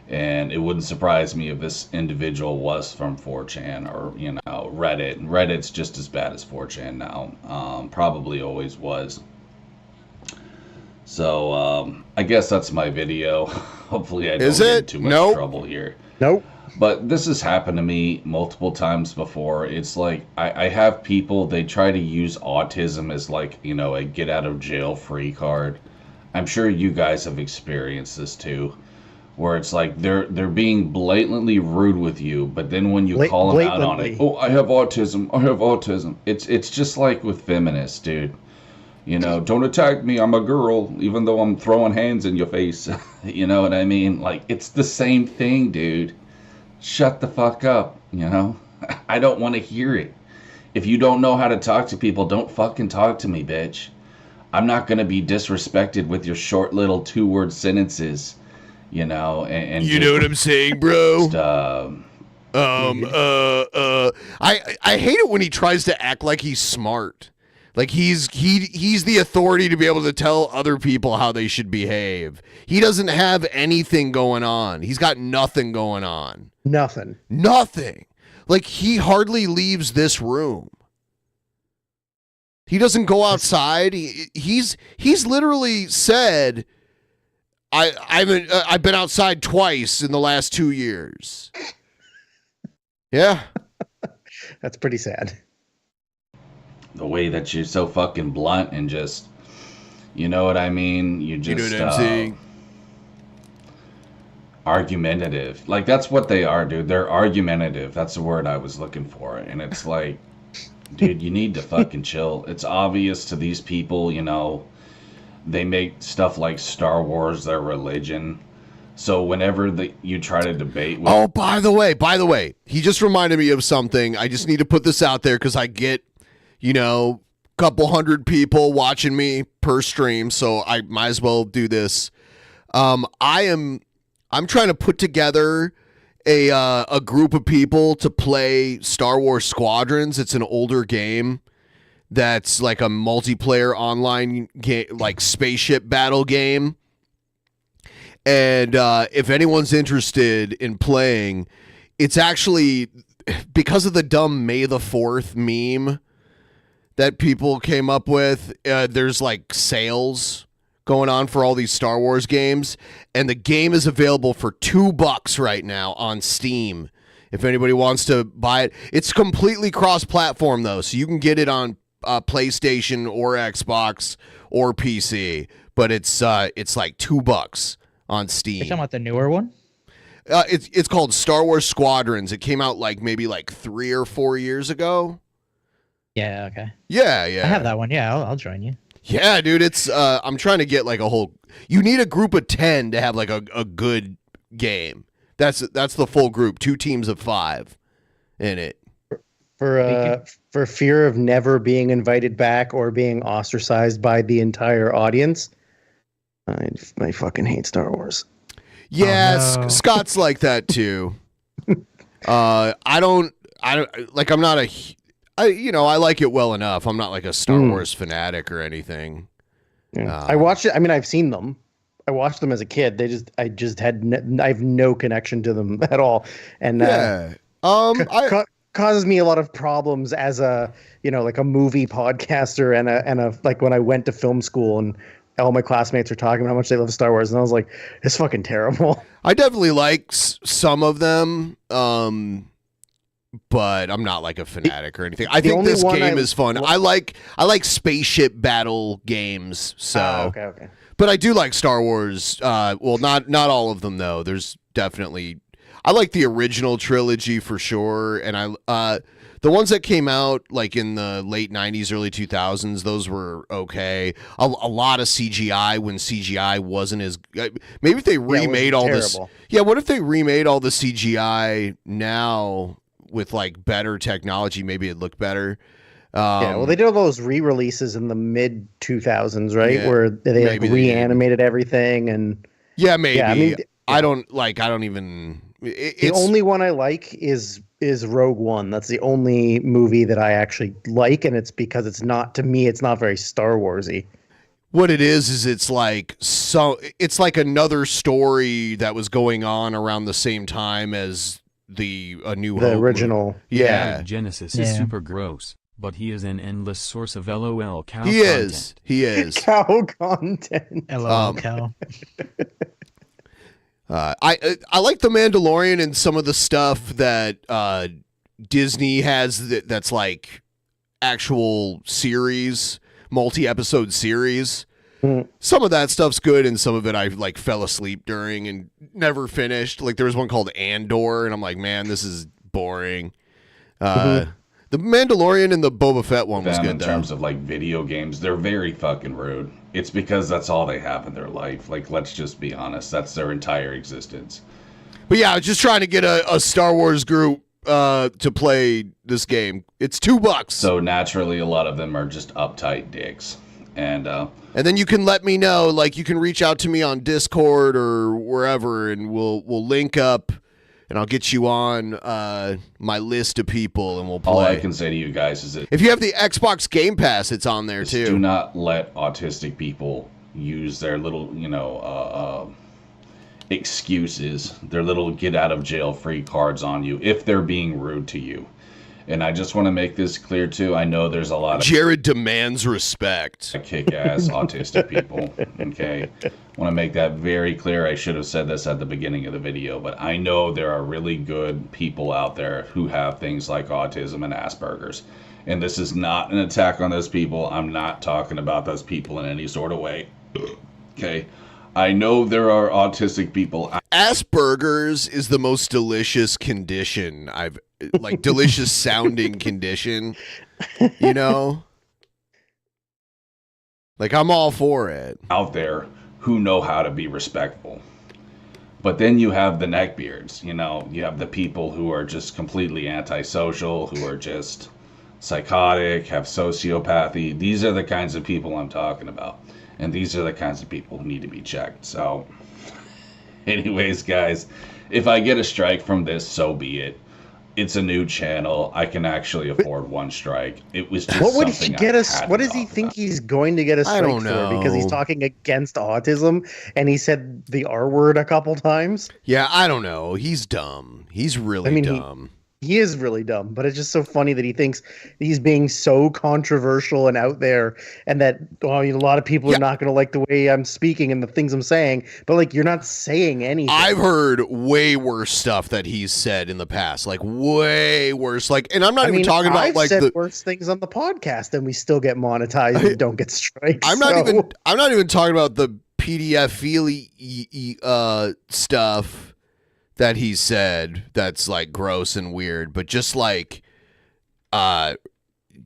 And it wouldn't surprise me if this individual was from 4chan or, you know, Reddit. And Reddit's just as bad as 4chan now. Probably always was. So, I guess that's my video. Hopefully I don't get in too much trouble here. Nope. But this has happened to me multiple times before. It's like I have people, they try to use autism as like, you know, a get out of jail free card. I'm sure you guys have experienced this too, where it's like they're being blatantly rude with you, but then when you call them out on it, oh, I have autism, I have autism. It's just like with feminists, dude. You know, don't attack me, I'm a girl, even though I'm throwing hands in your face. You know what I mean? Like, it's the same thing, dude. Shut the fuck up, you know? I don't want to hear it. If you don't know how to talk to people, don't fucking talk to me, bitch. I'm not going to be disrespected with your short little 2-word sentences, you know, and you know what I'm saying, bro? I hate it when he tries to act like he's smart. Like he's the authority to be able to tell other people how they should behave. He doesn't have anything going on. He's got nothing going on. Nothing. Like he hardly leaves this room. He doesn't go outside. He's literally said, I've been outside twice in the last 2 years. Yeah. That's pretty sad. The way that you're so fucking blunt and just, you know what I mean? You just, you know what I'm saying? Argumentative. Like, that's what they are, dude. They're argumentative. That's the word I was looking for. And it's like, dude, you need to fucking chill. It's obvious to these people, you know, they make stuff like Star Wars their religion. So whenever you try to debate with... Oh, by the way, he just reminded me of something. I just need to put this out there because I get, you know, a couple hundred people watching me per stream, so I might as well do this. I'm trying to put together a group of people to play Star Wars Squadrons. It's an older game that's like a multiplayer online game, like spaceship battle game. And if anyone's interested in playing, it's actually because of the dumb May the 4th meme that people came up with. There's like sales going on for all these Star Wars games, and the game is available for $2 right now on Steam. If anybody wants to buy it, it's completely cross-platform though, so you can get it on PlayStation or Xbox or PC. But it's like $2 on Steam. You're talking about the newer one? It's called Star Wars Squadrons. It came out maybe 3 or 4 years ago. Yeah, okay. Yeah. I have that one. Yeah, I'll join you. Yeah, dude, it's I'm trying to get a whole. You need a group of 10 to have a good game. That's the full group, 2 teams of 5 in it. For fear of never being invited back or being ostracized by the entire audience, I fucking hate Star Wars. Yeah, no. Scott's like that too. I like it well enough. I'm not like a Star Wars fanatic or anything. Yeah. I watched it. I mean, I've seen them. I watched them as a kid. I have no connection to them at all. And causes me a lot of problems as a movie podcaster and a like when I went to film school and all my classmates are talking about how much they love Star Wars, and I was like, it's fucking terrible. I definitely like some of them. But I'm not like a fanatic or anything. I think this game is fun. I like spaceship battle games. So okay. But I do like Star Wars. Well, not all of them though. There's definitely I like the original trilogy for sure, and the ones that came out like in the late 90s, early 2000s, those were okay. A lot of CGI when CGI wasn't as maybe if they remade all this. Yeah, what if they remade all the CGI now? With better technology, maybe it'd look better. Well, they did all those re-releases in the mid 2000s, right? Yeah, where they reanimated everything and maybe. Yeah, I mean, I don't even. The only one I like is Rogue One. That's the only movie that I actually like, and it's because it's not very Star Warsy. What it is it's like another story that was going on around the same time as the New Hope original movie. Yeah. Genesis is super gross, but he is an endless source of LOL cow he content. He is cow content. LOL cow. I like The Mandalorian and some of the stuff that Disney has that's like actual series, multi-episode series. Some of that stuff's good, and some of it I like fell asleep during and never finished. Like there was one called Andor, and I'm like, man, this is boring. The Mandalorian and the Boba Fett one was good. In terms of like video games, they're very fucking rude. It's because that's all they have in their life. Like, let's just be honest, that's their entire existence. But yeah, I was just trying to get a Star Wars group to play this game. It's $2. So naturally, a lot of them are just uptight dicks. And then you can let me know, like you can reach out to me on Discord or wherever, and we'll link up, and I'll get you on my list of people, and we'll play. All I can say to you guys is that if you have the Xbox Game Pass, it's on there too. Do not let autistic people use their little, excuses, their little get out of jail free cards on you if they're being rude to you. And I just want to make this clear too. I know there's a lot of Jared demands respect. Kick-ass autistic people. Okay, I want to make that very clear. I should have said this at the beginning of the video, but I know there are really good people out there who have things like autism and Asperger's. And this is not an attack on those people. I'm not talking about those people in any sort of way. Okay. I know there are autistic people. Asperger's is the most delicious condition delicious sounding condition, like I'm all for it. Out there who know how to be respectful. But then you have the neckbeards, you have the people who are just completely antisocial, who are just psychotic, have sociopathy. These are the kinds of people I'm talking about. And these are the kinds of people who need to be checked. So, anyways, guys, if I get a strike from this, so be it. It's a new channel. I can actually afford one strike. It was just what would he get us? What does he think he's going to get a strike for? Because he's talking against autism, and he said the R word a couple times. Yeah, I don't know. He's dumb. He's really dumb. He is really dumb, but it's just so funny that he thinks he's being so controversial and out there, and that a lot of people are not going to like the way I'm speaking and the things I'm saying. But like, you're not saying anything. I've heard way worse stuff that he's said in the past, like way worse. Like, and I'm not even talking about I've like said worse things on the podcast, and we still get monetized and don't get strikes. I'm not even talking about the PDF feely stuff that he said that's like gross and weird, but just like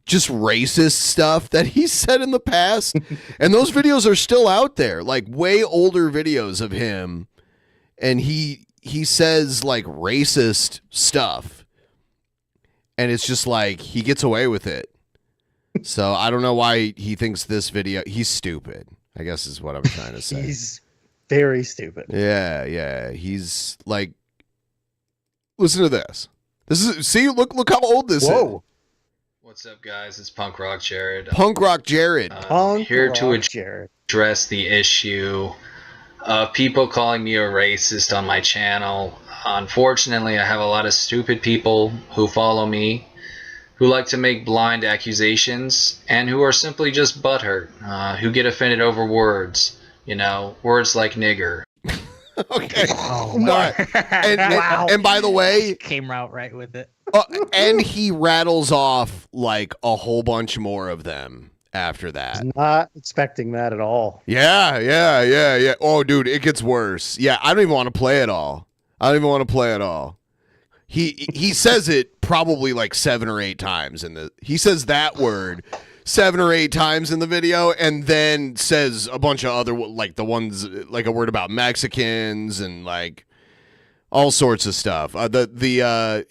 just racist stuff that he said in the past. And those videos are still out there, like way older videos of him, and he says like racist stuff, and it's just like he gets away with it. So I don't know why he thinks this video, he's stupid, I guess is what I'm trying to say. He's very stupid. Yeah. He's like, listen to this. Look how old this is. What's up, guys? It's Punk Rock Jared. Punk Rock Jared. Here to address the issue of people calling me a racist on my channel. Unfortunately, I have a lot of stupid people who follow me, who like to make blind accusations, and who are simply just butthurt, who get offended over words. Words like nigger. Okay. Oh my. And by the way, came out right with it. And he rattles off like a whole bunch more of them after that. Not expecting that at all. Yeah. Oh, dude, it gets worse. Yeah, I don't even want to play it all. He says it probably like 7 or 8 times he says that word 7 or 8 times in the video, and then says a bunch of other, like the ones, like a word about Mexicans and like all sorts of stuff. He says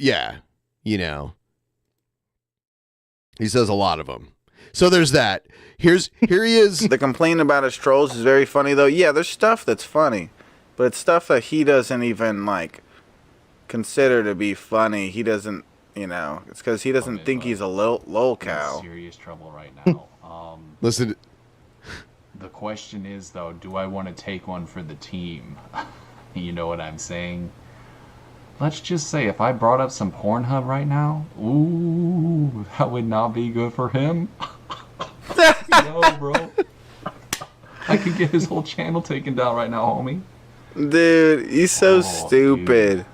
a lot of them. So there's that. Here he is. The complaint about his trolls is very funny though. Yeah, there's stuff that's funny, but it's stuff that he doesn't even like consider to be funny. He doesn't. It's because he doesn't think he's a lol cow. Serious trouble right now. Listen. The question is, though, do I want to take one for the team? You know what I'm saying? Let's just say if I brought up some Pornhub right now, ooh, that would not be good for him. Bro. I could get his whole channel taken down right now, homie. Dude, he's so stupid.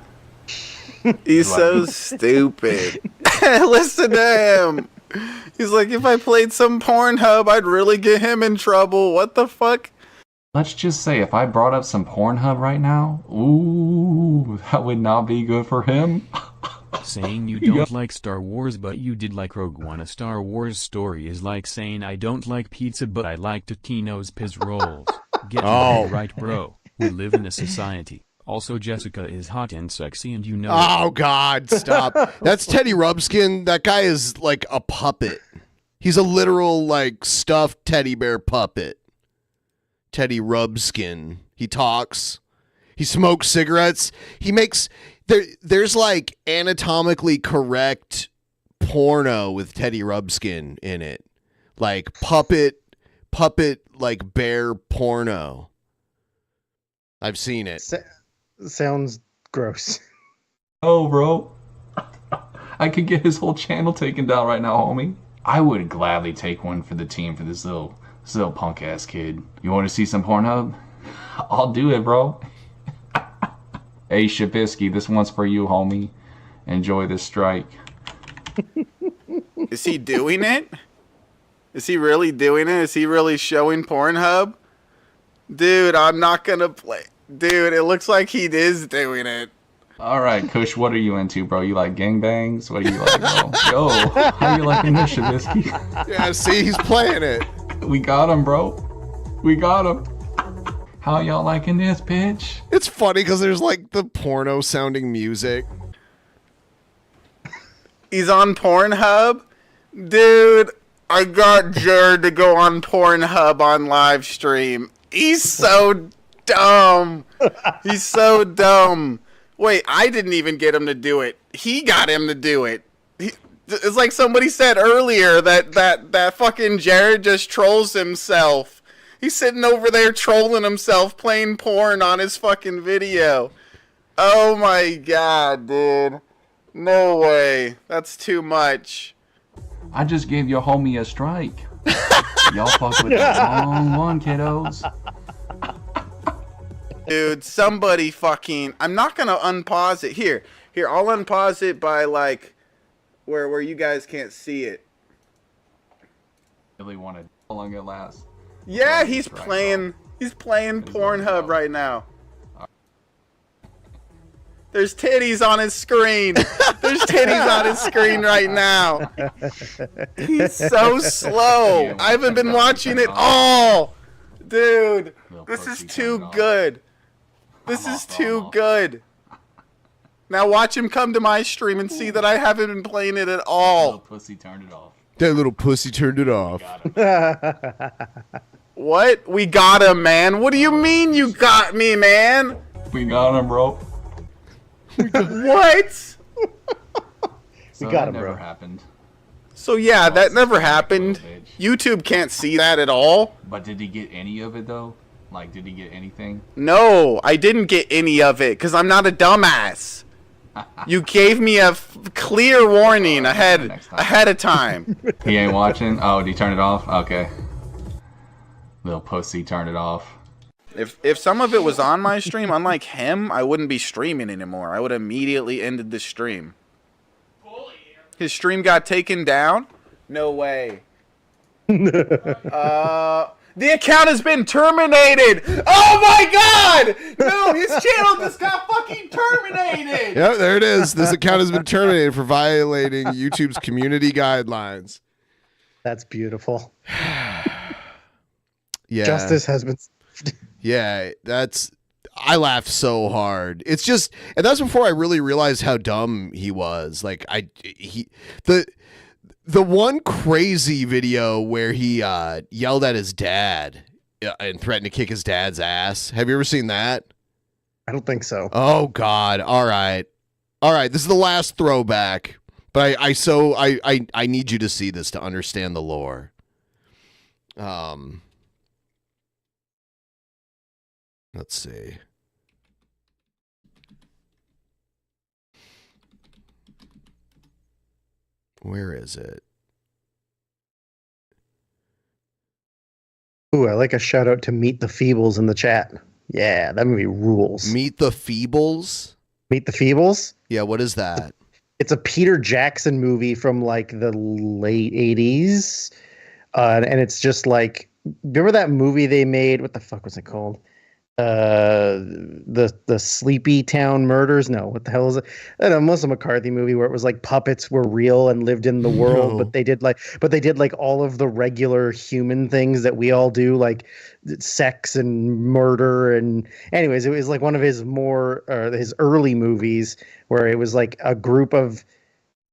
He's so stupid. Listen to him. He's like, if I played some Pornhub, I'd really get him in trouble. What the fuck? Let's just say if I brought up some Pornhub right now, ooh, that would not be good for him. Saying you don't like Star Wars but you did like Rogue One. A Star Wars story is like saying I don't like pizza but I like Totino's Piz rolls. Get it right, bro. We live in a society. Also, Jessica is hot and sexy and you know Oh, God, stop. That's Teddy Rubskin. That guy is like a puppet. He's a literal, like, stuffed teddy bear puppet. Teddy Rubskin. He talks. He smokes cigarettes. He makes... There's, like, anatomically correct porno with Teddy Rubskin in it. Like, puppet, like, bear porno. I've seen it. Sounds gross. Oh, bro. I could get his whole channel taken down right now, homie. I would gladly take one for the team for this little punk-ass kid. You want to see some Pornhub? I'll do it, bro. Hey, Shabisky, this one's for you, homie. Enjoy this strike. Is he doing it? Is he really doing it? Is he really showing Pornhub? Dude, I'm not gonna play. Dude, it looks like he is doing it. Alright, Kush, what are you into, bro? You like gangbangs? What are you like, bro? Yo, how you liking this, Shabisky? Yeah, see, he's playing it. We got him, bro. We got him. How y'all liking this, bitch? It's funny because there's like the porno sounding music. He's on Pornhub? Dude, I got Jared to go on Pornhub on live stream. He's so dumb. He's so dumb. Wait, I didn't even get him to do it. He got him to do it. It's like somebody said earlier that fucking Jared just trolls himself. He's sitting over there trolling himself, playing porn on his fucking video. Oh my god, dude. No way. That's too much. I just gave your homie a strike. Y'all fuck with the wrong one, kiddos. Dude, somebody fucking... I'm not gonna unpause it. Here, I'll unpause it by, like, where you guys can't see it. Really wanted how long it lasts. Yeah, he's playing Pornhub right now. There's titties on his screen. There's titties on his screen right now. He's so slow. I haven't been watching it all. Dude, this is too good. This is too good. Now watch him come to my stream and see that I haven't been playing it at all. Little pussy turned it off. That little pussy turned it off. What? We got him, man. What do you mean you got me, man? We got him, bro. What? So got that him, never bro. happened. So yeah, that never happened. YouTube can't see that at all. But did he get any of it though? Like, did he get anything? No, I didn't get any of it because I'm not a dumbass. You gave me a clear warning ahead of time. He ain't watching? Oh, did he turn it off? Okay. Little pussy turned it off. If some of it was on my stream, unlike him, I wouldn't be streaming anymore. I would immediately ended the stream. His stream got taken down? No way. The account has been terminated. Oh my god! No, his channel just got fucking terminated. Yep, there it is. This account has been terminated for violating YouTube's community guidelines. That's beautiful. Yeah. Justice has been. Yeah, I laughed so hard. It's just, and that's before I really realized how dumb he was. Like the one crazy video where he yelled at his dad and threatened to kick his dad's ass. Have you ever seen that? I don't think so. Oh God! All right. This is the last throwback, but I need you to see this to understand the lore. Let's see. Where is it? Ooh, I like a shout out to Meet the Feebles in the chat. Yeah, that movie rules. Meet the Feebles? Meet the Feebles? Yeah, what is that? It's a Peter Jackson movie from like the late 80s. And it's just like, remember that movie they made? What the fuck was it called? The Sleepy Town Murders? No, what the hell is it? I don't know, Melissa McCarthy movie where it was like puppets were real and lived in the world, but they did like all of the regular human things that we all do, like sex and murder. And anyways, it was like one of his his early movies where it was like a group of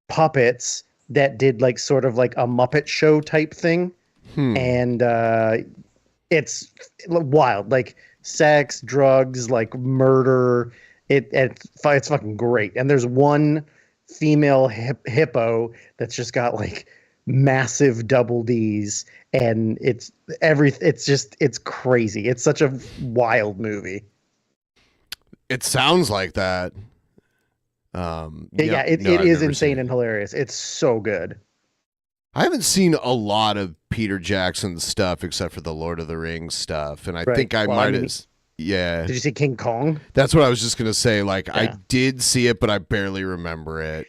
puppets that did like sort of like a Muppet Show type thing. And it's wild, like sex, drugs, like murder. It's fucking great. And there's one female hippo that's just got like massive double D's, and it's crazy. It's such a wild movie. It sounds like that. It is insane and hilarious. It's so good. I haven't seen a lot of Peter Jackson stuff except for the Lord of the Rings stuff, and I think I might have. Yeah. Did you see King Kong? That's what I was just gonna say. Like, I did see it, but I barely remember it.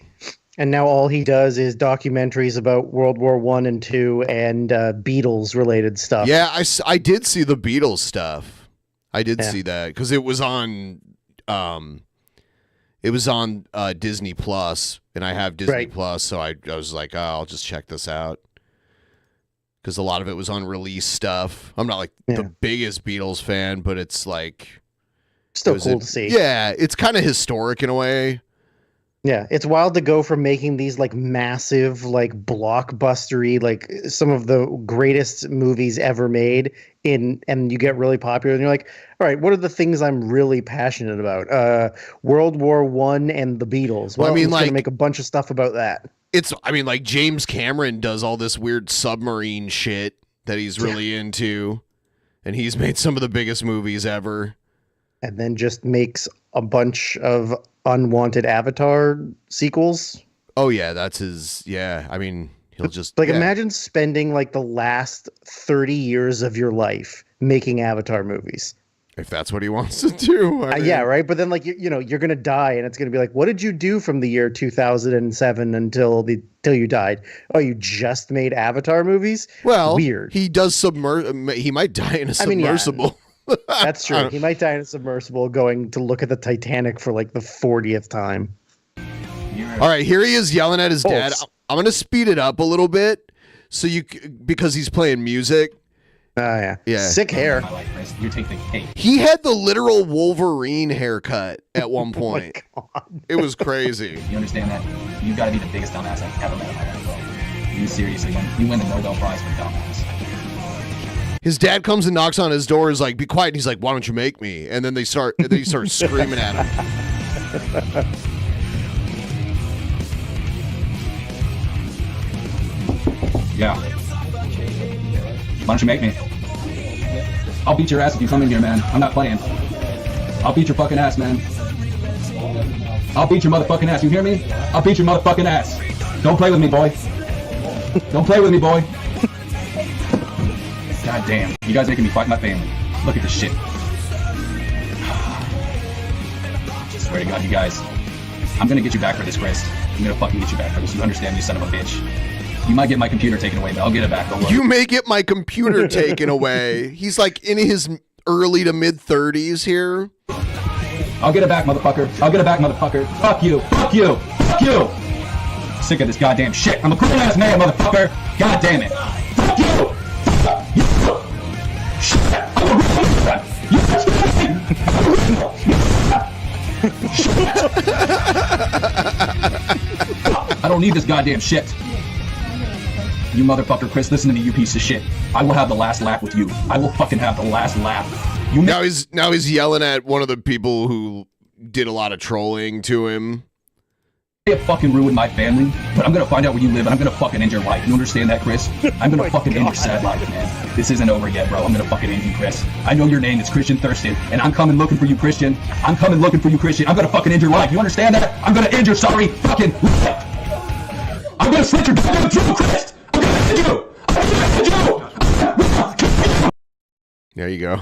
And now all he does is documentaries about World War I and II and Beatles related stuff. Yeah, I did see the Beatles stuff. I did see that because it was on Disney Plus, and I have Disney Plus, so I was like, oh, I'll just check this out. Because a lot of it was unreleased stuff. I'm not like the biggest Beatles fan, but it's like still cool to see. Yeah, it's kind of historic in a way. Yeah, it's wild to go from making these like massive, like blockbustery, like some of the greatest movies ever made and you get really popular and you're like, all right, what are the things I'm really passionate about? World War I and the Beatles. Well, I mean, I'm gonna make a bunch of stuff about that. Like James Cameron does all this weird submarine shit that he's really into, and he's made some of the biggest movies ever. And then just makes a bunch of unwanted Avatar sequels. Oh yeah, that's his. Yeah, I mean, he'll just imagine spending like the last 30 years of your life making Avatar movies. If that's what he wants to do. Yeah, right. But then like you're gonna die, and it's gonna be like, what did you do from the year 2007 until you died? Oh, you just made Avatar movies? Well, weird. He does he might die in a submersible. That's true. He might die in a submersible going to look at the Titanic for like the 40th time. All right, here he is yelling at his dad. I'm gonna speed it up a little bit because he's playing music. Yeah. Sick hair. He had the literal Wolverine haircut at one point. Oh my God. It was crazy. You understand that? You got to be the biggest dumbass I've ever met in my life, bro. You seriously, you win the Nobel Prize for dumbass. His dad comes and knocks on his door. Is like, be quiet. And he's like, why don't you make me? And then he starts screaming at him. Yeah. Why don't you make me? I'll beat your ass if you come in here, man. I'm not playing. I'll beat your fucking ass, man. I'll beat your motherfucking ass. You hear me? I'll beat your motherfucking ass. Don't play with me, boy. Don't play with me, boy. God damn. You guys making me fight my family. Look at this shit. I swear to God, you guys. I'm gonna get you back for this, Chris. I'm gonna fucking get you back for this. You understand, you son of a bitch. You might get my computer taken away, but I'll get it back. Don't worry. You may get my computer taken away. He's like in his early to mid 30s here. I'll get it back, motherfucker. I'll get it back, motherfucker. Fuck you. Fuck you. Fuck you. Sick of this goddamn shit. I'm a grown ass man, motherfucker. God damn it. Fuck you. Shit. I'm a grown man. I don't need this goddamn shit. You motherfucker, Chris, listen to me, you piece of shit. I will have the last laugh with you. I will fucking have the last laugh. Now he's yelling at one of the people who did a lot of trolling to him. You fucking ruined my family, but I'm gonna find out where you live and I'm gonna fucking end your life. You understand that, Chris? I'm gonna fucking end your sad life, man. This isn't over yet, bro. I'm gonna fucking end you, Chris. I know your name is Christian Thurston, and I'm coming looking for you, Christian. I'm coming looking for you, Christian. I'm gonna fucking end your life. You understand that? I'm gonna end your sorry fucking life. I'm gonna slit your goddamn throat, Chris. I'm gonna end you. I'm gonna end you. There you go.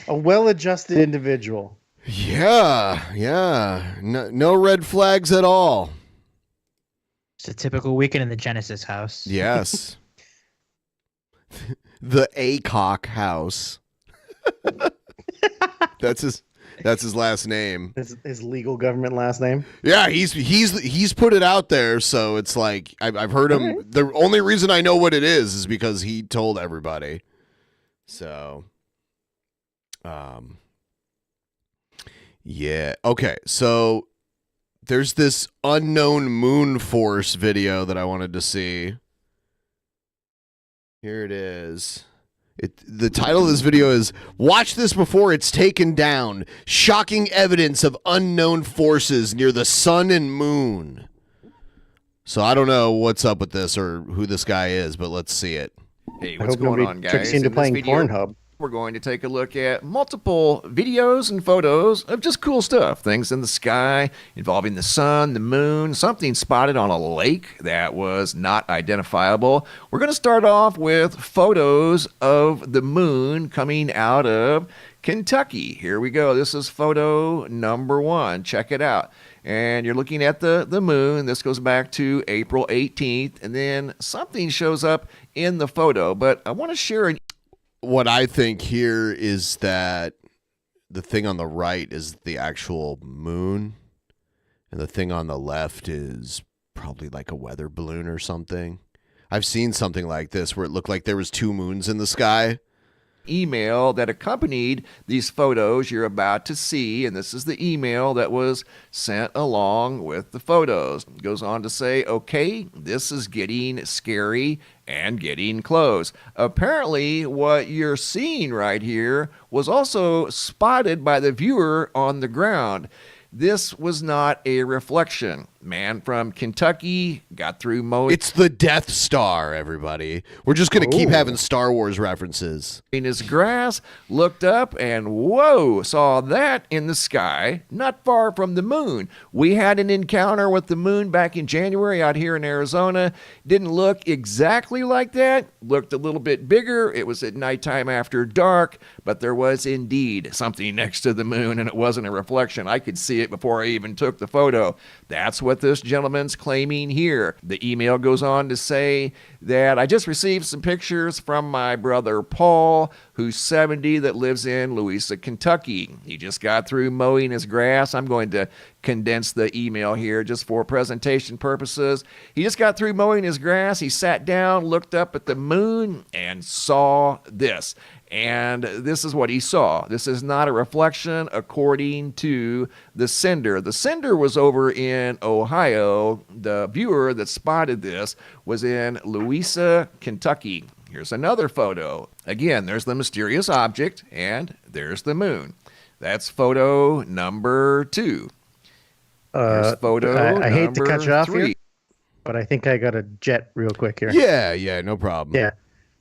A well-adjusted individual. Yeah. No red flags at all. It's a typical weekend in the Genesis house. Yes. The ACOC house. That's his last name. His legal government last name. Yeah, he's put it out there, so it's like I've heard him. Right. The only reason I know what it is because he told everybody. So, yeah. Okay, so there's this unknown moon force video that I wanted to see. Here it is. The title of this video is "Watch This Before It's Taken Down. Shocking Evidence of Unknown Forces Near the Sun and Moon." So I don't know what's up with this or who this guy is, but let's see it. Hey, what's going on, guys? Tricks into playing Pornhub. We're going to take a look at multiple videos and photos of just cool stuff. Things in the sky involving the sun, the moon, something spotted on a lake that was not identifiable. We're going to start off with photos of the moon coming out of Kentucky. Here we go. This is photo number 1. Check it out. And you're looking at the moon. This goes back to April 18th. And then something shows up in the photo. But I want to share what I think here is that the thing on the right is the actual moon, and the thing on the left is probably like a weather balloon or something. I've seen something like this where it looked like there was 2 moons in the sky. Email that accompanied these photos you're about to see, and this is the email that was sent along with the photos. It goes on to say, okay, this is getting scary and getting close. Apparently, what you're seeing right here was also spotted by the viewer on the ground. This was not a reflection. Man from Kentucky got through mowing. It's the Death Star, everybody. We're just going to keep having Star Wars references. In his grass, looked up, and whoa, saw that in the sky, not far from the moon. We had an encounter with the moon back in January out here in Arizona. Didn't look exactly like that. Looked a little bit bigger. It was at nighttime after dark, but there was indeed something next to the moon, and it wasn't a reflection. I could see it before I even took the photo. That's what this gentleman's claiming here. The email goes on to say that I just received some pictures from my brother Paul, who's 70, that lives in Louisa, Kentucky. He just got through mowing his grass. I'm going to condense the email here just for presentation purposes. He just got through mowing his grass. He sat down, looked up at the moon, and saw this. And this is what he saw. This is not a reflection according to the sender. The sender was over in Ohio. The viewer that spotted this was in Louisa, Kentucky. Here's another photo. Again, there's the mysterious object, and there's the moon. That's photo number 2. Here's photo I hate to cut you off 3. here, but I think I got a jet real quick here. Yeah, no problem. Yeah,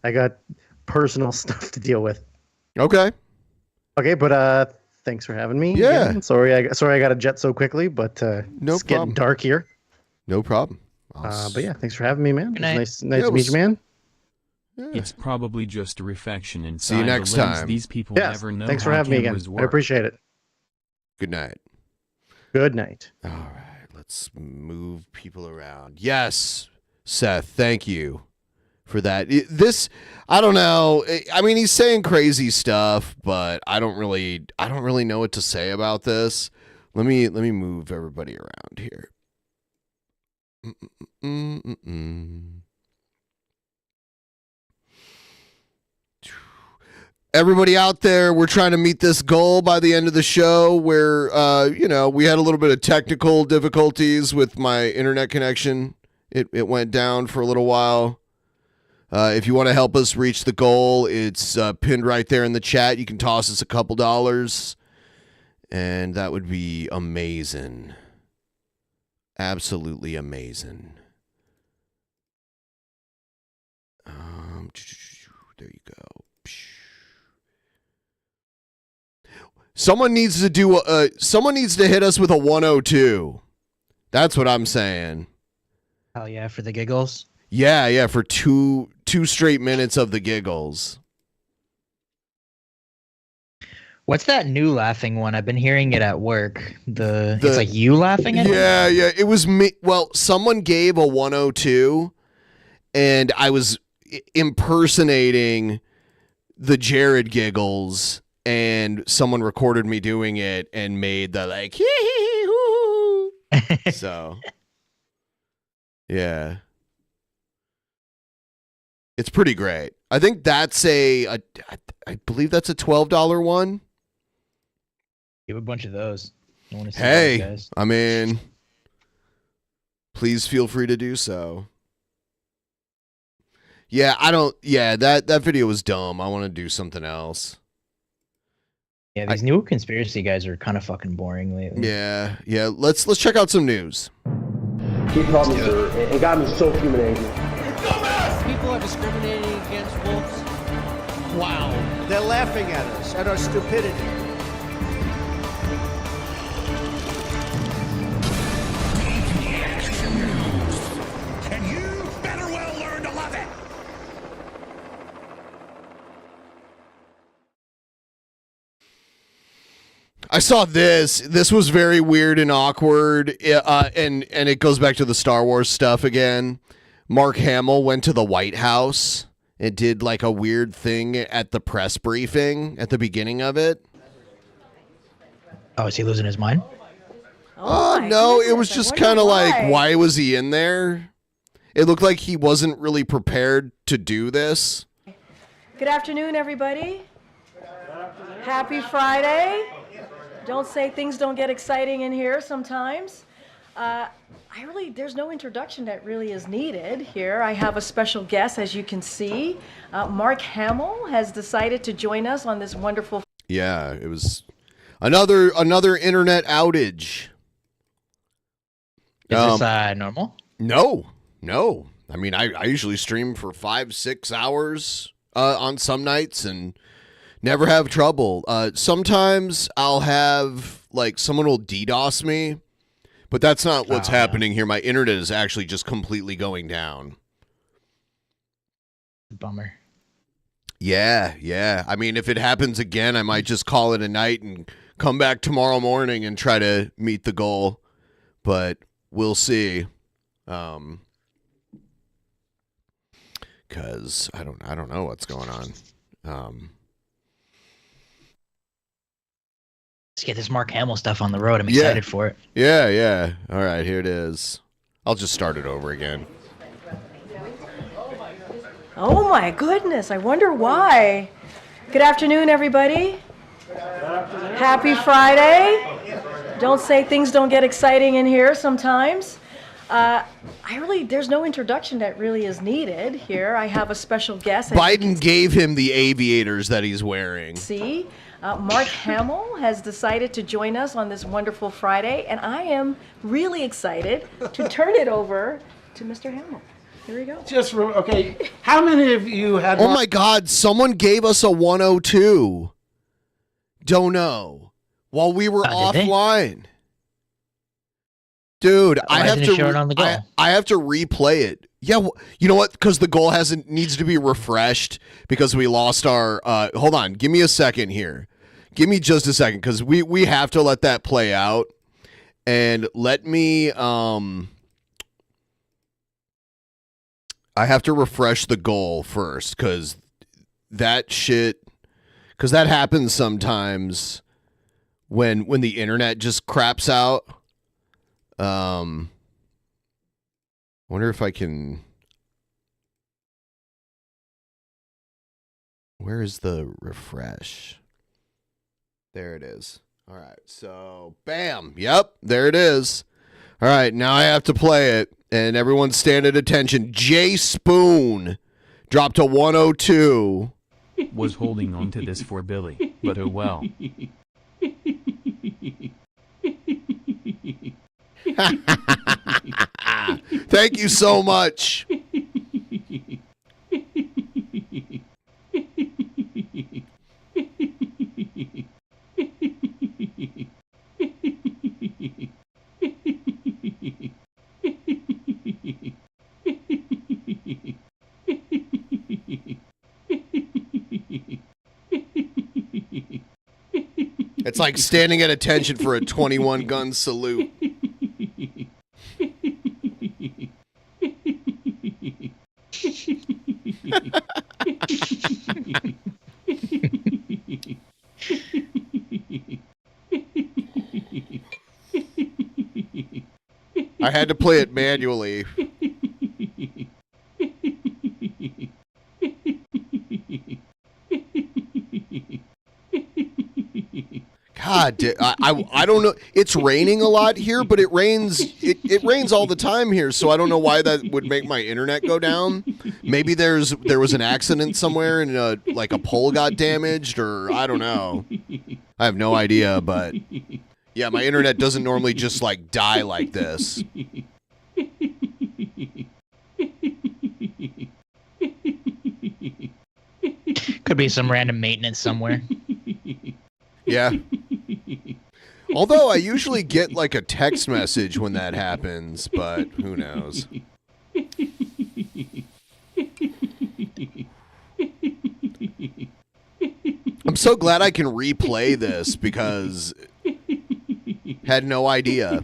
I got personal stuff to deal with. Okay, but thanks for having me. Yeah. Again. Sorry I got a jet so quickly, but it's getting dark here. No problem. But yeah, thanks for having me, man. Nice Yeah, to meet you, man. It's probably just a reflection inside See you next the lens. time. These people Yes, never know thanks how for having me again. cameras I work. appreciate it. Good night. Good night. All right, let's move people around. Yes, Seth, thank you for that. This, I don't know. I mean, he's saying crazy stuff, but I don't really know what to say about this. Let me move everybody around here. Everybody out there, we're trying to meet this goal by the end of the show where, we had a little bit of technical difficulties with my internet connection. It went down for a little while. If you want to help us reach the goal, it's pinned right there in the chat. You can toss us a couple dollars, and that would be amazing. Absolutely amazing. There you go. Someone needs to do. Someone needs to hit us with a 102. That's what I'm saying. Hell yeah, for the giggles. Yeah, for two straight minutes of the giggles. What's that new laughing one? I've been hearing it at work. It's like you laughing at it? Yeah, it was me. Well, someone gave a 102, and I was impersonating the Jared giggles, and someone recorded me doing it and made the like hee hee hoo. So, yeah. It's pretty great. I think that's I believe that's a $12 one. You have a bunch of those. I want to see Hey, those guys. I mean, please feel free to do so. Yeah, that video was dumb. I want to do something else. Yeah, these new conspiracy guys are kind of fucking boring lately. Yeah. Let's check out some news. He called me, sir, and got me so human angry. People are discriminating against wolves. Wow. They're laughing at us, at our stupidity. And you better well learn to love it. I saw this. This was very weird and awkward, and it goes back to the Star Wars stuff again. Mark Hamill went to the White House and did like a weird thing at the press briefing at the beginning of it. Oh, is he losing his mind? No, it was just kind of like, why was he in there? It looked like he wasn't really prepared to do this. Good afternoon, everybody. Happy Friday. Don't say things don't get exciting in here sometimes. There's no introduction that really is needed here. I have a special guest, as you can see. Mark Hamill has decided to join us on this wonderful... Yeah, it was another internet outage. Is this normal? No. I mean, I usually stream for 5-6 hours on some nights and never have trouble. Sometimes I'll have, like, someone will DDoS me, but that's not what's happening here. My internet is actually just completely going down. Bummer. Yeah. I mean, if it happens again, I might just call it a night and come back tomorrow morning and try to meet the goal, but we'll see. Because I don't know what's going on. Let's get this Mark Hamill stuff on the road. I'm excited for it. Yeah. All right, here it is. I'll just start it over again. Oh my goodness, I wonder why. Good afternoon, everybody. Happy Friday. Don't say things don't get exciting in here sometimes. There's no introduction that really is needed here. I have a special guest. Biden gave him the aviators that he's wearing. Mark Hamill has decided to join us on this wonderful Friday, and I am really excited to turn it over to Mr. Hamill. Here we go. Okay, how many of you had... Oh my God, someone gave us a 102. Don't know. While we were offline. Dude, I have to I have to replay it. Yeah, you know what? Because the goal needs to be refreshed because we lost our. Hold on, give me a second here. Give me just a second because we have to let that play out, and let me. I have to refresh the goal first because that happens sometimes when the internet just craps out. Wonder if I can. Where is the refresh? There it is. All right, so bam. Yep, there it is. All right, now I have to play it, and everyone stand at attention. Jay Spoon dropped a 102. Was holding on to this for Billy, but oh well. Thank you so much. It's like standing at attention for a 21 gun salute. I had to play it manually. God, I don't know. It's raining a lot here, but it rains all the time here, so I don't know why that would make my internet go down. Maybe there was an accident somewhere and like a pole got damaged, or I don't know. I have no idea, but yeah, my internet doesn't normally just like die like this. Could be some random maintenance somewhere. Yeah. Although I usually get like a text message when that happens, but who knows? I'm so glad I can replay this because had no idea.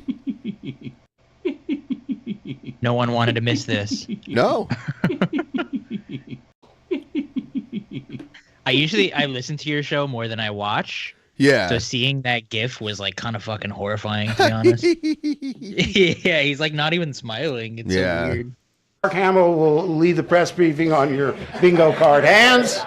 No one wanted to miss this. No. I listen to your show more than I watch. Yeah. So seeing that GIF was like kind of fucking horrifying, to be honest. Yeah, he's like not even smiling. It's so weird. Mark Hamill will lead the press briefing on your bingo card. Hands?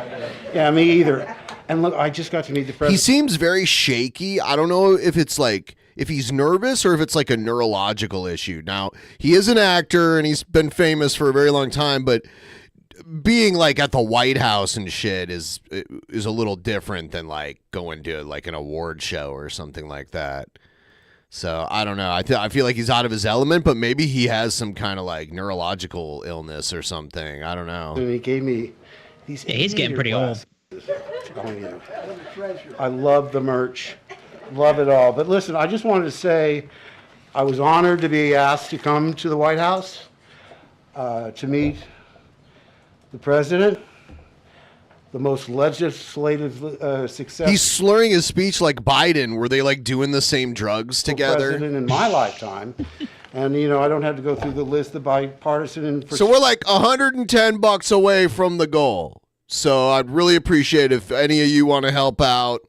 Yeah, me either. And look, I just got to meet the president. He seems very shaky. I don't know if it's like if he's nervous or if it's like a neurological issue. Now, he is an actor and he's been famous for a very long time, but being like at the White House and shit is a little different than like going to like an award show or something like that. So I don't know. I feel like he's out of his element, but maybe he has some kind of like neurological illness or something. I don't know. And he gave me these. Yeah, he's getting pretty old. I love the merch, love it all. But listen, I just wanted to say, I was honored to be asked to come to the White House to meet the president, the most legislative success. He's slurring his speech like Biden. Were they like doing the same drugs together? President in my lifetime. And, you know, I don't have to go through the list of bipartisan. So we're like $110 away from the goal. So I'd really appreciate if any of you want to help out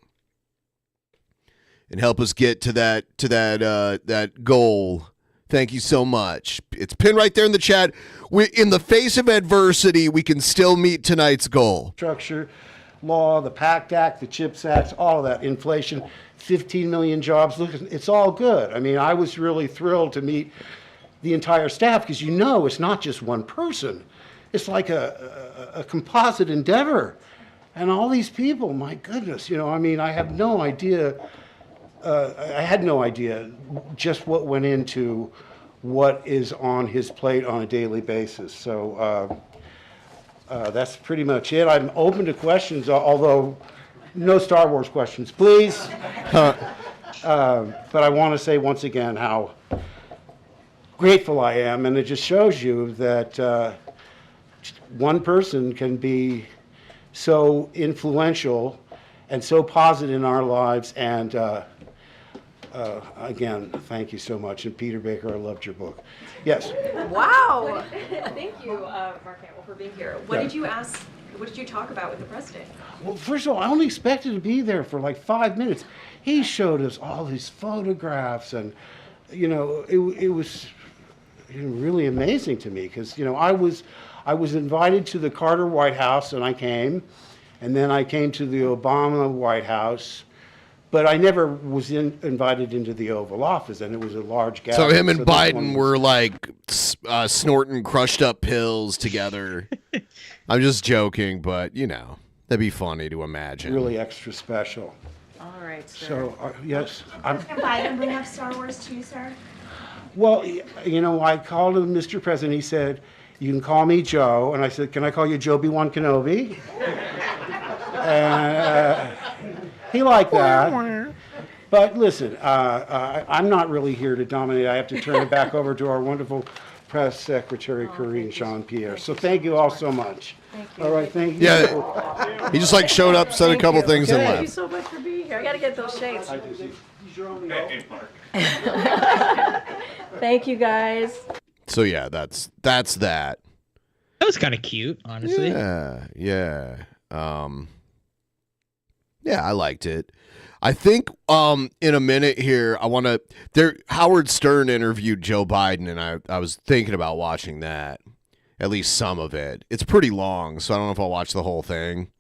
and help us get to that goal. Thank you so much. It's pinned right there in the chat. In the face of adversity, we can still meet tonight's goal. Structure, law, the PACT Act, the CHIPS Act, all of that, inflation, 15 million jobs. Look, it's all good. I mean, I was really thrilled to meet the entire staff because, you know, it's not just one person. It's like a composite endeavor. And all these people, my goodness, you know, I mean, I have no idea. I had no idea just what went into what is on his plate on a daily basis. So that's pretty much it. I'm open to questions, although no Star Wars questions, please. But I want to say once again how grateful I am, and it just shows you that one person can be so influential and so positive in our lives. And again, thank you so much. And Peter Baker, I loved your book. Yes. Wow. Thank you, Mark Hamill, for being here. What did you ask? What did you talk about with the president? Well, first of all, I only expected to be there for like 5 minutes. He showed us all his photographs, and you know, it was really amazing to me because, you know, I was invited to the Carter White House, and I came, and then I came to the Obama White House. But I never was invited into the Oval Office, and it was a large gathering. So him and Biden were like snorting crushed up pills together. I'm just joking, but you know, that'd be funny to imagine. Really extra special. All right, sir. So, yes. Can Biden bring up Star Wars too, sir? Well, you know, I called him Mr. President. He said, "You can call me Joe." And I said, "Can I call you Joby-Wan Kenobi?" And he liked that. But listen, I'm not really here to dominate. I have to turn it back over to our wonderful press secretary, Corinne Jean-Pierre. So thank you all so much. Thank you. All right, thank you. Yeah, he just like showed up, said a couple things, and Thank left. you so much for being here. I gotta gotta get those shades. Thank you, guys. So yeah, that's that. That was kind of cute, honestly. Yeah. Yeah, I liked it. I think in a minute here, Howard Stern interviewed Joe Biden, and I was thinking about watching that, at least some of it. It's pretty long, so I don't know if I'll watch the whole thing.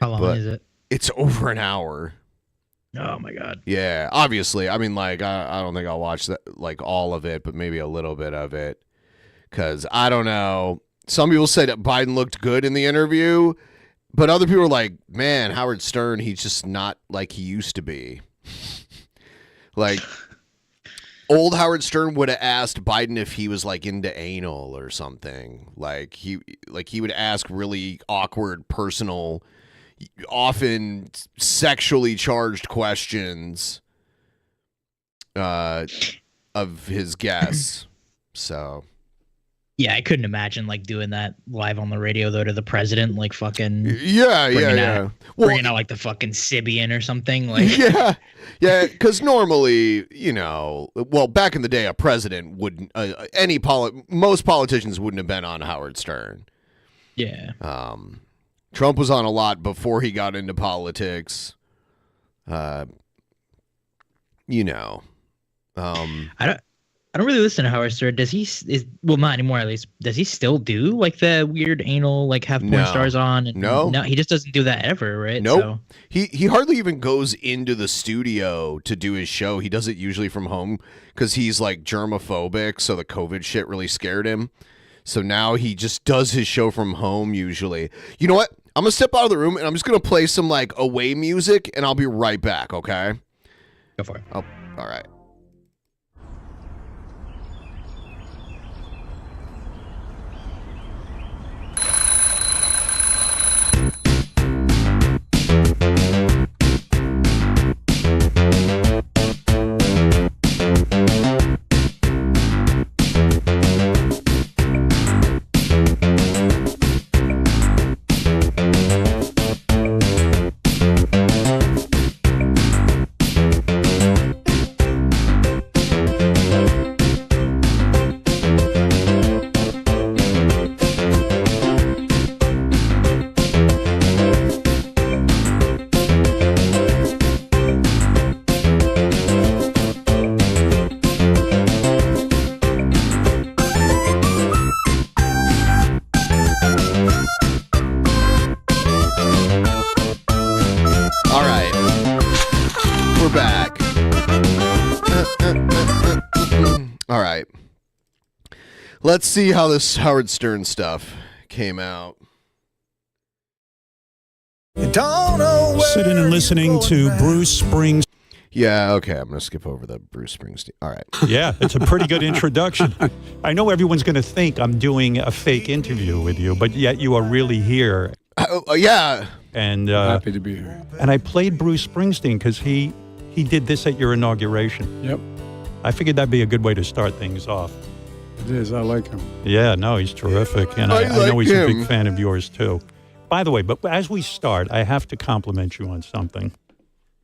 How long is it? It's over an hour. Oh my god. Yeah, obviously. I mean, like, I don't think I'll watch that, like, all of it, but maybe a little bit of it, because I don't know. Some people said that Biden looked good in the interview, but other people were like, man, Howard Stern, he's just not like he used to be. Like, old Howard Stern would have asked Biden if he was, like, into anal or something. Like he would ask really awkward, personal, often sexually charged questions of his guests. So... Yeah, I couldn't imagine like doing that live on the radio though to the president, like fucking bringing out like the fucking Sibian or something. Like yeah, because normally, well, back in the day, a president wouldn't, most politicians wouldn't have been on Howard Stern. Yeah. Trump was on a lot before he got into politics. I don't really listen to Howard Stern. Does he? Not anymore. At least, does he still do like the weird anal, like have porn stars on? No, he just doesn't do that ever, right? Nope. So. He hardly even goes into the studio to do his show. He does it usually from home because he's like germophobic, so the COVID shit really scared him. So now he just does his show from home usually. You know what? I'm gonna step out of the room and I'm just gonna play some like away music, and I'll be right back. Okay? Go for it. Oh, all right. Let's see how this Howard Stern stuff came out. Sitting and listening to Bruce Springsteen. Yeah, okay, I'm going to skip over the Bruce Springsteen. All right. Yeah, it's a pretty good introduction. I know everyone's going to think I'm doing a fake interview with you, but yet you are really here. Yeah. And happy to be here. And I played Bruce Springsteen because he did this at your inauguration. Yep. I figured that'd be a good way to start things off. It is. I like him. Yeah, no, he's terrific. And I know he's a big fan of yours, too. By the way, but as we start, I have to compliment you on something.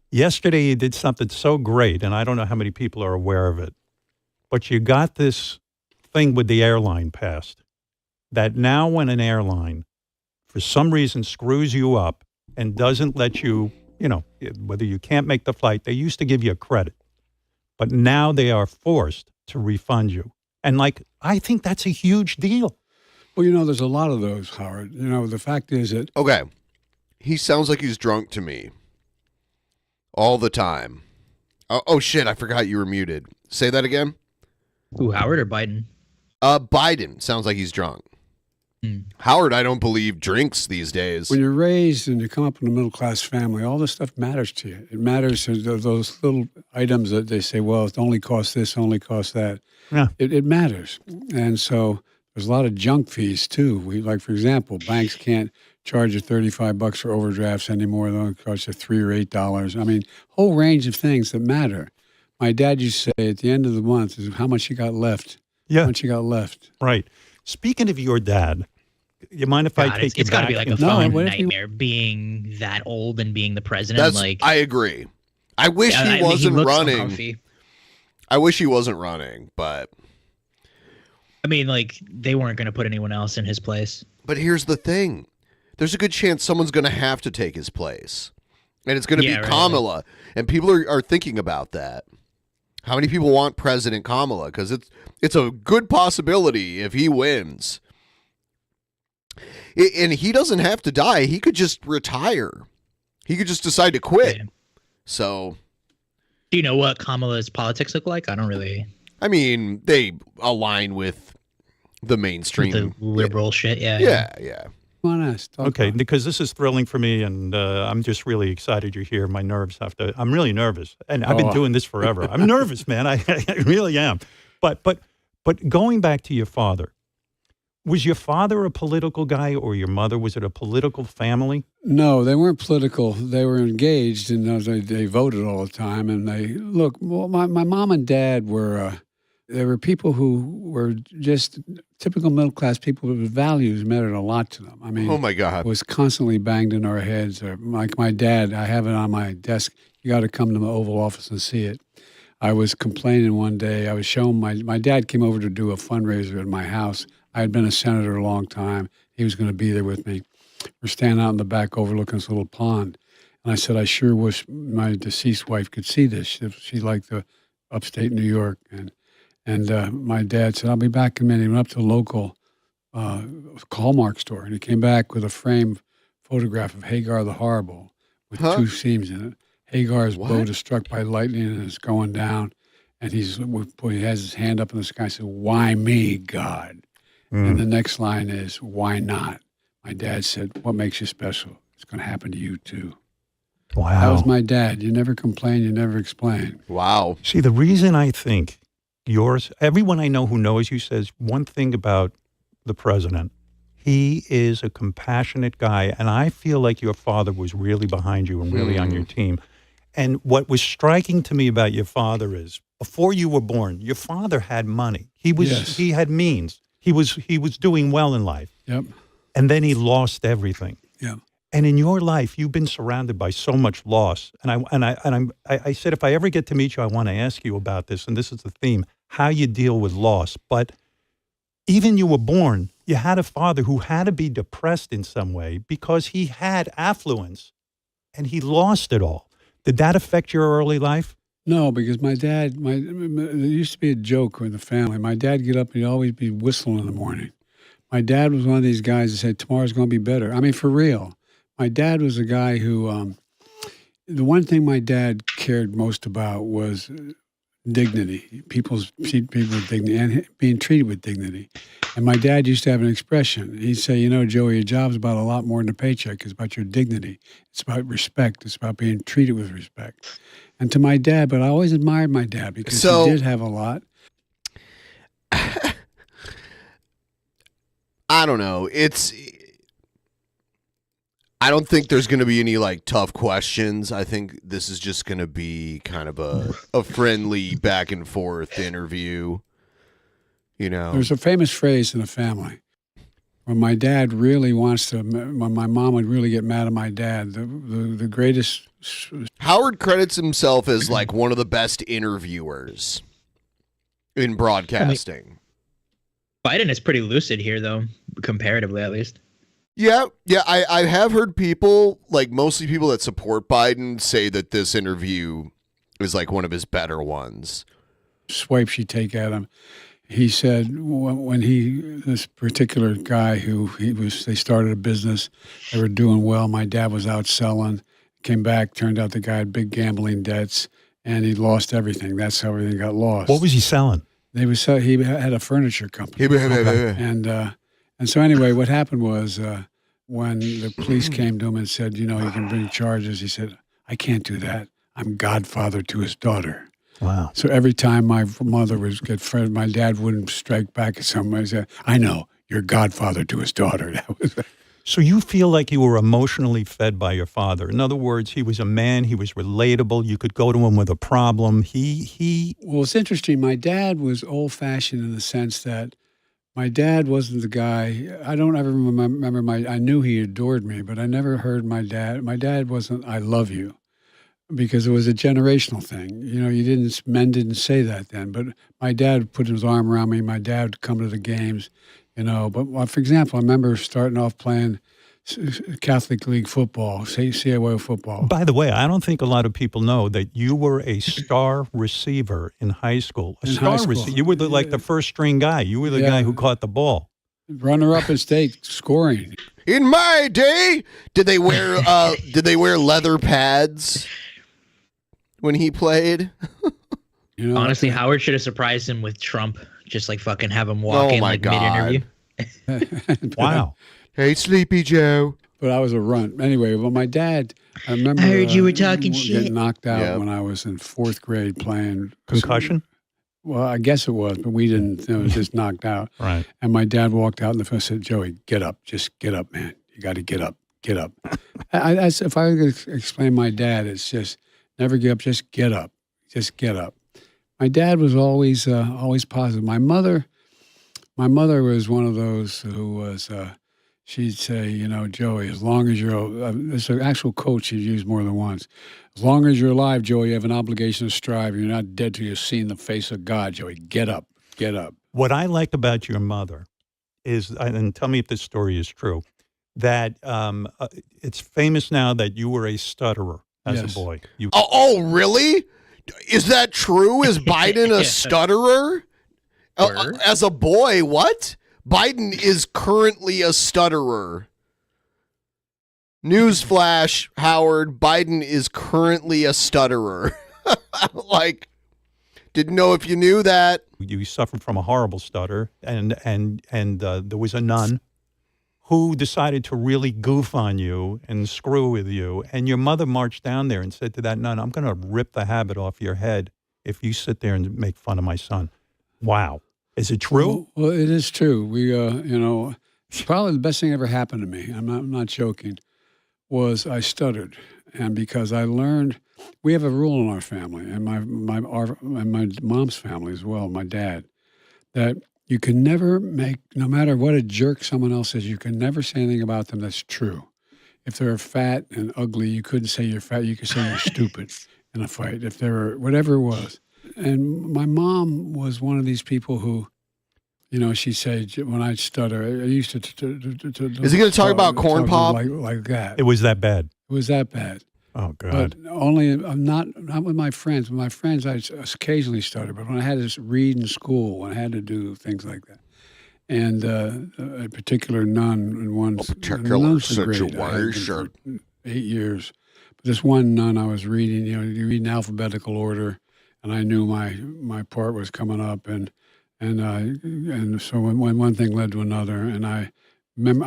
Yesterday, you did something so great, and I don't know how many people are aware of it, but you got this thing with the airline passed, that now when an airline, for some reason, screws you up and doesn't let you, whether you can't make the flight, they used to give you a credit, but now they are forced to refund you. And, I think that's a huge deal. Well, there's a lot of those, Howard. The fact is that... Okay. He sounds like he's drunk to me. All the time. Oh, shit, I forgot you were muted. Say that again? Who, Howard or Biden? Biden. Sounds like he's drunk. Howard, I don't believe, drinks these days. When you're raised and you come up in a middle-class family, all this stuff matters to you. It matters to those little items that they say, well, it only costs this, only costs that. Yeah. It matters. And so there's a lot of junk fees, too. For example, banks can't charge you $35 for overdrafts anymore. They'll cost you $3 or $8. I mean, whole range of things that matter. My dad used to say at the end of the month is how much you got left. Yeah. How much you got left. Right. Speaking of your dad, You mind if I take you It's got to back? be like a fun nightmare being that old and being the president. I agree. I wish he wasn't running. Uncomfy. I wish he wasn't running, but I mean, like, they weren't going to put anyone else in his place. But here's the thing. There's a good chance someone's going to have to take his place. And it's going to be Kamala. And people are thinking about that. How many people want President Kamala? Because it's a good possibility if he wins. And he doesn't have to die. He could just retire. He could just decide to quit. Yeah. So, do you know what Kamala's politics look like? I don't really. I mean, they align with the mainstream, with the liberal shit. Yeah. Yeah. Okay, because this is thrilling for me, and I'm just really excited you're here. My nerves I'm really nervous, and I've been doing this forever. I'm nervous, man. I really am. But going back to your father, was your father a political guy, or your mother? Was it a political family? No, they weren't political. They were engaged, and they voted all the time. And my mom and dad were. There were people who were just typical middle-class people whose values mattered a lot to them. I mean, oh my God, it was constantly banged in our heads. Like my dad, I have it on my desk. You got to come to the Oval Office and see it. I was complaining one day. I was showing my dad came over to do a fundraiser at my house. I had been a senator a long time. He was going to be there with me. We're standing out in the back overlooking this little pond. And I said, I sure wish my deceased wife could see this. She liked the upstate New York. And my dad said, I'll be back in a minute. He went up to a local Hallmark store, and he came back with a framed photograph of Hagar the Horrible with two seams in it. Hagar's boat is struck by lightning and is going down, and he has his hand up in the sky and said, why me, God? And the next line is, why not? My dad said, what makes you special? It's going to happen to you, too. Wow. That was my dad. You never complain, you never explain. Wow. See, the reason I think everyone I know who knows you says one thing about the president. He is a compassionate guy, and I feel like your father was really behind you and really on your team. And what was striking to me about your father is, before you were born, your father had money. He had means. He was doing well in life. Yep. And then he lost everything. Yeah. And in your life, you've been surrounded by so much loss. And I said, if I ever get to meet you, I want to ask you about this. And this is the theme, how you deal with loss. But even you were born, you had a father who had to be depressed in some way because he had affluence and he lost it all. Did that affect your early life? No, because my dad, there used to be a joke in the family. My dad would get up and he'd always be whistling in the morning. My dad was one of these guys that said, tomorrow's going to be better. I mean, for real. My dad was a guy who, the one thing my dad cared most about was dignity, people with dignity, and being treated with dignity. And my dad used to have an expression. He'd say, you know, Joey, your job's about a lot more than a paycheck. It's about your dignity. It's about respect. It's about being treated with respect. And to my dad, but I always admired my dad because he did have a lot. I don't know. I don't think there's going to be any tough questions. I think this is just going to be kind of a friendly back and forth interview. You know, there's a famous phrase in the family when my dad really when my mom would really get mad at my dad. The greatest. Howard credits himself as one of the best interviewers in broadcasting. Biden is pretty lucid here, though, comparatively at least. Yeah. I have heard people, mostly people that support Biden, say that this interview is one of his better ones. Swipes you take at him. He said when this particular guy they started a business, they were doing well. My dad was out selling, came back, turned out the guy had big gambling debts, and he lost everything. That's how everything got lost. What was he selling? He had a furniture company. And so anyway, what happened was when the police came to him and said, you can bring charges, he said, I can't do that. I'm godfather to his daughter. Wow. So every time my mother was get friends, my dad wouldn't strike back at someone. He said, I know, you're godfather to his daughter. That was. So you feel like you were emotionally fed by your father. In other words, he was a man, he was relatable, you could go to him with a problem. Well, it's interesting. My dad was old-fashioned in the sense that My dad wasn't the guy. I don't ever remember I knew he adored me, but I never heard my dad. My dad wasn't, I love you, because it was a generational thing. You know, men didn't say that then, but my dad would put his arm around me. My dad would come to the games, you know. But for example, I remember starting off playing Catholic League football, CAO football. By the way, I don't think a lot of people know that you were a star receiver in high school. You were like the first string guy. You were the guy who caught the ball. Runner up in state scoring. In my day, did they wear leather pads when he played? You know, honestly, Howard should have surprised him with Trump. Just like fucking have him walk in like mid-interview. Wow. Hey, Sleepy Joe. But I was a runt. Anyway, well, my dad, I remember. I heard you were talking shit. Getting knocked out when I was in 4th grade playing. Concussion? Well, I guess it was, but we didn't. It was just knocked out. Right. And my dad walked out in the field and said, Joey, get up. Just get up, man. You got to get up. Get up. If I could explain my dad, it's just never give up. Just get up. Just get up. My dad was always positive. My mother was one of those who was. She'd say, you know, Joey, as long as you're, it's an actual quote she'd used more than once. As long as you're alive, Joey, you have an obligation to strive. You're not dead till you've seen the face of God, Joey. Get up, get up. What I like about your mother is, and tell me if this story is true, that it's famous now that you were a stutterer as a boy. Oh, really? Is that true? Is Biden a stutterer? As a boy, what? Biden is currently a stutterer. Newsflash, Howard, Biden is currently a stutterer. Like, didn't know if you knew that. You suffered from a horrible stutter, and there was a nun who decided to really goof on you and screw with you, and your mother marched down there and said to that nun, I'm going to rip the habit off your head if you sit there and make fun of my son. Wow. Is it true? Well, it is true. We, you know, probably the best thing ever happened to me, I'm not joking, was I stuttered. And because I learned, we have a rule in our family, and my mom's family as well, my dad, that you can never make, no matter what a jerk someone else is, you can never say anything about them that's true. If they're fat and ugly, you couldn't say you're fat. You could say you're stupid in a fight. If they were, whatever it was. And my mom was one of these people who, you know, she'd say, when I'd stutter, I used to Is he going to talk about corn pop? Like that. It was that bad. It was that bad. Oh, God. But only, not with my friends. With my friends, I occasionally stutter. But when I had to read in school, when I had to do things like that. And a particular nun in one... A particular situation. 8 years. But this one nun I was reading, you know, you read in alphabetical order, and I knew my part was coming up, and so when one thing led to another, and I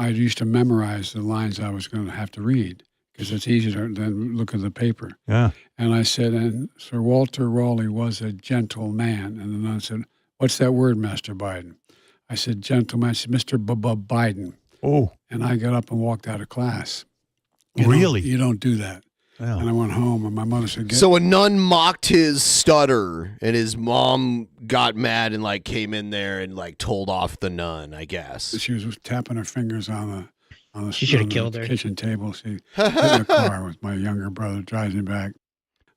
used to memorize the lines I was going to have to read because it's easier than look at the paper. Yeah. And I said, and Sir Walter Raleigh was a gentle man, and the nun said, "What's that word, Master Biden?" I said, "Gentleman." I said, "Mr. Biden." Oh. And I got up and walked out of class. Really? You don't do that. Yeah. And I went home, and my mother said, So a nun mocked his stutter, and his mom got mad and like came in there and like told off the nun, I guess. She was tapping her fingers on the She should have killed her. Kitchen table. She was in the car with my younger brother, drives me back.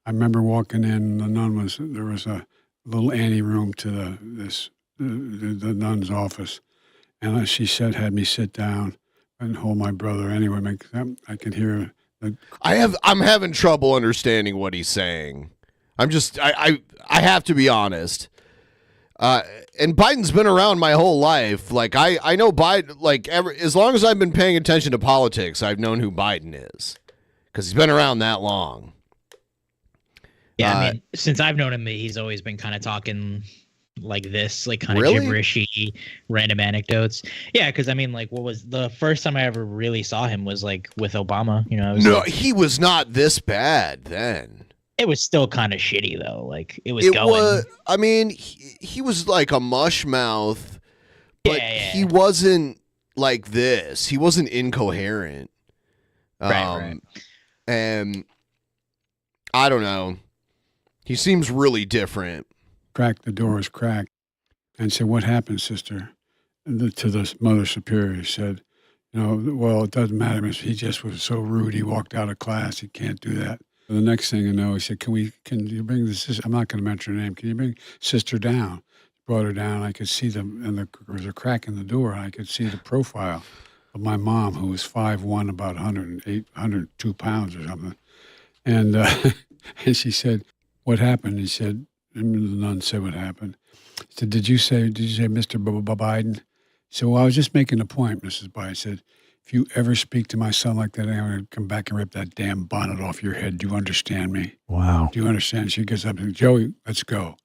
I remember walking in, and there was a little anteroom to the nun's office, and she had me sit down and hold my brother. Anyway, I could hear. I'm having trouble understanding what he's saying. I have to be honest. And Biden's been around my whole life. Like I know Biden, like as long as I've been paying attention to politics, I've known who Biden is because he's been around that long. Yeah, I mean, since I've known him, he's always been kind of talking like this, like kind of Really? gibberishy, random anecdotes. Yeah, because I mean, like, what was the first time I ever really saw him was like with Obama. You know, No, like, he was not this bad then. it was still kind of shitty though. Like it was going. I mean, he was like a mush mouth, but Yeah. he wasn't like this. He wasn't incoherent. Right. And I don't know. He seems really different. Cracked, the door was cracked, and said, "What happened, sister?" to the Mother Superior. He said, well, it doesn't matter. He just was so rude. He walked out of class. He can't do that. The next thing I know, he said, can you bring the sister? I'm not going to mention her name. Can you bring sister down? Brought her down. I could see them, and there was a crack in the door. And I could see the profile of my mom, who was 5'1", about 102 pounds or something. And and she said, what happened? He said, and the nun said what happened. He said, did you say Mr. Biden? He said, well, I was just making a point, Mrs. Biden. I said, if you ever speak to my son like that, I'm going to come back and rip that damn bonnet off your head. Do you understand me? Wow. Do you understand? She gets up and says, Joey, let's go.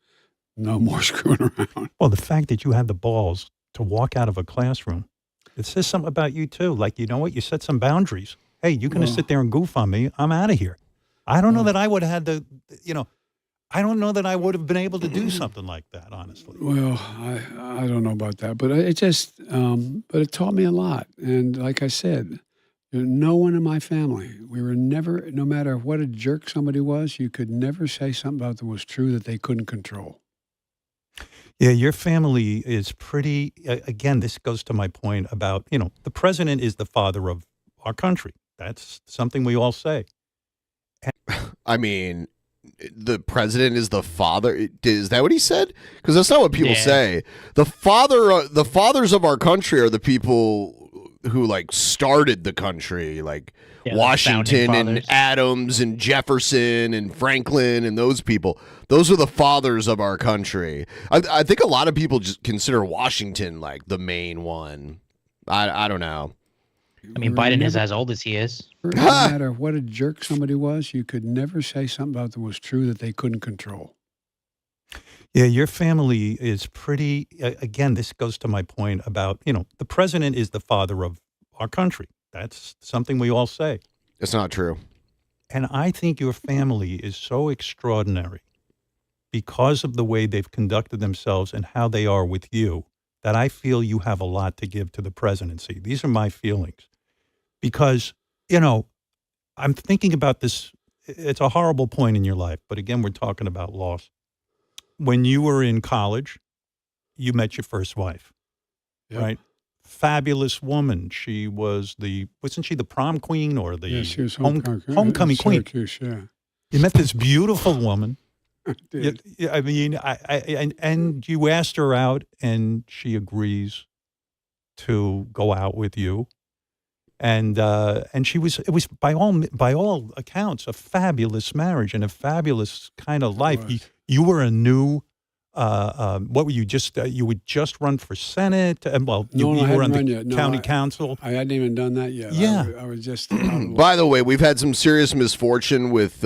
No more screwing around. Well, the fact that you had the balls to walk out of a classroom, it says something about you too. Like, you know what? You set some boundaries. Hey, you're going to sit there and goof on me. I'm out of here. I don't know that I would have had I don't know that I would have been able to do something like that, honestly. Well, I don't know about that, but it just, but it taught me a lot. And like I said, no one in my family, we were never, no matter what a jerk somebody was, you could never say something about that was true that they couldn't control. Yeah, your family is pretty, again, this goes to my point about, the president is the father of our country. That's something we all say. I mean, the president is the father. Is that what he said? Because that's not what people say. The fathers of our country are the people who started the country, Washington and Adams and Jefferson and Franklin and those people. Those are the fathers of our country. I think a lot of people just consider Washington the main one. I don't know. I mean, Biden is as old as he is. No matter what a jerk somebody was, you could never say something about that was true that they couldn't control. Yeah, your family is pretty, again, this goes to my point about, the president is the father of our country. That's something we all say. It's not true. And I think your family is so extraordinary because of the way they've conducted themselves and how they are with you, that I feel you have a lot to give to the presidency. These are my feelings. Because, I'm thinking about this. It's a horrible point in your life, but again, we're talking about loss. When you were in college, you met your first wife, right? Fabulous woman. She was wasn't she the prom queen or the she was homecoming queen? Yeah. You met this beautiful woman. I did. I mean, and you asked her out, and she agrees to go out with you. And it was by all accounts a fabulous marriage and a fabulous kind of life. You were a new, what were you just? You would just run for Senate, and you were on the county council. I hadn't even done that yet. Yeah, I was just. By the way, we've had some serious misfortune with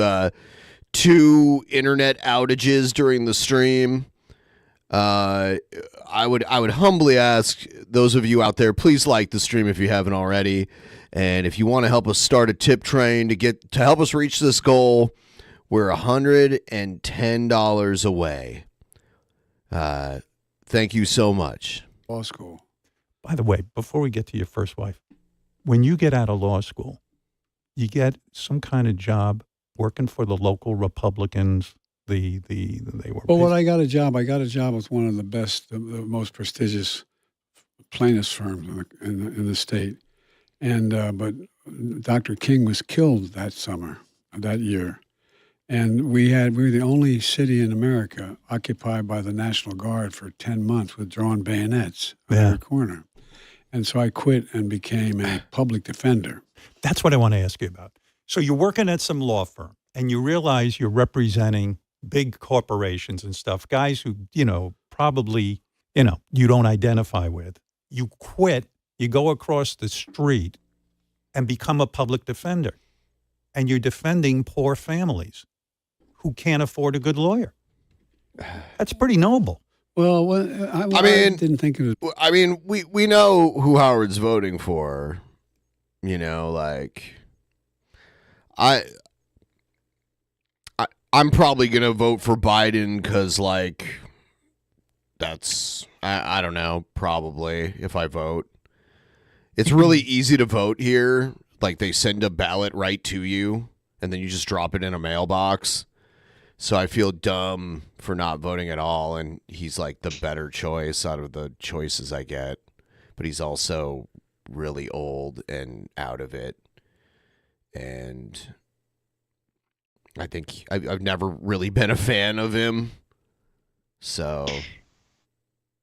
2 internet outages during the stream. I would humbly ask those of you out there, please like the stream if you haven't already, and if you want to help us start a tip train to help us reach this goal, we're $110 away. Thank you so much. Law school. By the way, before we get to your first wife, when you get out of law school, you get some kind of job working for the local Republicans. They were. Well, when I got a job with one of the best, the most prestigious plaintiffs firms in the state, and but Dr. King was killed that year, and we were the only city in America occupied by the National Guard for 10 months with drawn bayonets on every corner, and so I quit and became a public defender. That's what I want to ask you about. So you're working at some law firm, and you realize you're representing big corporations and stuff, guys who, probably, you don't identify with. You quit, you go across the street and become a public defender. And you're defending poor families who can't afford a good lawyer. That's pretty noble. Well, I didn't think it was. I mean, we know who Howard's voting for. I'm probably going to vote for Biden because, that's, I don't know, probably, if I vote. It's really easy to vote here. They send a ballot right to you, and then you just drop it in a mailbox. So I feel dumb for not voting at all, and he's, the better choice out of the choices I get. but he's also really old and out of it. And I think I've never really been a fan of him. So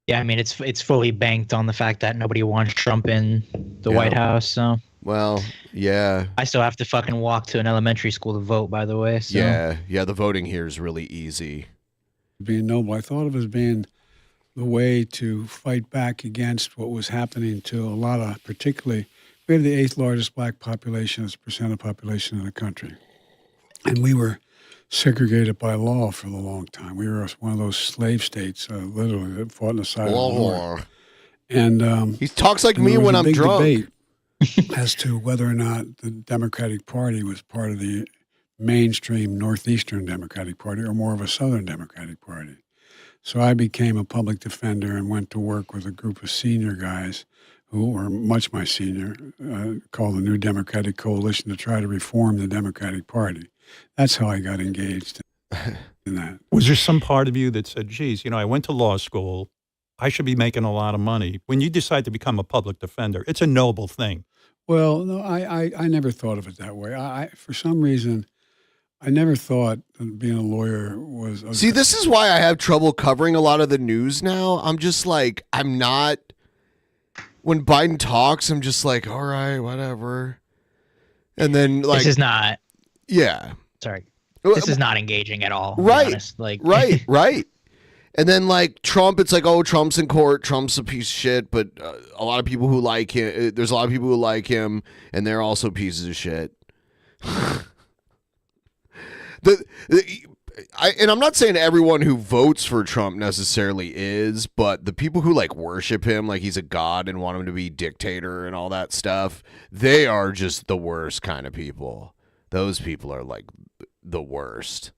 Yeah, I mean it's fully banked on the fact that nobody wants Trump in the White House. So well, yeah. I still have to fucking walk to an elementary school to vote. By the way, so. Yeah. The voting here is really easy. Being noble, I thought of as being the way to fight back against what was happening to a lot of, particularly, we have the 8th largest black population as a percent of population in the country, and we were segregated by law for a long time. We were one of those slave states, literally, that fought on the side of the war. And he talks like me when I'm drunk. Debate as to whether or not the Democratic Party was part of the mainstream Northeastern Democratic Party or more of a Southern Democratic Party. So I became a public defender and went to work with a group of senior guys who were much my senior, called the New Democratic Coalition, to try to reform the Democratic Party. That's how I got engaged in that. Was there some part of you that said, geez, I went to law school, I should be making a lot of money? When you decide to become a public defender, it's a noble thing. Well, no, I never thought of it that way. I for some reason, I never thought that being a lawyer was... See, this is why I have trouble covering a lot of the news now. I'm just like, I'm not... When Biden talks, I'm just like, all right, whatever. And then, like... This is not... Yeah. Sorry. This is not engaging at all. Right. Right. And then, like, Trump, it's like, oh, Trump's in court. Trump's a piece of shit. But a lot of people who like him, there's a lot of people who like him, and they're also pieces of shit. And I'm not saying everyone who votes for Trump necessarily is, but the people who like worship him like he's a god and want him to be dictator and all that stuff, they are just the worst kind of people. Those people are like the worst.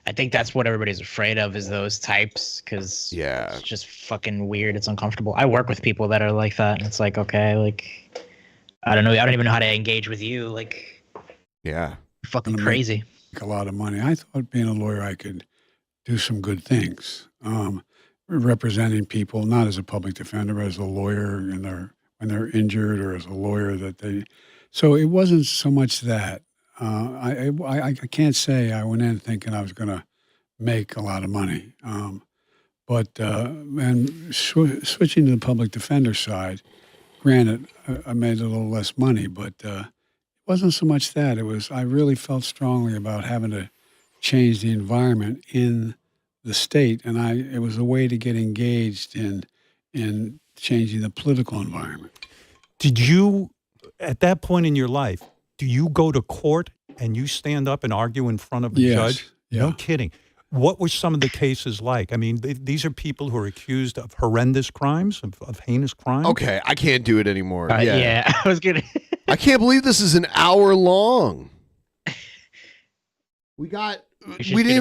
I think that's what everybody's afraid of, is those types, because it's just fucking weird. It's uncomfortable. I work with people that are like that, and it's like, okay, like, I don't know. I don't even know how to engage with you. Like, yeah, fucking crazy. Make a lot of money. I thought being a lawyer, I could do some good things, representing people, not as a public defender, but as a lawyer when they're injured, or as a lawyer that they. So it wasn't so much that. I can't say I went in thinking I was going to make a lot of money, but switching to the public defender side, granted, I made a little less money, but it wasn't so much that. It was I really felt strongly about having to change the environment in the state, and it was a way to get engaged in changing the political environment. Did you, at that point in your life, do you go to court and you stand up and argue in front of a judge? Yeah. No kidding. What were some of the cases like? I mean, these are people who are accused of horrendous crimes, of heinous crimes. Okay, I can't do it anymore. Yeah, I was gonna. I can't believe this is an hour long. We didn't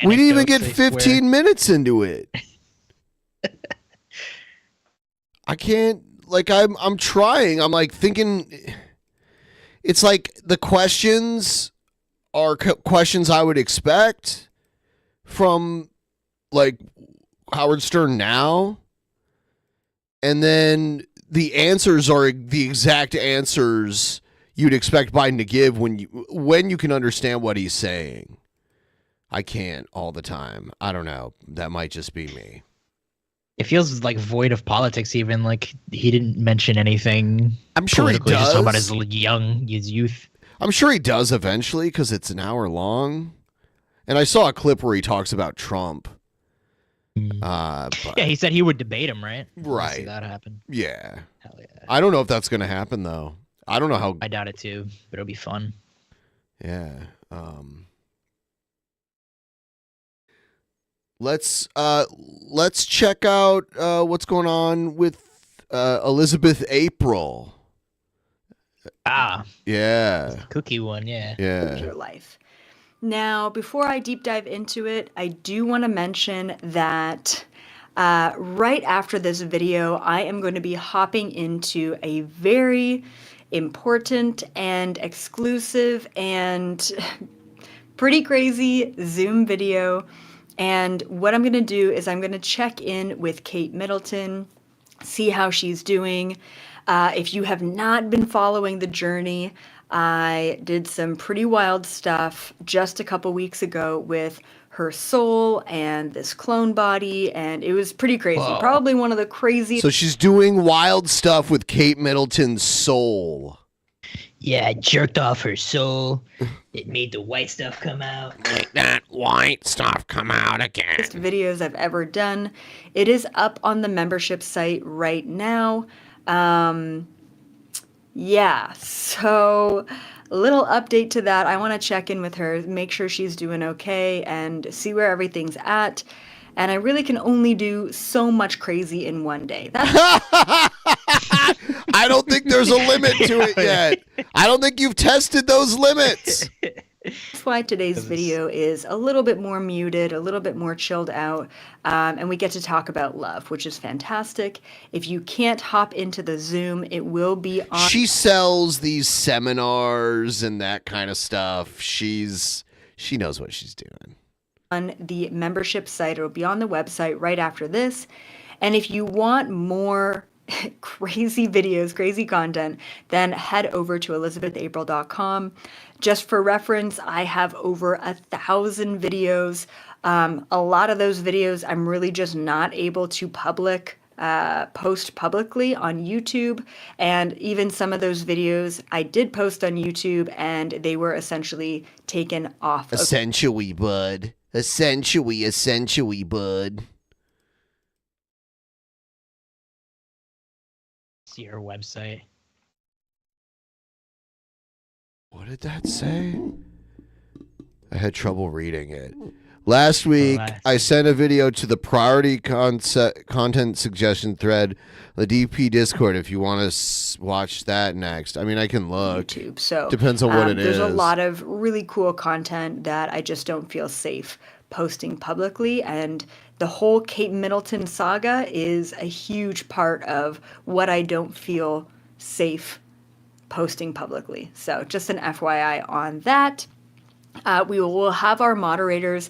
even get 15 minutes into it. I can't, like, I'm trying. I'm like thinking. It's like the questions are questions I would expect from like Howard Stern now. And then the answers are the exact answers you'd expect Biden to give when you can understand what he's saying. I can't all the time. I don't know. That might just be me. It feels like void of politics, even. Like, he didn't mention anything. I'm sure he does. Just talking about his youth. I'm sure he does eventually, because it's an hour long. And I saw a clip where he talks about Trump. Yeah, he said he would debate him, right? Right. See that happen. Yeah. Hell yeah. I don't know if that's going to happen, though. I don't know how. I doubt it too, but it'll be fun. Yeah. Let's check out what's going on with Elizabeth April. Yeah. Cookie one, yeah. Your life. Now, before I deep dive into it, I do want to mention that right after this video, I am going to be hopping into a very important and exclusive and pretty crazy Zoom video. And what I'm going to do is I'm going to check in with Kate Middleton, see how she's doing. If you have not been following the journey, I did some pretty wild stuff just a couple weeks ago with her soul and this clone body, and it was pretty crazy. Whoa. Probably one of the craziest. So she's doing wild stuff with Kate Middleton's soul. Yeah, I jerked off her soul. It made the white stuff come out. Make that white stuff come out again. Videos I've ever done. It is up on the membership site right now. Yeah, so a little update to that. I want to check in with her, make sure she's doing okay, and see where everything's at. And I really can only do so much crazy in one day. I don't think there's a limit to it yet. I don't think you've tested those limits. That's why today's video is a little bit more muted, a little bit more chilled out, and we get to talk about love, which is fantastic. If you can't hop into the Zoom, it will be on. She sells these seminars and that kind of stuff. She knows what she's doing. On the membership site, it'll be on the website right after this. And if you want more crazy videos, crazy content, then head over to elizabethapril.com. Just for reference, I have over 1,000 videos. A lot of those videos I'm really just not able to post publicly on YouTube. And even some of those videos I did post on YouTube and they were essentially taken off. Essentially, bud. Essentially, bud. See her website. What did that say? I had trouble reading it. Last week, I sent a video to the priority content suggestion thread, the DP Discord, if you want to watch that next. I mean, I can look. YouTube. So depends on what it there's is. There's a lot of really cool content that I just don't feel safe posting publicly. And the whole Kate Middleton saga is a huge part of what I don't feel safe posting publicly. So just an FYI on that. We will have our moderators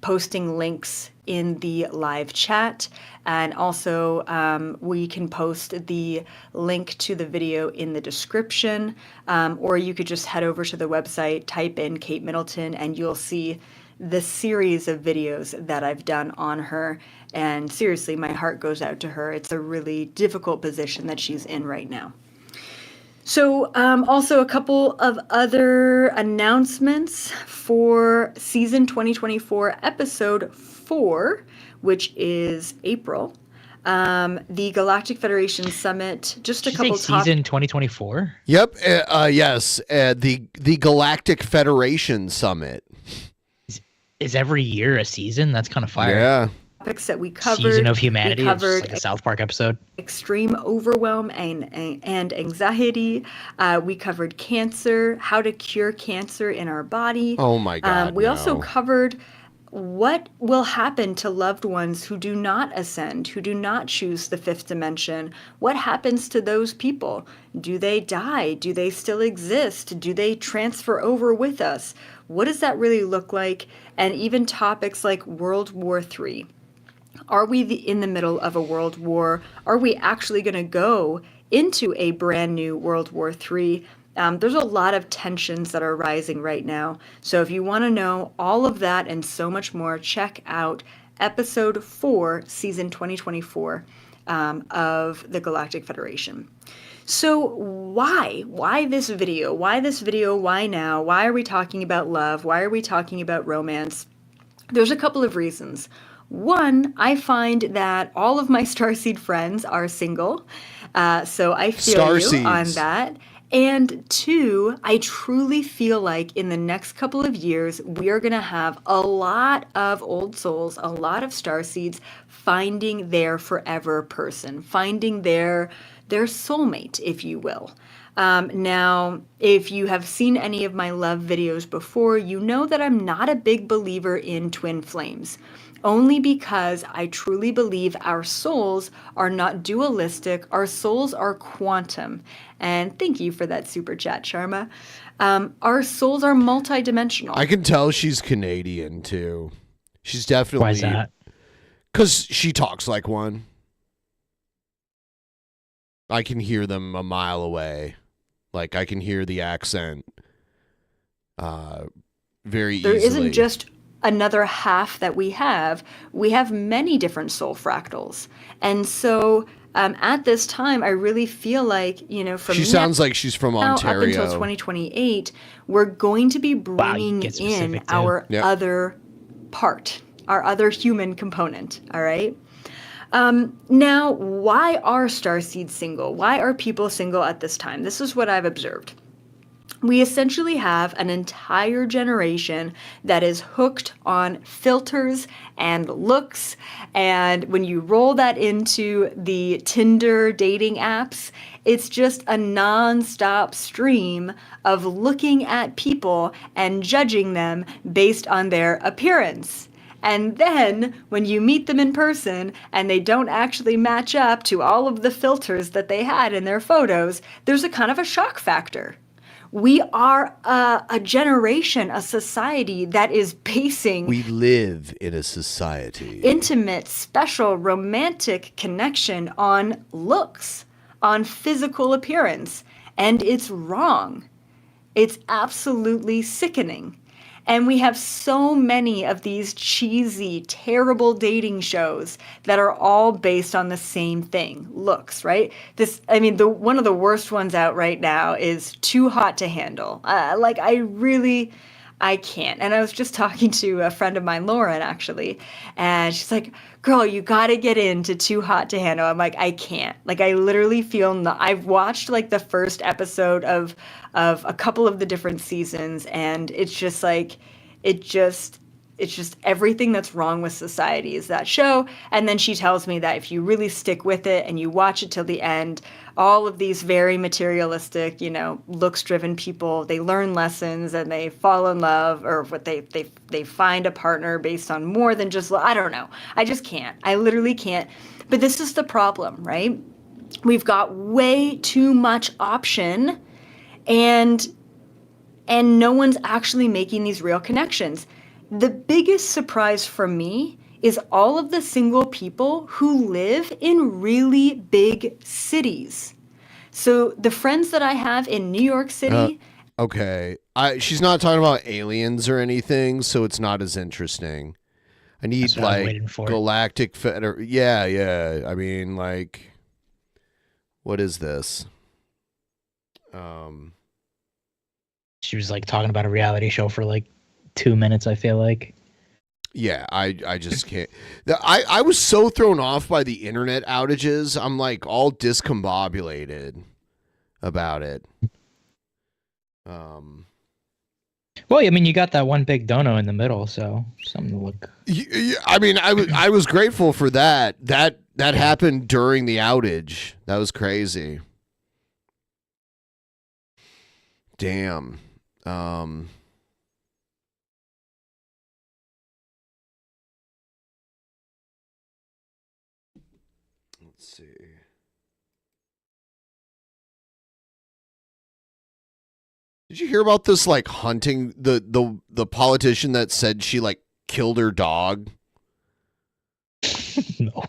posting links in the live chat, and also we can post the link to the video in the description, or you could just head over to the website, type in Kate Middleton, and you'll see the series of videos that I've done on her. And seriously, my heart goes out to her. It's a really difficult position that she's in right now. So also a couple of other announcements for season 2024, episode 4, which is April. The Galactic Federation Summit, just a couple season 2024? Yep. Yes. The Galactic Federation Summit. Is every year a season? That's kind of fire. Yeah. Topics that we covered. Season of Humanity. We covered like a South Park episode. Extreme overwhelm and anxiety. We covered cancer, how to cure cancer in our body. Oh my God. We also covered what will happen to loved ones who do not ascend, who do not choose the fifth dimension. What happens to those people? Do they die? Do they still exist? Do they transfer over with us? What does that really look like? And even topics like World War III. Are we in the middle of a world war? Are we actually going to go into a brand new World War III? There's a lot of tensions that are rising right now. So if you want to know all of that and so much more, check out episode 4, season 2024 of the Galactic Federation. So why this video? Why this video? Why now? Why are we talking about love? Why are we talking about romance? There's a couple of reasons. One, I find that all of my Starseed friends are single, so I feel you on that. And two, I truly feel like in the next couple of years, we are going to have a lot of old souls, a lot of Starseeds finding their forever person, finding their soulmate, if you will. Now, if you have seen any of my love videos before, you know that I'm not a big believer in twin flames. Only because I truly believe our souls are not dualistic, our souls are quantum. And thank you for that super chat, Sharma. Our souls are multidimensional. I can tell she's Canadian too. She's definitely. Why is that? Because she talks like one. I can hear them a mile away. Like, I can hear the accent very easily. There isn't just another half that we have many different soul fractals. And so at this time, I really feel like, from she sounds like she's from Ontario. Up until 2028, we're going to be bringing in our other part, our other human component. All right. Now, why are starseeds single? Why are people single at this time? This is what I've observed. We essentially have an entire generation that is hooked on filters and looks. And when you roll that into the Tinder dating apps, it's just a nonstop stream of looking at people and judging them based on their appearance. And then when you meet them in person and they don't actually match up to all of the filters that they had in their photos, there's a kind of a shock factor. We are a generation, a society that is basing... We live in a society. ...intimate, special, romantic connection on looks, on physical appearance. And it's wrong. It's absolutely sickening. And we have so many of these cheesy, terrible dating shows that are all based on the same thing, looks, right? One of the worst ones out right now is Too Hot to Handle. I can't. And I was just talking to a friend of mine, Lauren, actually, and she's like, girl, you got to get into Too Hot to Handle. I'm like, I can't. I literally feel I've watched the first episode of a couple of the different seasons, and it's just it's just everything that's wrong with society is that show. And then she tells me that if you really stick with it and you watch it till the end, all of these very materialistic, looks-driven people, they learn lessons and they fall in love, or what they find a partner based on more than just, I don't know. I just can't. I literally can't. But this is the problem, right? We've got way too much option, and no one's actually making these real connections. The biggest surprise for me is all of the single people who live in really big cities. So the friends that I have in New York City... Okay. She's not talking about aliens or anything, so it's not as interesting. I need, Galactic Federation. Yeah. I mean, what is this? She was, talking about a reality show for, 2 minutes, I feel like. Yeah, I just can't. I was so thrown off by the internet outages. I'm all discombobulated about it. Well, I mean, you got that one big dono in the middle, so something to look. I mean, I was grateful for that. That happened during the outage. That was crazy. Damn. Let's see. Did you hear about this hunting the politician that said she killed her dog? No.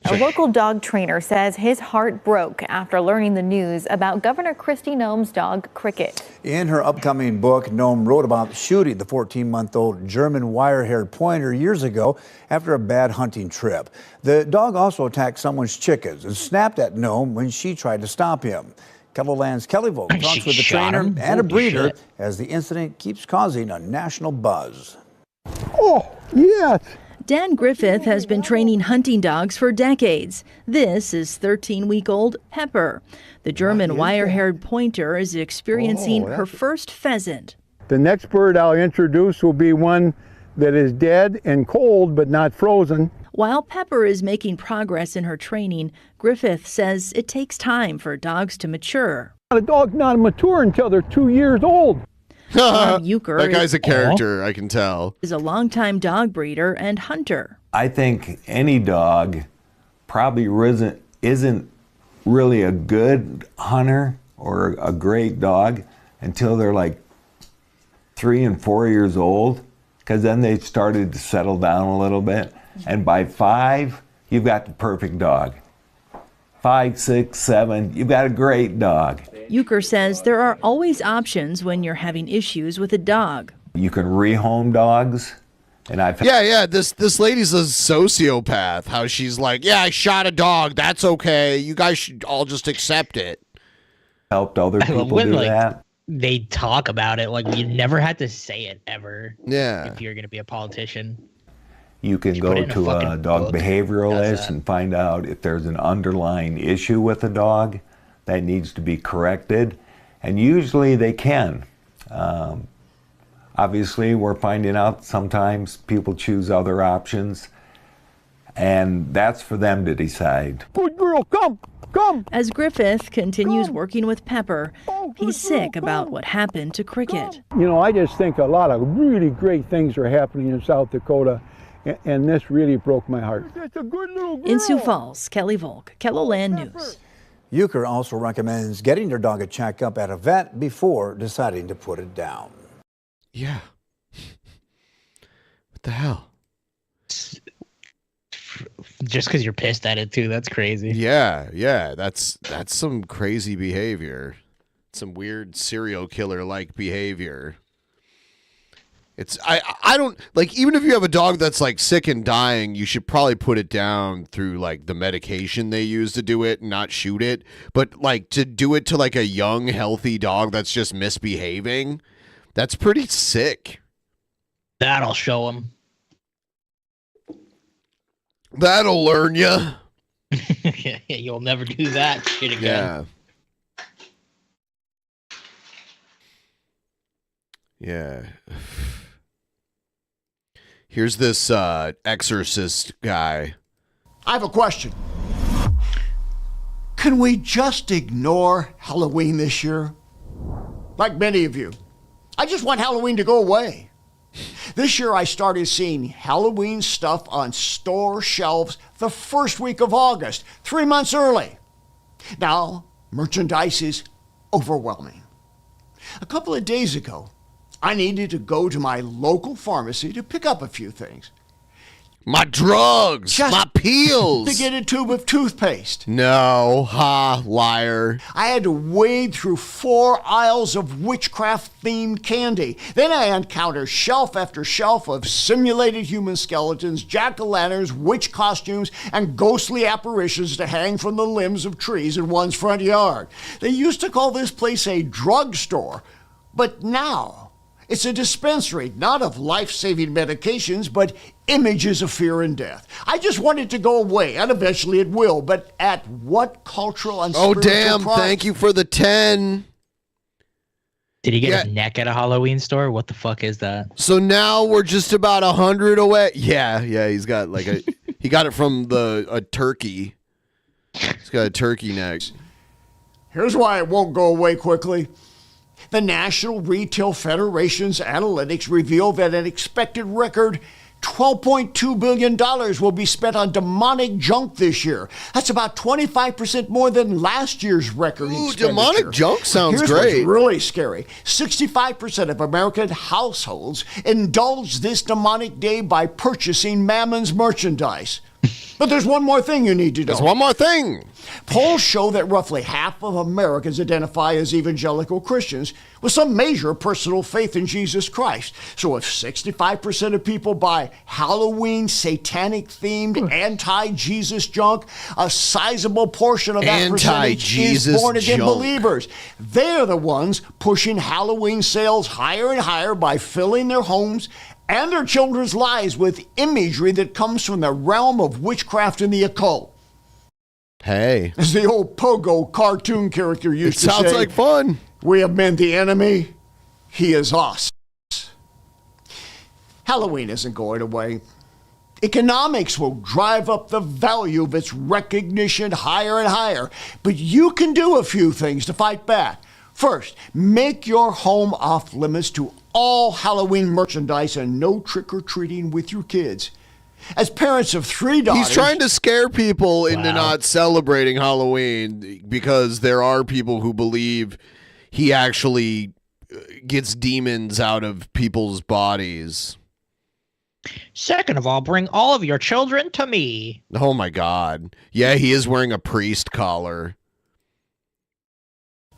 A local dog trainer says his heart broke after learning the news about Governor Kristi Noem's dog, Cricket. In her upcoming book, Noem wrote about shooting the 14-month-old German wire-haired pointer years ago after a bad hunting trip. The dog also attacked someone's chickens and snapped at Noem when she tried to stop him. Kettleland's Kelly Volk talks with the trainer and a breeder as the incident keeps causing a national buzz. Oh, yes. Dan Griffith has been training hunting dogs for decades. This is 13-week-old Pepper. The German wire-haired pointer is experiencing her first pheasant. The next bird I'll introduce will be one that is dead and cold but not frozen. While Pepper is making progress in her training, Griffith says it takes time for dogs to mature. A dog's not mature until they're 2 years old. That guy's a character, I can tell. Is a longtime dog breeder and hunter. I think any dog probably isn't really a good hunter or a great dog until they're 3 and 4 years old, because then they've started to settle down a little bit. And by 5, you've got the perfect dog. 5, 6, 7, you've got a great dog. Euchre says there are always options when you're having issues with a dog. You can rehome dogs. And I've Yeah. This lady's a sociopath. How she's like, yeah, I shot a dog. That's okay. You guys should all just accept it. helped other people when, do like, that. They talk about it like you never had to say it ever. Yeah. If you're gonna be a politician. You can go put it in a to a fucking dog book. behavioralist and find out if there's an underlying issue with the dog that needs to be corrected. And usually they can. Obviously, we're finding out sometimes people choose other options, and that's for them to decide. Good girl, come. As Griffith continues working with Pepper, he's sick about what happened to Cricket. You know, I just think a lot of really great things are happening in South Dakota, and this really broke my heart. In Sioux Falls, Kelly Volk, KELOLAND News. Euchre also recommends getting your dog a checkup at a vet before deciding to put it down. Yeah. What the hell? Just because you're pissed at it too, that's crazy. Yeah. That's some crazy behavior. Some weird serial killer like behavior. It's I don't like, even if you have a dog that's like sick and dying, you should probably put it down through like the medication they use to do it and not shoot it. But like to do it to like a young, healthy dog that's just misbehaving, that's pretty sick. That'll show him. That'll learn you. You'll never do that shit again. Yeah. Here's this exorcist guy. I have a question. Can we just ignore Halloween this year? Like many of you. I just want Halloween to go away. This year I started seeing Halloween stuff on store shelves the first week of August, 3 months early. Now, merchandise is overwhelming. A couple of days ago, I needed to go to my local pharmacy to pick up a few things. My drugs, my pills. To get a tube of toothpaste. No, liar. I had to wade through 4 aisles of witchcraft-themed candy. Then I encountered shelf after shelf of simulated human skeletons, jack-o'-lanterns, witch costumes, and ghostly apparitions to hang from the limbs of trees in one's front yard. They used to call this place a drugstore, but now it's a dispensary, not of life-saving medications, but images of fear and death. I just want it to go away, and eventually it will, but at what cultural and spiritual price? Thank you for the 10. Did he get a neck at a Halloween store? What the fuck is that? So now we're just about 100 away. Yeah, he's got like he got it from a turkey. He's got a turkey neck. Here's why it won't go away quickly. The National Retail Federation's analytics reveal that an expected record $12.2 billion will be spent on demonic junk this year. That's about 25% more than last year's record expenditure. Demonic junk sounds Here's great. What's really scary. 65% of American households indulge this demonic day by purchasing Mammon's merchandise. But there's one more thing you need to know. There's one more thing. Polls show that roughly half of Americans identify as evangelical Christians with some major personal faith in Jesus Christ. So if 65% of people buy Halloween satanic-themed anti-Jesus junk, a sizable portion of that percentage is born-again believers. They're the ones pushing Halloween sales higher and higher by filling their homes and their children's lives with imagery that comes from the realm of witchcraft and the occult. Hey. As the old Pogo cartoon character used to say. Sounds like fun. We have met the enemy. He is us. Halloween isn't going away. Economics will drive up the value of its recognition higher and higher. But you can do a few things to fight back. First, make your home off limits to all Halloween merchandise and no trick-or-treating with your kids. As parents of 3 daughters... He's trying to scare people into not celebrating Halloween because there are people who believe he actually gets demons out of people's bodies. Second of all, bring all of your children to me. Oh my God. Yeah, he is wearing a priest collar.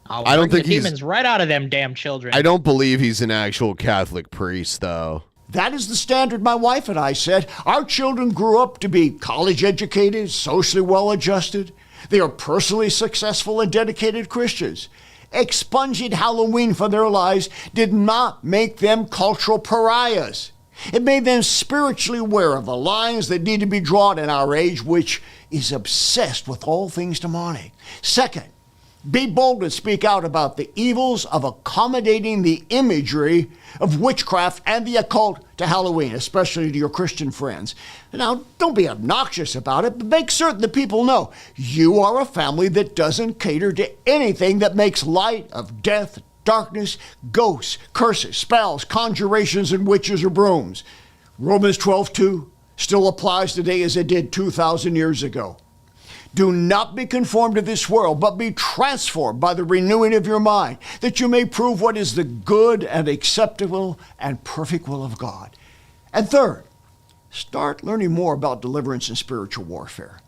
I don't think the demons right out of them damn children. I don't believe he's an actual Catholic priest, though. That is the standard my wife and I set. Our children grew up to be college educated, socially well adjusted. They are personally successful and dedicated Christians. Expunging Halloween from their lives did not make them cultural pariahs. It made them spiritually aware of the lines that need to be drawn in our age, which is obsessed with all things demonic. Second, be bold and speak out about the evils of accommodating the imagery of witchcraft and the occult to Halloween, especially to your Christian friends. Now, don't be obnoxious about it, but make certain that people know you are a family that doesn't cater to anything that makes light of death, darkness, ghosts, curses, spells, conjurations, and witches or brooms. Romans 12:2 still applies today as it did 2,000 years ago. Do not be conformed to this world, but be transformed by the renewing of your mind, that you may prove what is the good and acceptable and perfect will of God. And third, start learning more about deliverance and spiritual warfare.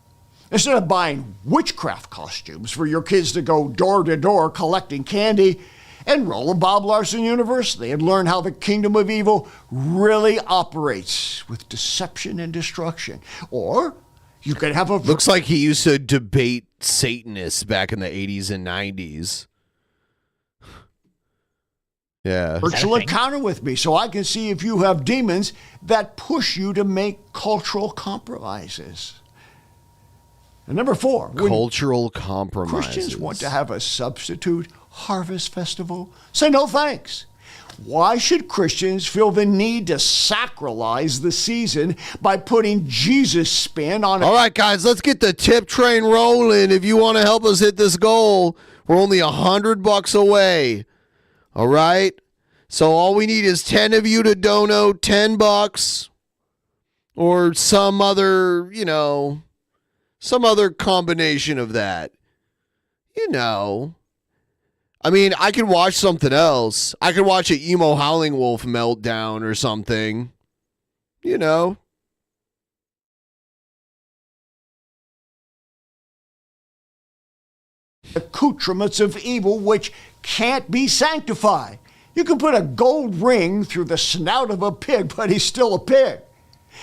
Instead of buying witchcraft costumes for your kids to go door to door collecting candy, enroll in Bob Larson University and learn how the kingdom of evil really operates with deception and destruction. Or you could have a... Looks like he used to debate Satanists back in the 80s and 90s. Yeah. Virtual encounter with me so I can see if you have demons that push you to make cultural compromises. And number 4. Cultural compromises. Christians want to have a substitute harvest festival. Say no thanks. Why should Christians feel the need to sacralize the season by putting Jesus' spin on it? All right, guys, let's get the tip train rolling. If you want to help us hit this goal, we're only $100 away. All right? So all we need is 10 of you to dono $10 or some other, some other combination of that. I mean, I could watch something else. I could watch an emo Howling Wolf meltdown or something. Accoutrements of evil which can't be sanctified. You can put a gold ring through the snout of a pig, but he's still a pig.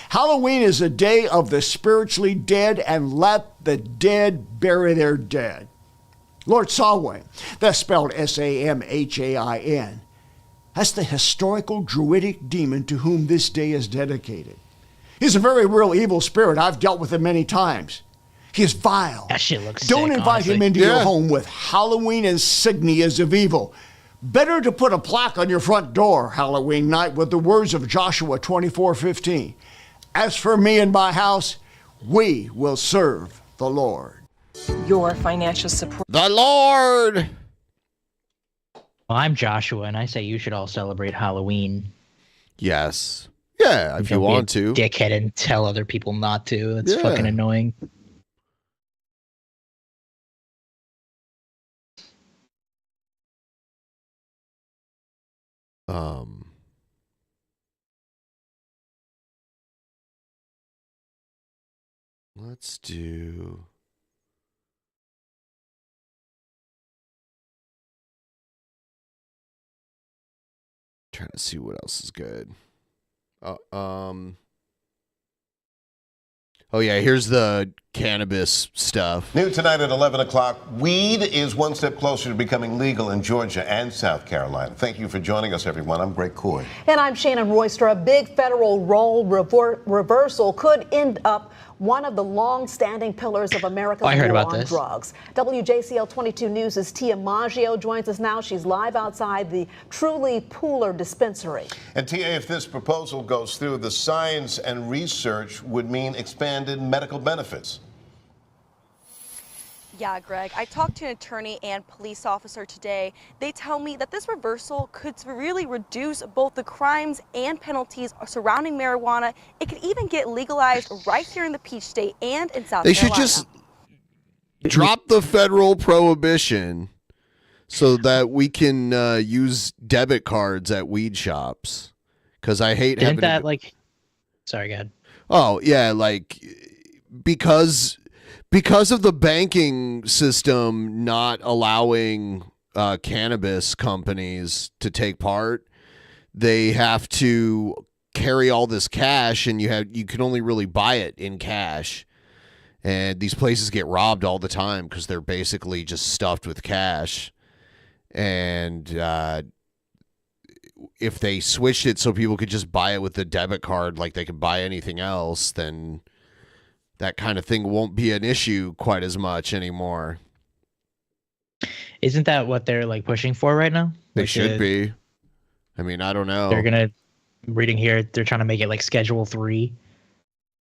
Halloween is a day of the spiritually dead, and let the dead bury their dead. Lord Samhain, that's spelled Samhain. That's the historical druidic demon to whom this day is dedicated. He's a very real evil spirit. I've dealt with him many times. He is vile. That shit looks Don't sick, invite honestly. him into your home with Halloween insignias of evil. Better to put a plaque on your front door Halloween night with the words of Joshua 24:15. As for me and my house, we will serve the Lord. Your financial support. The Lord! Well, I'm Joshua, and I say you should all celebrate Halloween. Yes. Yeah, if you want to. Dickhead and tell other people not to. That's Yeah. fucking annoying. Let's do... Trying to see what else is good. Oh yeah, here's the cannabis stuff. New tonight at 11 o'clock, weed is one step closer to becoming legal in Georgia and South Carolina. Thank you for joining us, everyone. I'm Greg Coy. And I'm Shannon Royster. A big federal role reversal could end up one of the long-standing pillars of America's war on drugs. WJCL 22 News' Tia Maggio joins us now. She's live outside the Truly Pooler dispensary. And Tia, if this proposal goes through, the science and research would mean expanded medical benefits. Yeah, Greg, I talked to an attorney and police officer today. They tell me that this reversal could really reduce both the crimes and penalties surrounding marijuana. It could even get legalized right here in the Peach State and in South Carolina. They should just drop the federal prohibition so that we can use debit cards at weed shops. Because I hate having... Sorry, go ahead. Oh yeah, like because of the banking system not allowing cannabis companies to take part, they have to carry all this cash, and you can only really buy it in cash. And these places get robbed all the time because they're basically just stuffed with cash. And if they switched it so people could just buy it with a debit card like they could buy anything else, then that kind of thing won't be an issue quite as much anymore. Isn't that what they're like pushing for right now? They Like, should be. I mean, I don't know. They're gonna reading here. They're trying to make it like Schedule 3.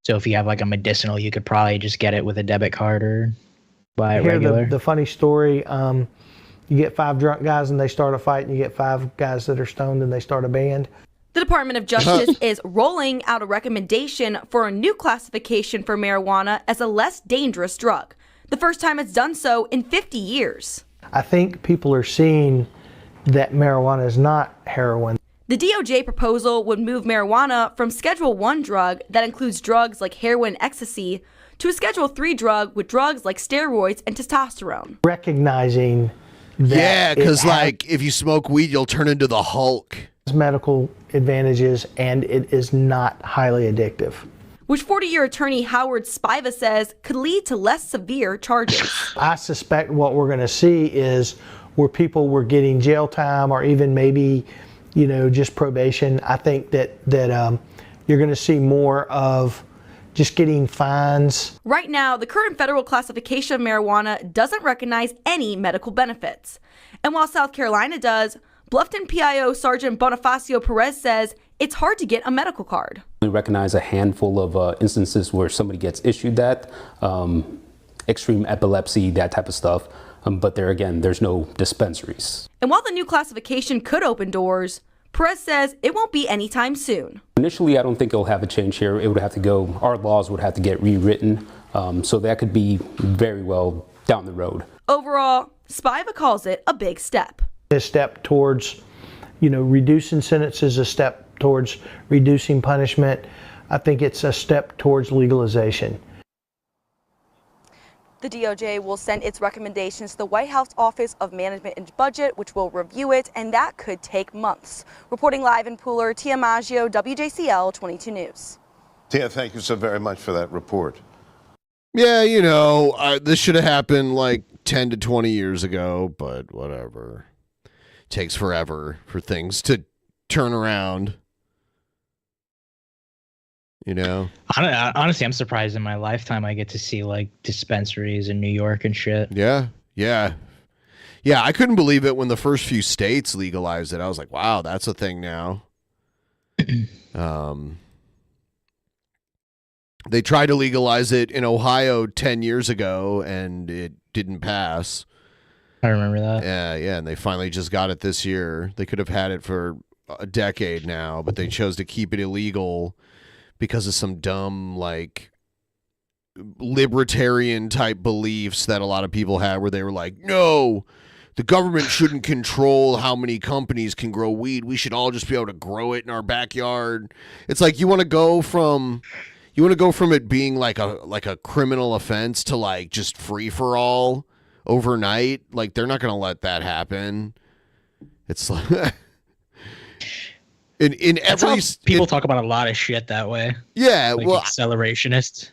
So if you have like a medicinal, you could probably just get it with a debit card or buy it regular. The funny story. You get 5 drunk guys and they start a fight, and you get 5 guys that are stoned and they start a band. The Department of Justice is rolling out a recommendation for a new classification for marijuana as a less dangerous drug. The first time it's done so in 50 years. I think people are seeing that marijuana is not heroin. The DOJ proposal would move marijuana from Schedule 1 drug that includes drugs like heroin and ecstasy to a Schedule 3 drug with drugs like steroids and testosterone. Recognizing that Yeah, because like if you smoke weed, you'll turn into the Hulk. Medical advantages, and it is not highly addictive. Which 40-year attorney Howard Spiva says could lead to less severe charges. I suspect what we're going to see is where people were getting jail time or even maybe, just probation. I think that you're going to see more of just getting fines. Right now, the current federal classification of marijuana doesn't recognize any medical benefits. And while South Carolina does, Bluffton PIO Sergeant Bonifacio Perez says it's hard to get a medical card. We recognize a handful of instances where somebody gets issued that, extreme epilepsy, that type of stuff. But there's no dispensaries. And while the new classification could open doors, Perez says it won't be anytime soon. Initially, I don't think it'll have a change here. It would have to go, our laws would have to get rewritten. So that could be very well down the road. Overall, Spiva calls it a big step. A step towards, reducing sentences, a step towards reducing punishment. I think it's a step towards legalization. The DOJ will send its recommendations to the White House Office of Management and Budget, which will review it, and that could take months. Reporting live in Pooler, Tia Maggio, WJCL 22 News. Tia, thank you so very much for that report. Yeah, this should have happened like 10 to 20 years ago, but whatever. It takes forever for things to turn around. Honestly, I'm surprised in my lifetime I get to see like dispensaries in New York and shit. Yeah. I couldn't believe it when the first few states legalized it. I was like, wow, that's a thing now. They tried to legalize it in Ohio 10 years ago, and it didn't pass. I remember that. Yeah, and they finally just got it this year. They could have had it for a decade now, but they chose to keep it illegal because of some dumb, like, libertarian type beliefs that a lot of people had, where they were like, no, the government shouldn't control how many companies can grow weed. We should all just be able to grow it in our backyard. It's like you want to go from it being like a criminal offense to like just free for all overnight. Like, they're not going to let that happen. It's like in every people talk about a lot of shit that way. Yeah, like well, accelerationists.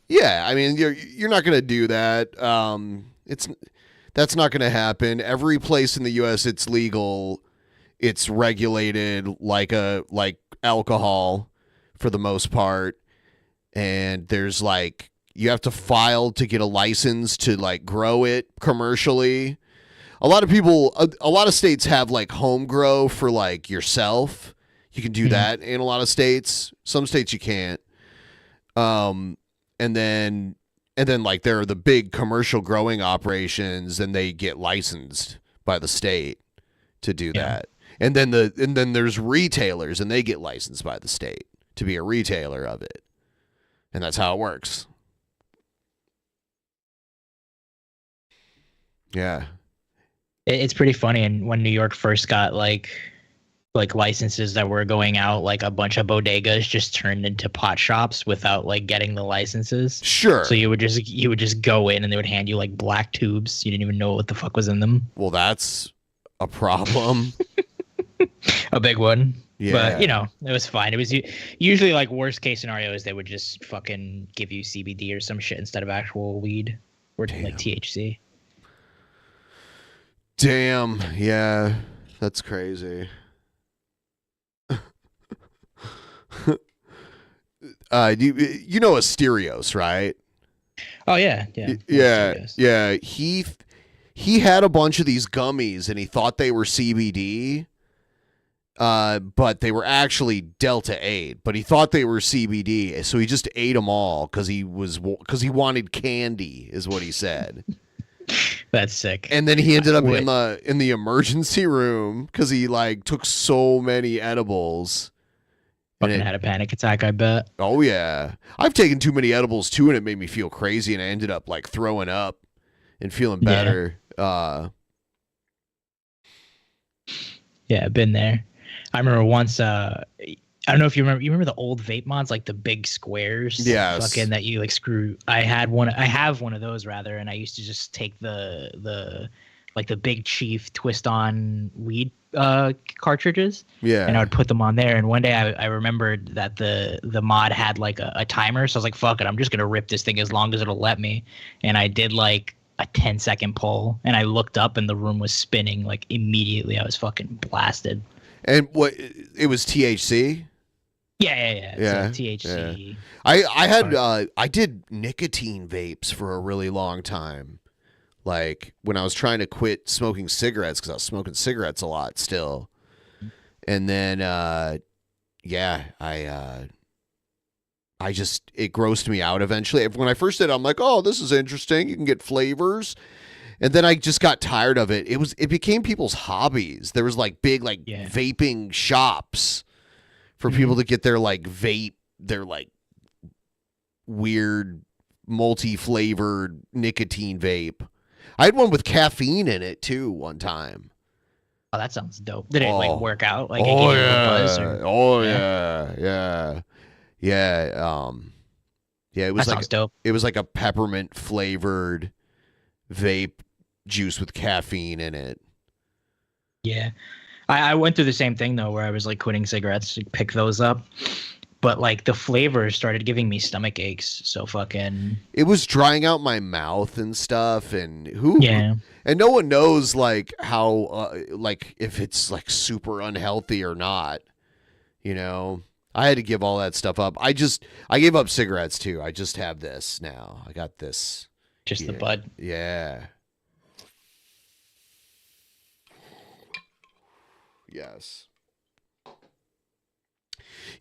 Yeah, I mean, you're not going to do that. That's not going to happen. Every place in the U.S. it's legal, it's regulated like alcohol for the most part, and there's like you have to file to get a license to like grow it commercially. A lot of states have like home grow for like yourself. You can do that in a lot of states. Some states you can't. And then like there are the big commercial growing operations, and they get licensed by the state to do that. And then there's retailers, and they get licensed by the state to be a retailer of it. And that's how it works. Yeah. It's pretty funny. And when New York first got like like licenses that were going out, like a bunch of bodegas just turned into pot shops without like getting the licenses. Sure. So you would just go in and they would hand you like black tubes. You didn't even know what the fuck was in them. Well, that's a problem. A big one. Yeah. But, it was fine. It was usually like worst case scenarios, they would just fucking give you CBD or some shit instead of actual weed or like THC. Damn. Yeah. That's crazy. You know Asterios, right? Oh yeah. Yeah. He had a bunch of these gummies and he thought they were CBD. But they were actually Delta 8, but he thought they were CBD, so he just ate them all because he wanted candy, is what he said. That's sick. And then he ended up in the emergency room because he like took so many edibles. Fucking had a panic attack, I bet. Oh yeah, I've taken too many edibles too, and it made me feel crazy, and I ended up like throwing up and feeling better. Yeah, I've been there. I remember once, I don't know if you remember the old vape mods, like the big squares. Yes. Fucking that you like screw. I have one of those rather, and I used to just take the big Chief twist on weed cartridges. Yeah. And I would put them on there. And one day I remembered that the mod had like a timer. So I was like, fuck it, I'm just going to rip this thing as long as it'll let me. And I did like a 10-second pull, and I looked up and the room was spinning like immediately. I was fucking blasted. And what, it was THC? Yeah. It's THC. Yeah. I did nicotine vapes for a really long time. Like when I was trying to quit smoking cigarettes, because I was smoking cigarettes a lot still. And then, it grossed me out eventually. When I first did it, I'm like, oh, this is interesting. You can get flavors. And then I just got tired of it. It became people's hobbies. There was like big vaping shops for people to get their like weird multi-flavored nicotine vape. I had one with caffeine in it too one time. Oh, that sounds dope. Did it like work out? Like Yeah, it was that sounds dope. It was like a peppermint flavored vape juice with caffeine in it. Yeah. I went through the same thing though, where I was like quitting cigarettes to pick those up. But like the flavors started giving me stomach aches. So fucking it was drying out my mouth and stuff, and and no one knows like how like if it's like super unhealthy or not. I had to give all that stuff up. I gave up cigarettes too. I just have this now. I got this. Just the bud. Yeah. Yes.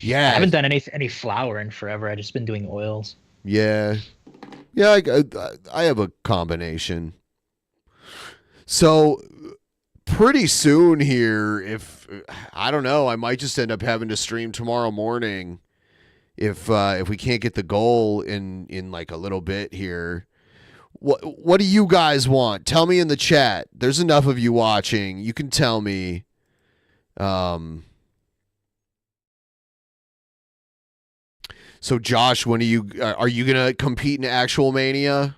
Yeah. I haven't done any flour in forever. I've just been doing oils. Yeah. Yeah, I have a combination. So pretty soon here, if I don't know, I might just end up having to stream tomorrow morning if we can't get the goal in like a little bit here. What do you guys want? Tell me in the chat. There's enough of you watching. You can tell me. So Josh, when are you gonna compete in Actual Mania?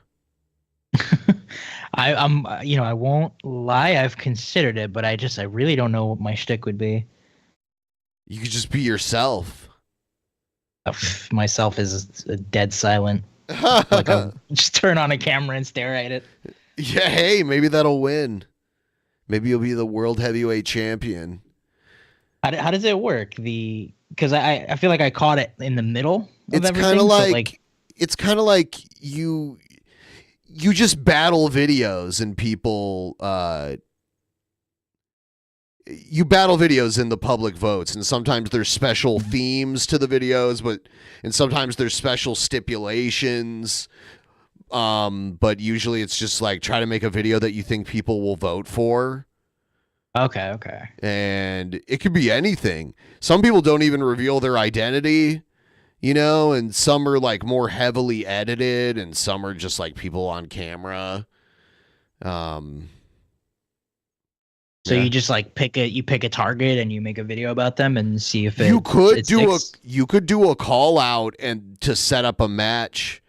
I won't lie. I've considered it, but I really don't know what my shtick would be. You could just be yourself. Myself is dead silent. Like I'll just turn on a camera and stare at it. Yeah, hey, maybe that'll win. Maybe you'll be the world heavyweight champion. How does it work? Because I feel like I caught it in the middle of everything. It's kind of like you just battle videos and people you battle videos in the public votes, and sometimes there's special themes to the videos, and sometimes there's special stipulations. But usually it's just like try to make a video that you think people will vote for. Okay. And it could be anything. Some people don't even reveal their identity, and some are like more heavily edited, and some are just like people on camera. So Yeah. you just like pick a target and you make a video about them and see if You could sticks. you could do a call out and to set up a match.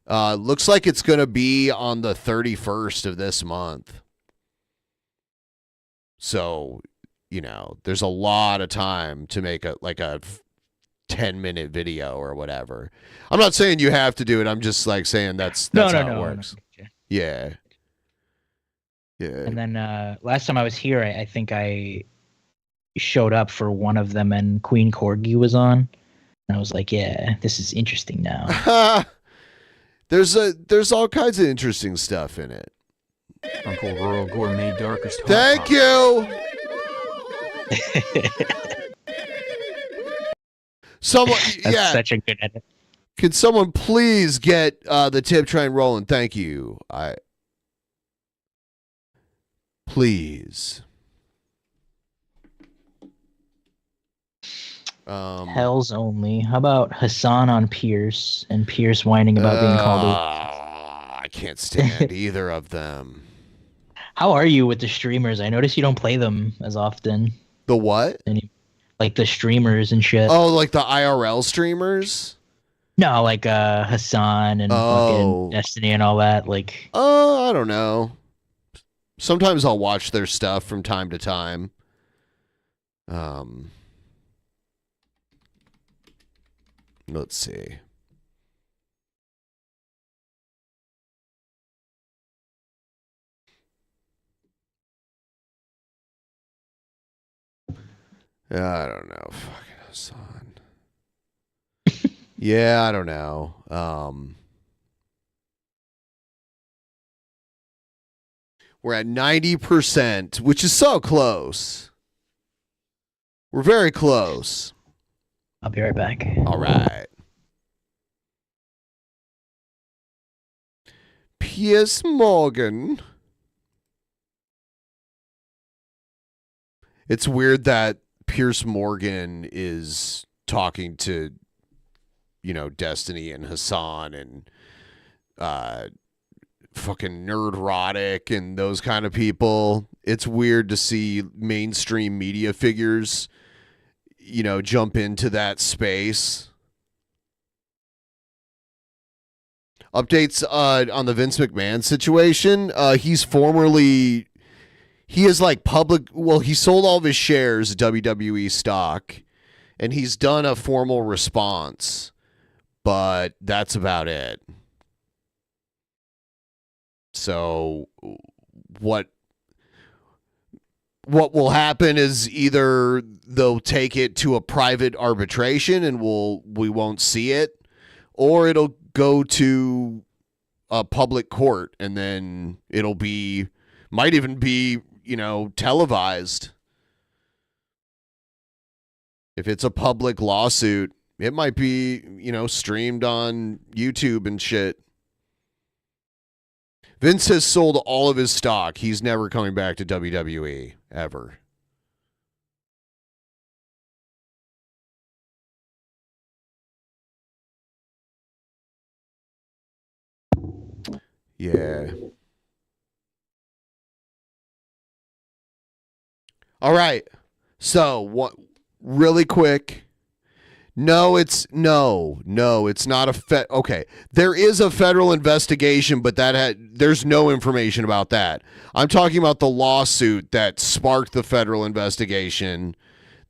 Looks like it's going to be on the 31st of this month. So, there's a lot of time to make a 10-minute video or whatever. I'm not saying you have to do it. I'm just like saying that's how it works. Yeah. Yeah. And then last time I was here, I think I showed up for one of them, and Queen Corgi was on. And I was like, yeah, this is interesting now. There's all kinds of interesting stuff in it. Uncle Rural Gourmet Darkest Hot Thank Pot. you. Someone, That's such a good edit. Can someone please get the tip train rolling? Thank you. Please. Hells only. How about Hassan on Pierce and Pierce whining about being called I can't stand either of them. How are you with the streamers? I notice you don't play them as often. The what? Like the streamers and shit. Oh, like the IRL streamers? No, like Hassan and fucking Destiny and all that. Like, I don't know. Sometimes I'll watch their stuff from time to time. Let's see. I don't know. Fucking Hassan. Yeah, I don't know. We're at 90%, which is so close. We're very close. I'll be right back. All right. Piers Morgan. It's weird that Piers Morgan is talking to, Destiny and Hassan and fucking Nerdrotic and those kind of people. It's weird to see mainstream media figures, jump into that space. Updates on the Vince McMahon situation. He is like public. Well, he sold all of his shares of WWE stock, and he's done a formal response, but that's about it. So what will happen is either they'll take it to a private arbitration and we won't see it, or it'll go to a public court and then might even be, televised. If it's a public lawsuit, it might be, streamed on YouTube and shit. Vince has sold all of his stock. He's never coming back to WWE, ever. Yeah. All right. So, what? Really quick. No, it's not a okay. There is a federal investigation, but there's no information about that. I'm talking about the lawsuit that sparked the federal investigation.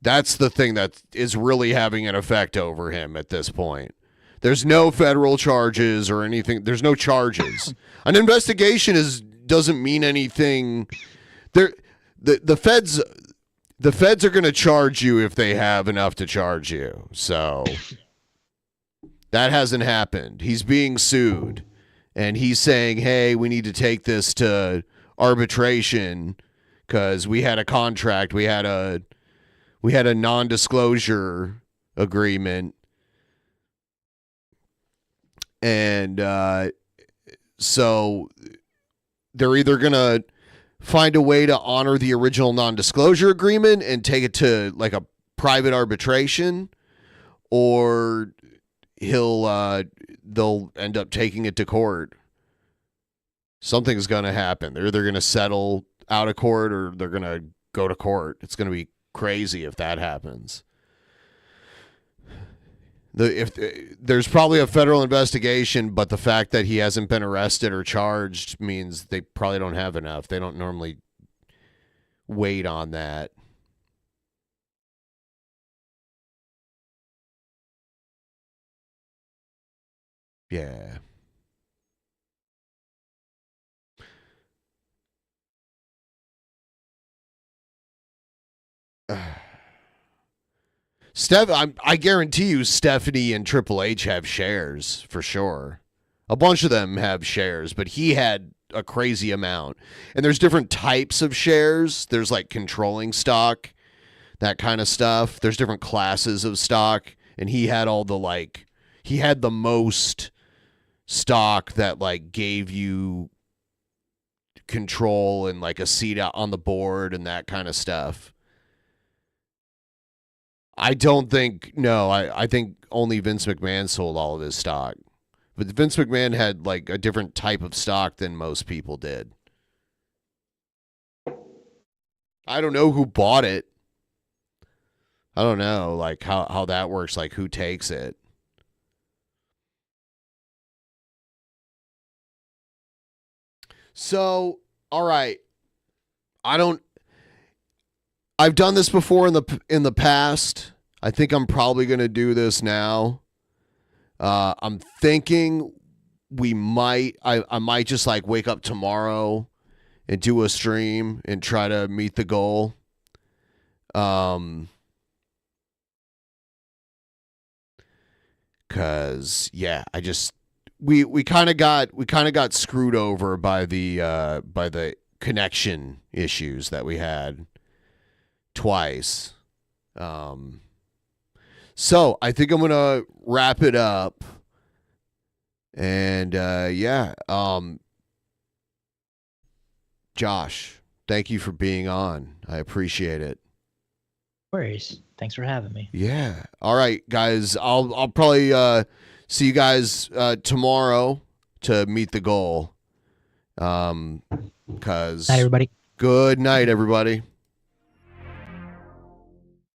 That's the thing that is really having an effect over him at this point. There's no federal charges or anything. There's no charges. An investigation doesn't mean anything. The feds are going to charge you if they have enough to charge you. So that hasn't happened. He's being sued, and he's saying, "Hey, we need to take this to arbitration because we had a contract. We had a non-disclosure agreement." And so they're either going to find a way to honor the original non-disclosure agreement and take it to like a private arbitration, or they'll end up taking it to court. Something's going to happen. They're either going to settle out of court, or they're going to go to court. It's going to be crazy if that happens. There's probably a federal investigation, but the fact that he hasn't been arrested or charged means they probably don't have enough. They don't normally wait on that. Yeah. I guarantee you Stephanie and Triple H have shares for sure. A bunch of them have shares, but he had a crazy amount. And there's different types of shares. There's like controlling stock, that kind of stuff. There's different classes of stock, and he had he had the most stock that like gave you control and like a seat out on the board and that kind of stuff. I think only Vince McMahon sold all of his stock. But Vince McMahon had like a different type of stock than most people did. I don't know who bought it. I don't know like how that works, like who takes it. So, all right. I've done this before in the past. I think I'm probably going to do this now. I'm thinking I might just like wake up tomorrow and do a stream and try to meet the goal. Cause yeah, we kind of got screwed over by the connection issues that we had twice. So I think I'm gonna wrap it up. And Josh, thank you for being on. I appreciate it. No worries. Thanks for having me. Yeah. All right, guys. I'll probably see you guys tomorrow to meet the goal. Night, everybody. Good night, everybody.